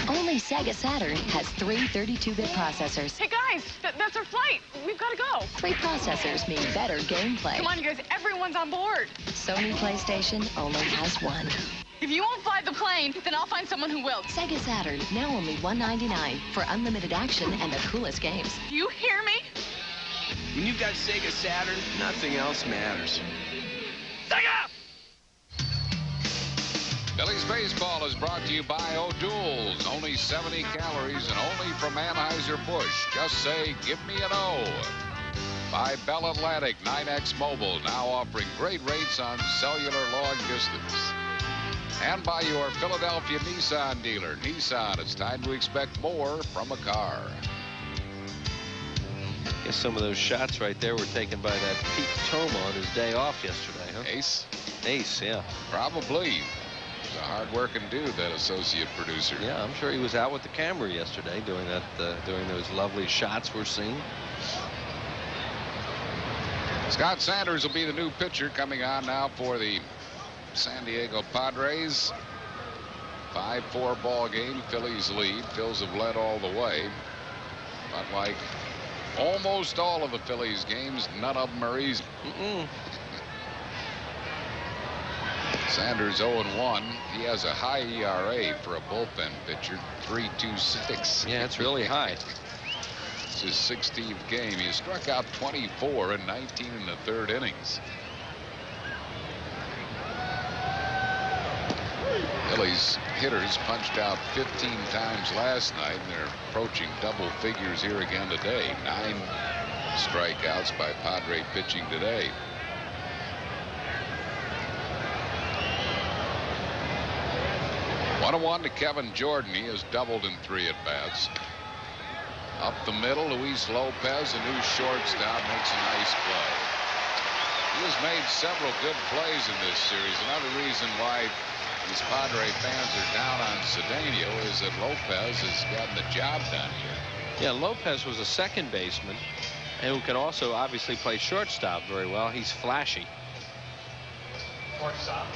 Only Sega Saturn has 3 32-bit processors. Hey guys, that's our flight. We've got to go. 3 processors mean better gameplay. Come on, you guys, everyone's on board. Sony PlayStation only has 1. If you won't fly the plane, then I'll find someone who will. Sega Saturn, now only $199 for unlimited action and the coolest games. Do you hear me? When you've got Sega Saturn, nothing else matters. Sega! Phillies baseball is brought to you by O'Doul's. Only 70 calories and only from Anheuser-Busch. Just say, give me an O. By Bell Atlantic 9X Mobile, now offering great rates on cellular long distance. And by your Philadelphia Nissan dealer. Nissan, it's time to expect more from a car. I guess some of those shots right there were taken by that Pete Toma on his day off yesterday, huh? Ace? Ace, yeah. Probably. A hard-working dude, that associate producer. Yeah, I'm sure he was out with the camera yesterday doing that, doing those lovely shots we're seeing. Scott Sanders will be the new pitcher coming on now for the San Diego Padres. 5-4 ball game. Phillies lead. Phils have led all the way. But like almost all of the Phillies games, none of them are easy. Sanders 0-1. He has a high ERA for a bullpen pitcher, 3.26. Yeah, it's really high. It's his 16th game. He struck out 24 and 19 in the 3rd innings. Phillies hitters punched out 15 times last night, and they're approaching double figures here again today. 9 strikeouts by Padre pitching today. One to Kevin Jordan. He has doubled in 3 at-bats. Up the middle, Luis Lopez, a new shortstop, makes a nice play. He has made several good plays in this series. Another reason why these Padre fans are down on Cedeno is that Lopez has gotten the job done here. Yeah, Lopez was a second baseman and who can also obviously play shortstop very well. He's flashy. Shortstop,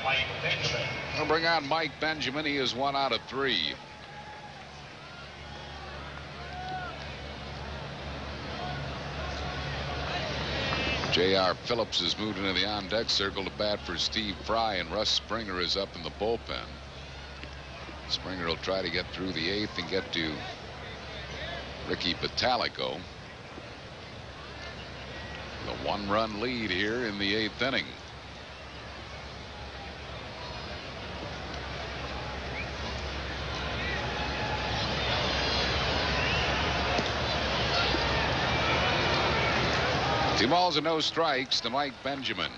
Mike Benjamin. We'll bring on Mike Benjamin. He is 1 out of 3. J.R. Phillips has moved into the on-deck circle to bat for Steve Fry, and Russ Springer is up in the bullpen. Springer will try to get through the 8th and get to Ricky Patalico. The 1-run lead here in the 8th inning. Two balls and no strikes to Mike Benjamin.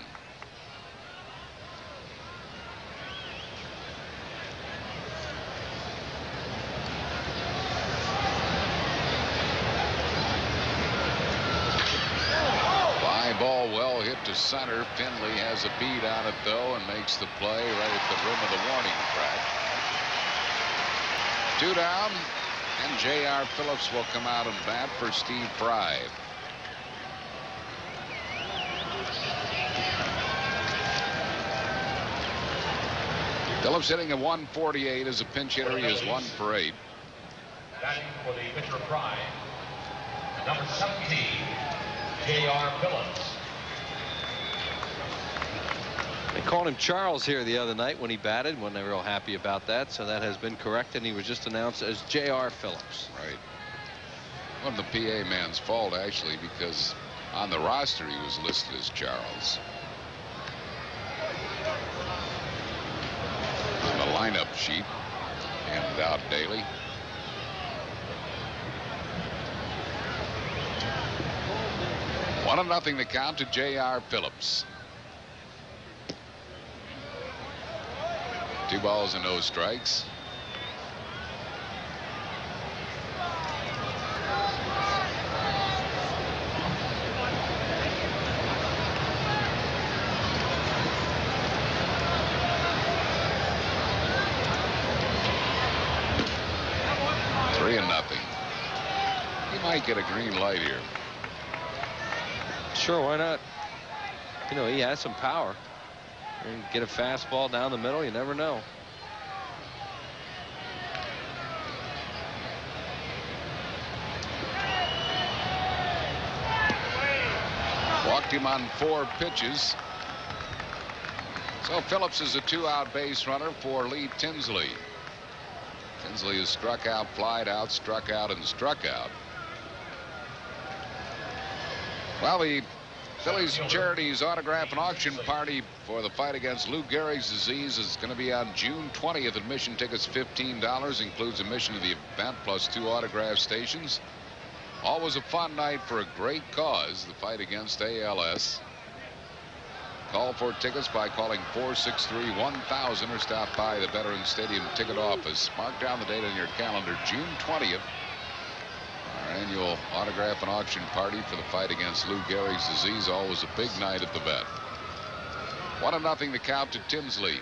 Fly ball well hit to center. Finley has a beat on it though and makes the play right at the rim of the warning track. 2 down, and J.R. Phillips will come out and bat for Steve Fry. Phillips hitting a 148 as a pinch hitter. He is 1 for 8. Batting for the pitcher Fry, number 17, J.R. Phillips. They called him Charles here the other night when he batted. Wasn't they real happy about that? So that has been corrected. He was just announced as J.R. Phillips. Right. Wasn't the PA man's fault actually, because on the roster he was listed as Charles. On the lineup sheet handed out daily. One and nothing to count to J.R. Phillips. 2 balls and no strikes. Might get a green light here. Sure, why not? You know, he has some power. And get a fastball down the middle, you never know. Walked him on 4 pitches. So Phillips is a 2-out base runner for Lee Tinsley. Tinsley has struck out, flied out, struck out, and struck out. Well, the Phillies Charities Autograph and Auction Party for the fight against Lou Gehrig's disease is going to be on June 20th. Admission tickets $15. Includes admission to the event plus 2 autograph stations. Always a fun night for a great cause, the fight against ALS. Call for tickets by calling 463-1000 or stop by the Veterans Stadium ticket office. Mark down the date on your calendar, June 20th. Our annual autograph and auction party for the fight against Lou Gehrig's disease. Always a big night at the vet. 1-0 the count to Tinsley.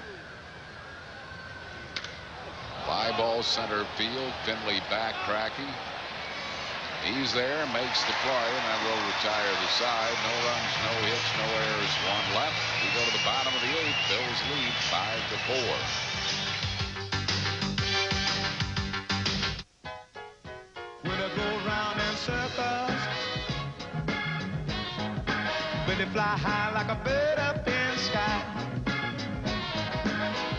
Fly ball center field. Finley backtracking. He's there, makes the play, and that will retire the side. No runs, no hits, no errors, 1 left. We go to the bottom of the 8th. Bills lead 5-4. When I go round in circles, when they fly high like a bird up in the sky,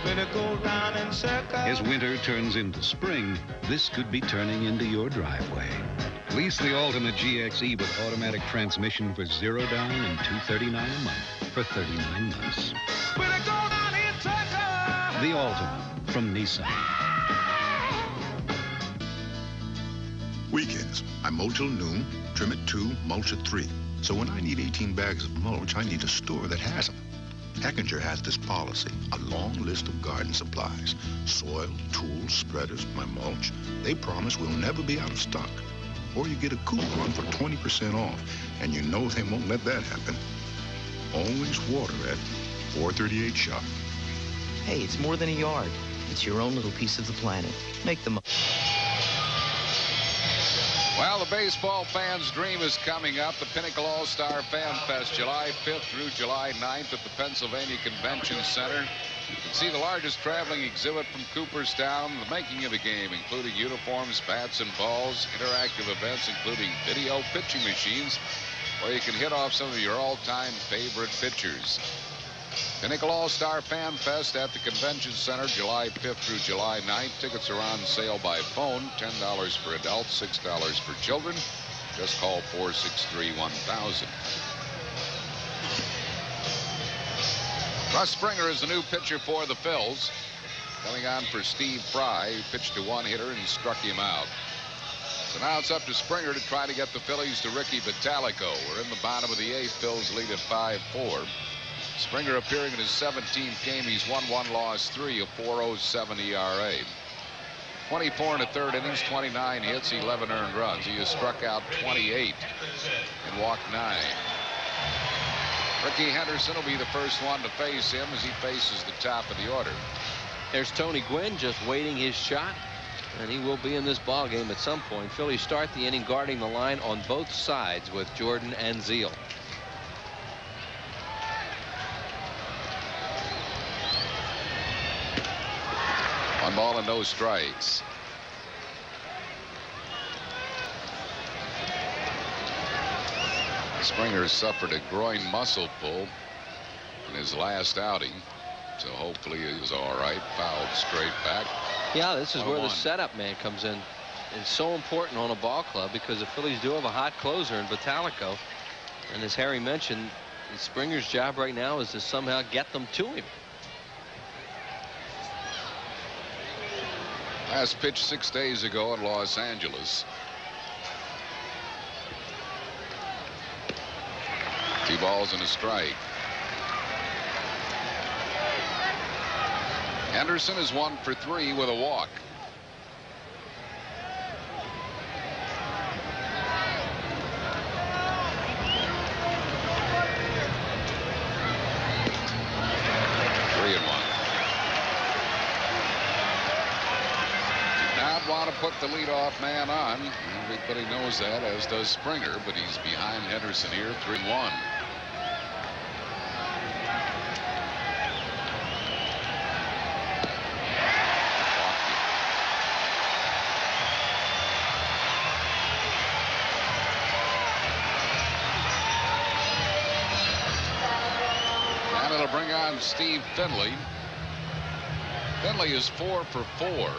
when I go round in circles. As winter turns into spring, this could be turning into your driveway. Lease the Altima GXE with automatic transmission for $0 down and $239 a month for 39 months. When I go round in circles. The Altima from Nissan. Weekends, I mow till noon, trim at 2, mulch at 3. So when I need 18 bags of mulch, I need a store that has them. Heckinger has this policy, a long list of garden supplies. Soil, tools, spreaders, my mulch. They promise we'll never be out of stock. Or you get a coupon for 20% off, and you know they won't let that happen. Always water at 438 Shop. Hey, it's more than a yard. It's your own little piece of the planet. Make the most. Well, the baseball fans' dream is coming up. The Pinnacle All-Star Fan Fest, July 5th through July 9th at the Pennsylvania Convention Center. You can see the largest traveling exhibit from Cooperstown, the making of the game, including uniforms, bats, and balls, interactive events, including video pitching machines, where you can hit off some of your all-time favorite pitchers. Pinnacle All-Star Fan Fest at the Convention Center, July 5th through July 9th. Tickets are on sale by phone, $10 for adults, $6 for children. Just call 463-1000. Russ Springer is the new pitcher for the Phils. Coming on for Steve Fry, who pitched a one-hitter and struck him out. So now it's up to Springer to try to get the Phillies to Ricky Vitalico. We're in the bottom of the 8th. Phils lead at 5-4. Springer appearing in his 17th game. He's won 1, lost 3, a 4.07 ERA. 24 in the third innings, 29 hits, 11 earned runs. He has struck out 28 and walked 9. Ricky Henderson will be the first one to face him as he faces the top of the order. There's Tony Gwynn just waiting his shot, and he will be in this ball game at some point. Phillies start the inning guarding the line on both sides with Jordan and Zeal. One ball and no strikes. Springer suffered a groin muscle pull in his last outing, so hopefully he's all right. Fouled straight back. Yeah, this is where the setup man comes in. It's so important on a ball club because the Phillies do have a hot closer in Vitalico, and as Harry mentioned, Springer's job right now is to somehow get them to him. Last pitch 6 days ago in Los Angeles. 2 balls and a strike. Henderson is 1 for 3 with a walk. Want to put the leadoff man on. Everybody knows that, as does Springer, but he's behind Henderson here, 3-1. And it'll bring on Steve Finley. Finley is 4 for 4.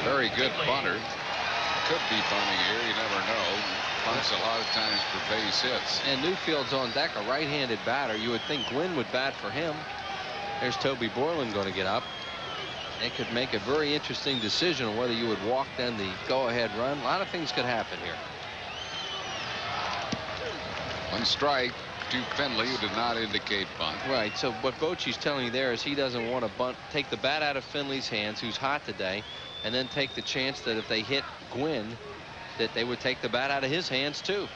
Very good bunter. Could be bunting here. You never know. Bunts a lot of times for base hits. And Newfield's on deck, a right-handed batter. You would think Gwynn would bat for him. There's Toby Borland going to get up. They could make a very interesting decision on whether you would walk then the go-ahead run. A lot of things could happen here. 1 strike to Finley, who did not indicate bunt. Right. So what Bochy's telling you there is he doesn't want to bunt, take the bat out of Finley's hands, who's hot today, and then take the chance that if they hit Gwynn, that they would take the bat out of his hands too.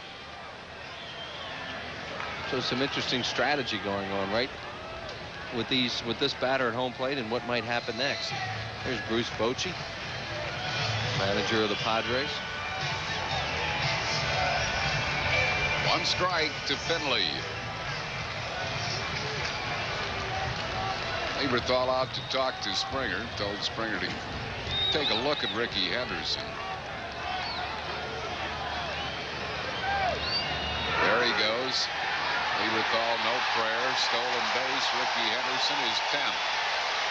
So some interesting strategy going on, right? With this batter at home plate and what might happen next. There's Bruce Bochy, manager of the Padres. 1 strike to Finley. Lieberthal out to talk to Springer. Told Springer to take a look at Ricky Henderson. There he goes. Lieberthal, no prayer. Stolen base. Ricky Henderson is 10th.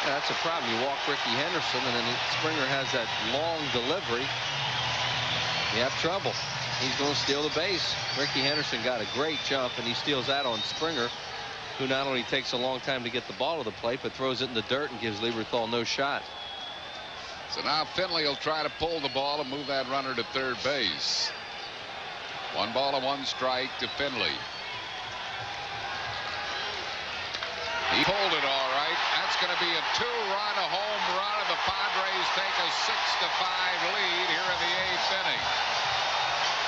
Yeah, that's a problem. You walk Ricky Henderson, and then Springer has that long delivery. You have trouble. He's going to steal the base. Ricky Henderson got a great jump, and he steals that on Springer, who not only takes a long time to get the ball to the plate, but throws it in the dirt and gives Lieberthal no shot. So now Finley will try to pull the ball and move that runner to third base. 1 ball and 1 strike to Finley. He pulled it all right. That's going to be a 2-run, a home run, and the Padres take a 6-5 lead here in the 8th inning.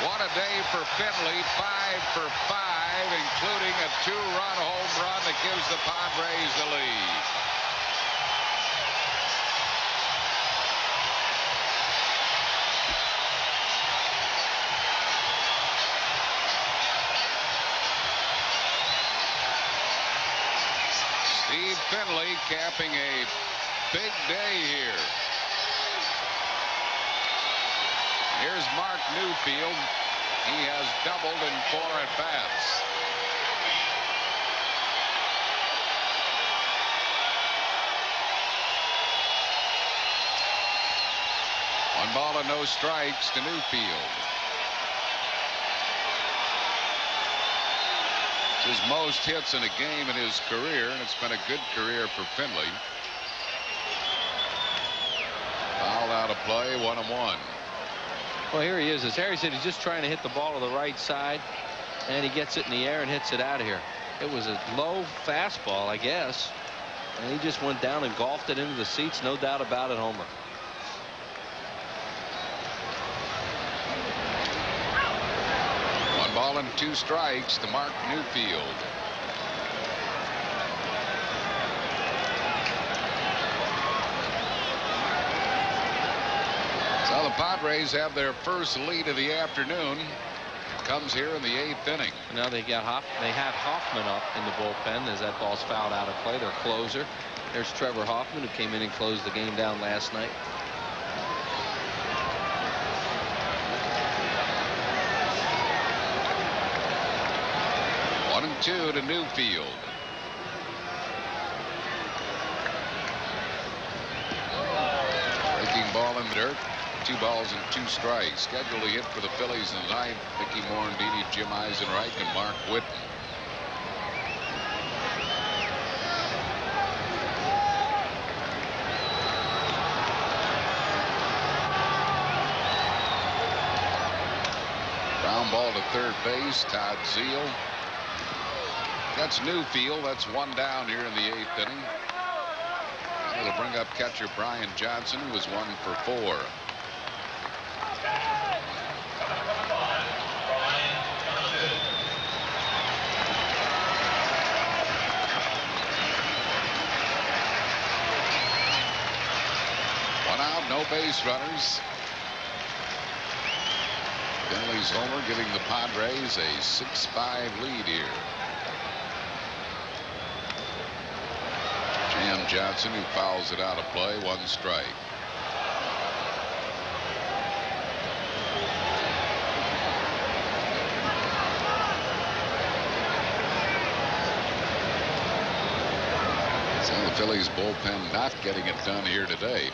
What a day for Finley, 5 for 5, including a 2-run home run that gives the Padres the lead. Steve Finley capping a big day here. Here's Mark Newfield. He has doubled in 4 at-bats. One ball and no strikes to Newfield. His most hits in a game in his career, and it's been a good career for Finley. Fouled out of play, 1-1. Well, here he is. As Harry said, he's just trying to hit the ball to the right side, and he gets it in the air and hits it out of here. It was a low fastball, I guess, and he just went down and golfed it into the seats. No doubt about it, homer. Ball and 2 strikes to Mark Newfield. So the Padres have their first lead of the afternoon. It comes here in the 8th inning. Now they have Hoffman up in the bullpen as that ball's fouled out of play. Their closer. There's Trevor Hoffman, who came in and closed the game down last night. 1-2 to Newfield. Breaking ball in the dirt. 2 balls and 2 strikes. Scheduled to hit for the Phillies in the 9th. Mickey Morandini, Jim Eisenreich, and Mark Whitten. Ground ball to third base. Todd Zeile. That's Newfield. That's 1 down here in the 8th inning. It'll bring up catcher Brian Johnson, who was 1 for 4. One out, no base runners. Finley's homer giving the Padres a 6-5 lead here. Jam Johnson, who fouls it out of play, 1 strike. So the Phillies bullpen not getting it done here today.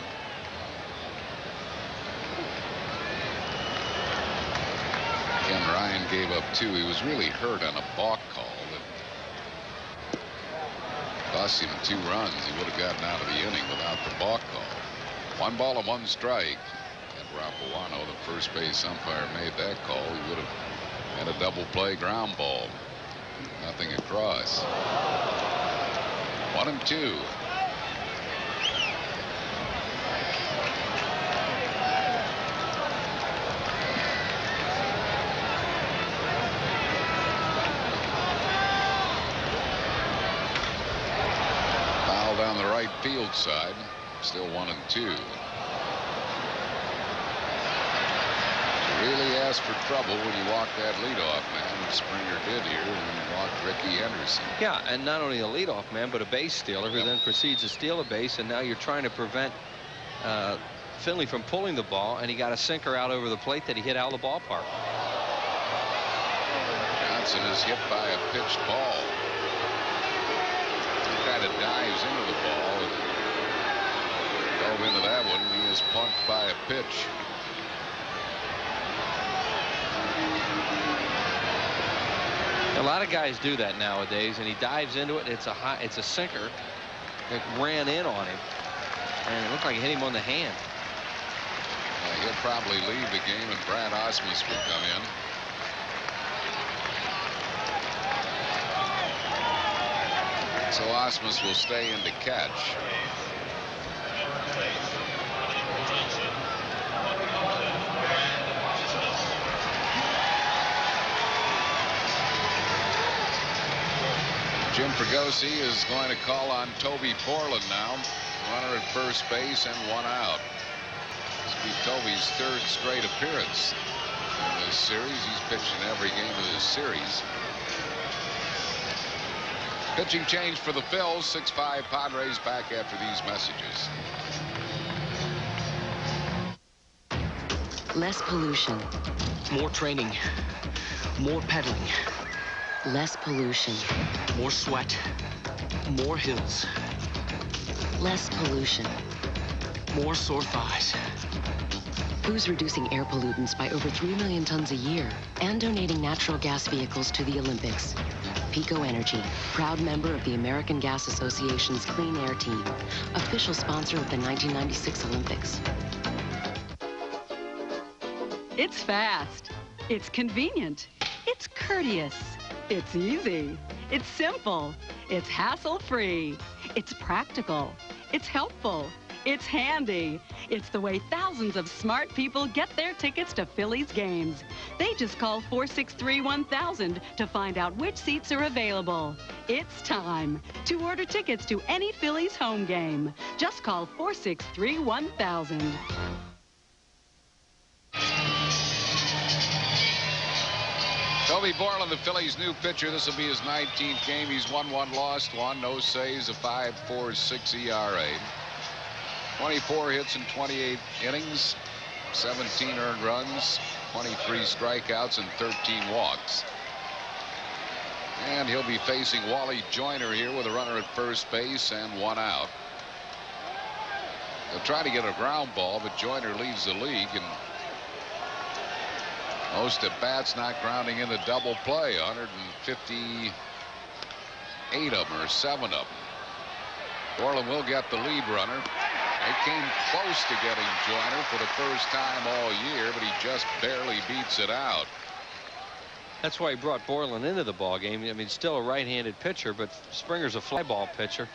Ken Ryan gave up 2. He was really hurt on a balk call that cost him 2 runs. He would have gotten out of the inning without the balk call. 1 ball and 1 strike. And Rapuano, the first base umpire, made that call. He would have had a double play ground ball. Nothing across. 1-2. Down the right field side. Still 1-2. Really asked for trouble when you walked that leadoff man, which Springer did here, and he walked Ricky Henderson. Yeah, and not only a leadoff man, but a base stealer who then proceeds to steal a base, and now you're trying to prevent Finley from pulling the ball, and he got a sinker out over the plate that he hit out of the ballpark. Johnson is hit by a pitched ball. Kind of dives into the ball and dove into that one. He is punked by a pitch. A lot of guys do that nowadays, and he dives into it. It's a sinker that ran in on him, and it looked like it hit him on the hand. He'll probably leave the game, and Brad Osmus will come in. So Osmus will stay in to catch. Jim Fregosi is going to call on Toby Borland now. Runner at first base and 1 out. This will be Toby's 3rd straight appearance in this series. He's pitched in every game of this series. Pitching change for the Phils. 6-5 Padres back after these messages. Less pollution. More training. More pedaling. Less pollution. More sweat. More hills. Less pollution. More sore thighs. Who's reducing air pollutants by over 3 million tons a year and donating natural gas vehicles to the Olympics? Pico Energy, proud member of the American Gas Association's Clean Air Team, official sponsor of the 1996 Olympics. It's fast. It's convenient. It's courteous. It's easy. It's simple. It's hassle-free. It's practical. It's helpful. It's handy. It's the way thousands of smart people get their tickets to Phillies games. They just call 463-1000 to find out which seats are available. It's time to order tickets to any Phillies home game. Just call 463-1000. Toby Borland, the Phillies' new pitcher. This will be his 19th game. He's won one, lost one. No saves, a 5.46 ERA. 24 hits in 28 innings, 17 earned runs, 23 strikeouts, and 13 walks. And he'll be facing Wally Joyner here with a runner at first base and one out. They'll try to get a ground ball, but Joyner leads the league, and most at bats not grounding in the double play. 158 of them, or 7 of them. Borland will get the lead runner. They came close to getting Joyner for the first time all year, but he just barely beats it out. That's why he brought Borland into the ball game. I mean, still a right-handed pitcher, but Springer's a fly ball pitcher.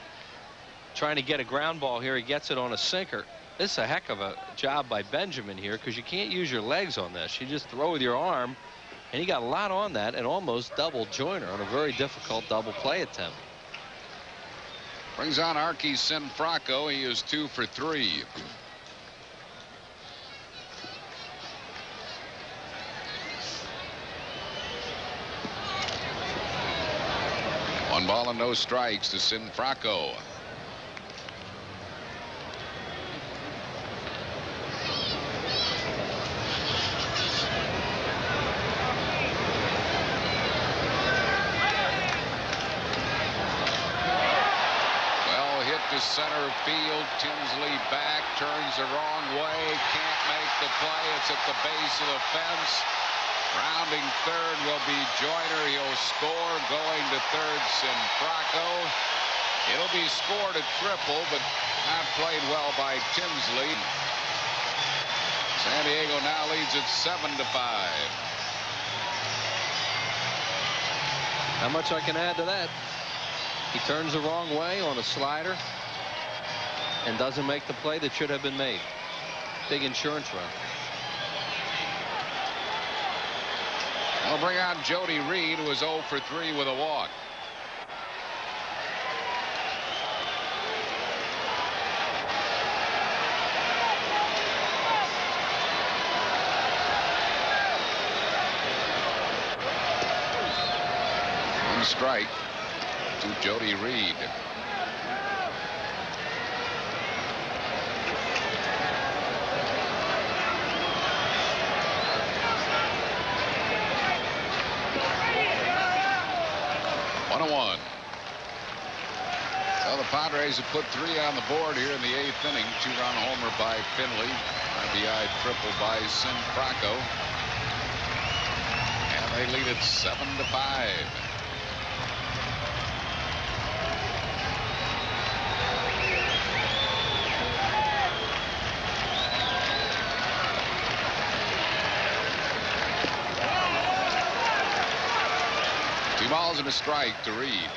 Trying to get a ground ball here. He gets it on a sinker. This is a heck of a job by Benjamin here, because you can't use your legs on this. You just throw with your arm, and he got a lot on that and almost doubled Joyner on a very difficult double play attempt. Brings on Arky Sinfracco. He is 2 for 3. One ball and no strikes to Sinfracco. Center field. Tinsley back, turns the wrong way, can't make the play. It's at the base of the fence. Rounding third will be Joyner. He'll score. Going to third, Sinfracco. It'll be scored at triple, but not played well by Tinsley. San Diego now leads it 7-5. How much I can add to that? He turns the wrong way on a slider and doesn't make the play that should have been made. Big insurance run. They'll bring on Jody Reed, who was 0 for 3 with a walk. One strike to Jody Reed. Well, the Padres have put 3 on the board here in the 8th inning. 2-run homer by Finley. RBI triple by Sinfracco. And they lead it 7-5. Two balls and a strike to Reed.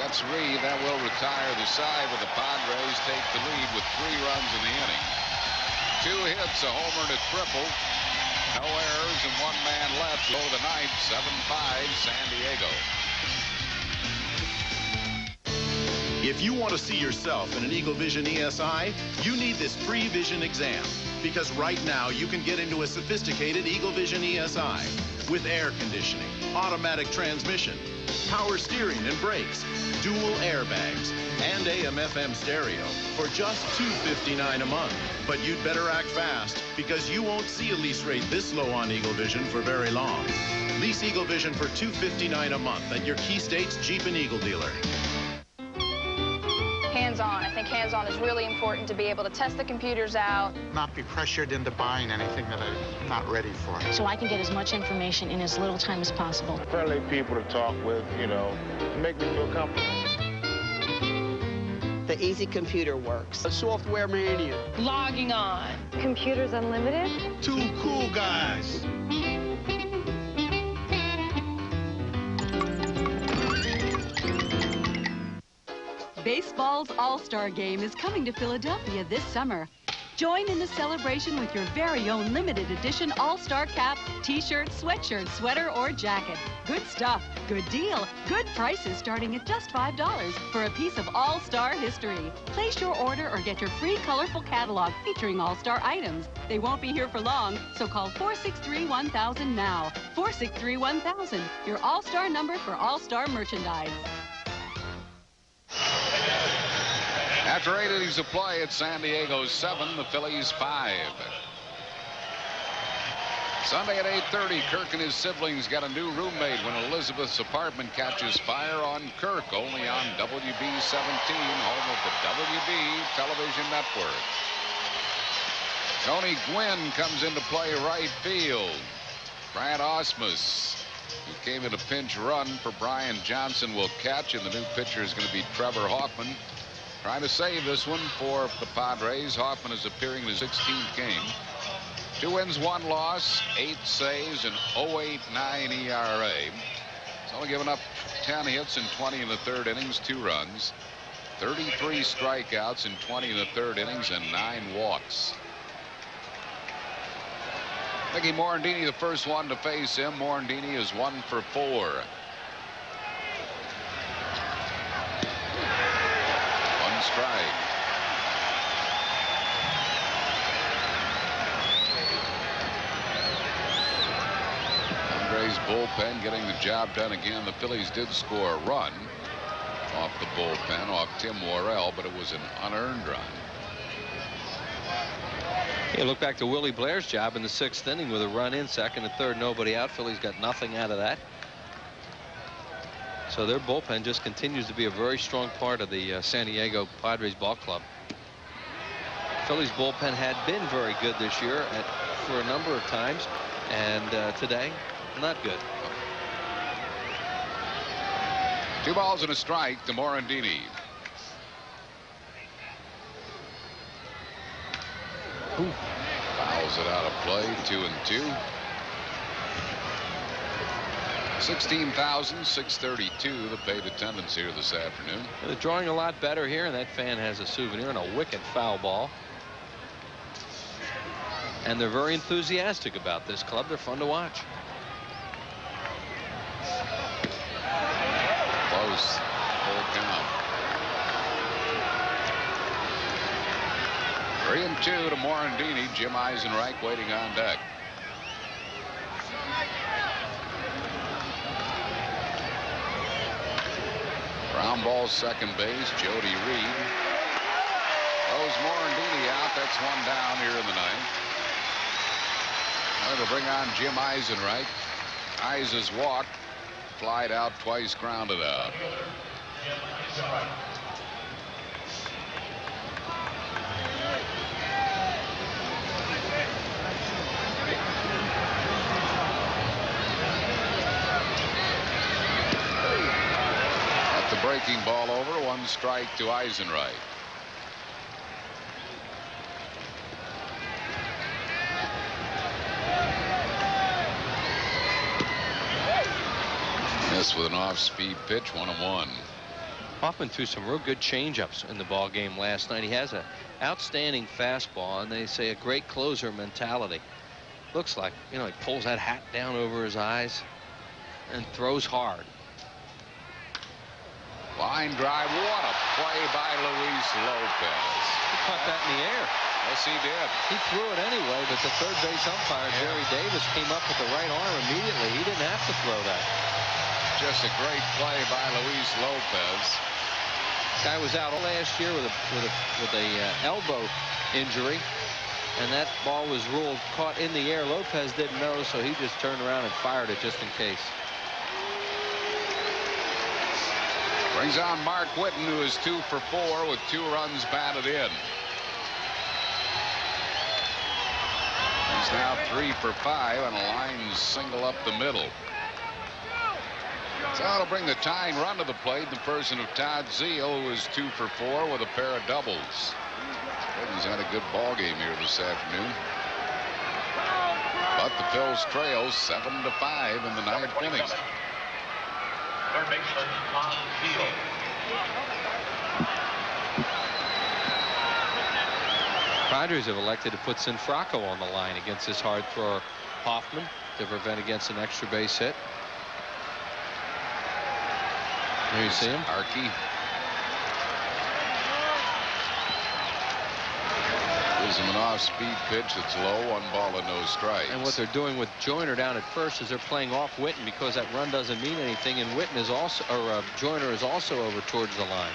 Gets Reed. That will retire the side, but the Padres take the lead with 3 runs in the inning. 2 hits, a homer and a triple. No errors and 1 man left. Low the ninth. 7-5 San Diego. If you want to see yourself in an Eagle Vision ESI, you need this free vision exam. Because right now you can get into a sophisticated Eagle Vision ESI with air conditioning, automatic transmission, power steering and brakes, dual airbags, and AM/FM stereo for just $259 a month. But you'd better act fast because you won't see a lease rate this low on Eagle Vision for very long. Lease Eagle Vision for $259 a month at your Key States Jeep and Eagle dealer. Hands-on. I think hands-on is really important to be able to test the computers out. Not be pressured into buying anything that I'm not ready for. So I can get as much information in as little time as possible. Friendly people to talk with, you know, make me feel comfortable. The easy computer works. A software mania. Logging on. Computers Unlimited. 2 cool guys. Baseball's All-Star Game is coming to Philadelphia this summer. Join in the celebration with your very own limited edition All-Star cap, t-shirt, sweatshirt, sweater, or jacket. Good stuff, good deal, good prices starting at just $5 for a piece of All-Star history. Place your order or get your free colorful catalog featuring All-Star items. They won't be here for long, so call 463-1000 now. 463-1000, your All-Star number for All-Star merchandise. After 8 innings of play, it's San Diego 7, the Phillies 5. Sunday at 8:30, Kirk and his siblings got a new roommate when Elizabeth's apartment catches fire on Kirk, only on WB-17, home of the WB television network. Tony Gwynn comes into play right field. Brad Osmus, who came in a pinch run for Brian Johnson, will catch, and the new pitcher is going to be Trevor Hoffman. Trying to save this one for the Padres. Hoffman is appearing in his 16th game. 2 wins, 1 loss, 8 saves, and 0.89 ERA. He's only given up 10 hits and 20 in the 3rd innings, 2 runs, 33 strikeouts in 20 in the 3rd innings, and 9 walks. Mickey Morandini, the first one to face him. Morandini is 1 for 4. 1 strike. Padres bullpen getting the job done again. The Phillies did score a run off the bullpen, off Tim Worrell, but it was an unearned run. You look back to Willie Blair's job in the 6th inning with a run in, 2nd and 3rd, nobody out. Phillies got nothing out of that. So their bullpen just continues to be a very strong part of the San Diego Padres ball club. Phillies bullpen had been very good this year for a number of times, and today not good. 2 balls and a strike to Morandini. Fouls it out of play. 2-2. 16,632 the paid attendance here this afternoon. They're drawing a lot better here, and that fan has a souvenir and a wicked foul ball. And they're very enthusiastic about this club. They're fun to watch. Close. Full count. 3-2 to Morandini. Jim Eisenreich waiting on deck. Ground ball, second base, Jody Reed. Throws Morandini out. That's 1 down here in the 9th. Now they'll bring on Jim Eisenreich. Eisen's walk, flied out twice, grounded out. Breaking ball over. 1 strike to Eisenreich. Miss with an off-speed pitch. 1-1. Hoffman threw some real good changeups in the ball game last night. He has an outstanding fastball, and they say a great closer mentality. Looks like, you know, he pulls that hat down over his eyes and throws hard. Line drive. What a play by Luis Lopez. He caught that in the air. Yes, he did. He threw it anyway, but the third base umpire, Jerry Davis, came up with the right arm immediately. He didn't have to throw that. Just a great play by Luis Lopez. Guy was out last year with a elbow injury, and that ball was ruled caught in the air. Lopez didn't know, so he just turned around and fired it just in case. Brings on Mark Whitten, who is 2 for 4 with 2 runs batted in. He's now 3 for 5 on a line single up the middle. So it'll bring the tying run to the plate in the person of Todd Zeile, who is 2 for 4 with a pair of doubles. Whitten's had a good ball game here this afternoon. But the Phils trail 7-5 in the 9th inning. Third baseman, Todd Zeile. Padres have elected to put Sinfrocco on the line against this hard thrower Hoffman to prevent against an extra base hit. There you see him. Archie. Gives him an off-speed pitch that's low, 1 ball and no strikes. And what they're doing with Joyner down at first is they're playing off Whitten because that run doesn't mean anything, and Whitten is also, or Joyner is also over towards the line.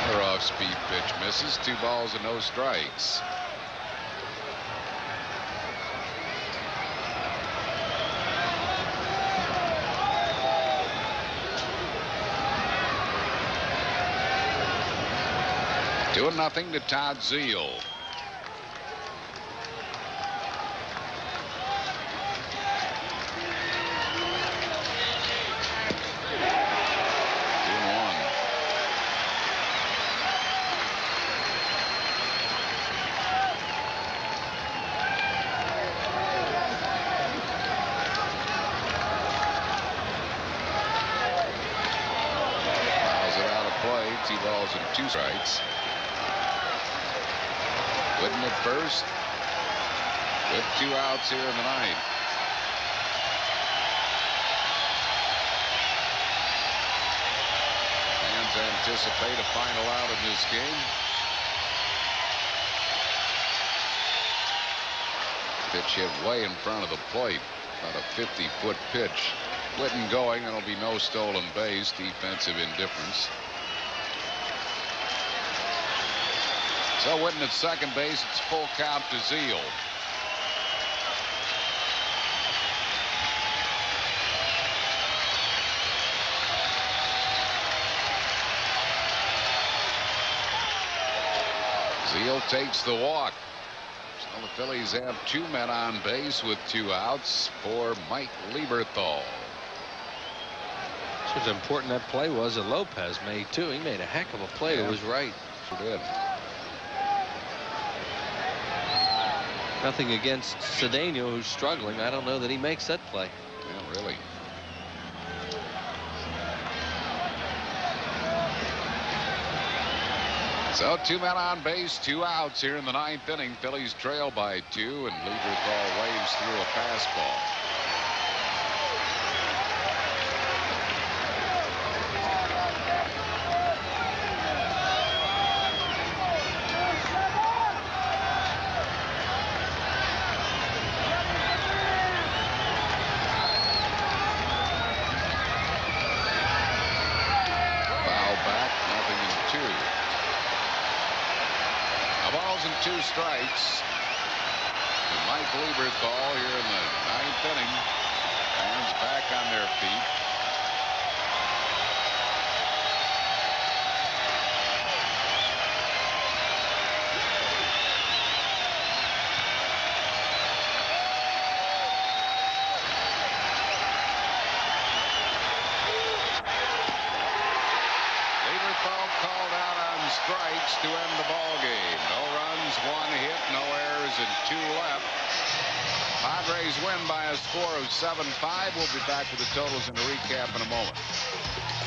Another off-speed pitch misses, 2 balls and no strikes. Doing nothing to Todd Zeile. Fouls it out of play. 2 balls and 2 strikes. Whitten at first with 2 outs here in the 9th. Fans anticipate a final out in this game. Pitch hit way in front of the plate. About a 50-foot pitch. Whitten going, and there'll be no stolen base. Defensive indifference. So Whitten at second base. It's full count to Zeile. Zeile takes the walk. So the Phillies have 2 men on base with 2 outs for Mike Lieberthal. This was important that play was that Lopez made too. He made a heck of a play to his right. He did. Nothing against Cedeno, who's struggling. I don't know that he makes that play. Yeah, really. So 2 men on base, 2 outs here in the 9th inning. Phillies trail by 2, and Lieberthal waves through a fastball. Strikes. And Mike Lieberthal here in the 9th inning. Fans back on their feet. Lieberthal called out on strikes to end the ball game. No runs, 1 hit, no errors, and 2 left. Padres win by a score of 7-5. We'll be back with the totals and a recap in a moment.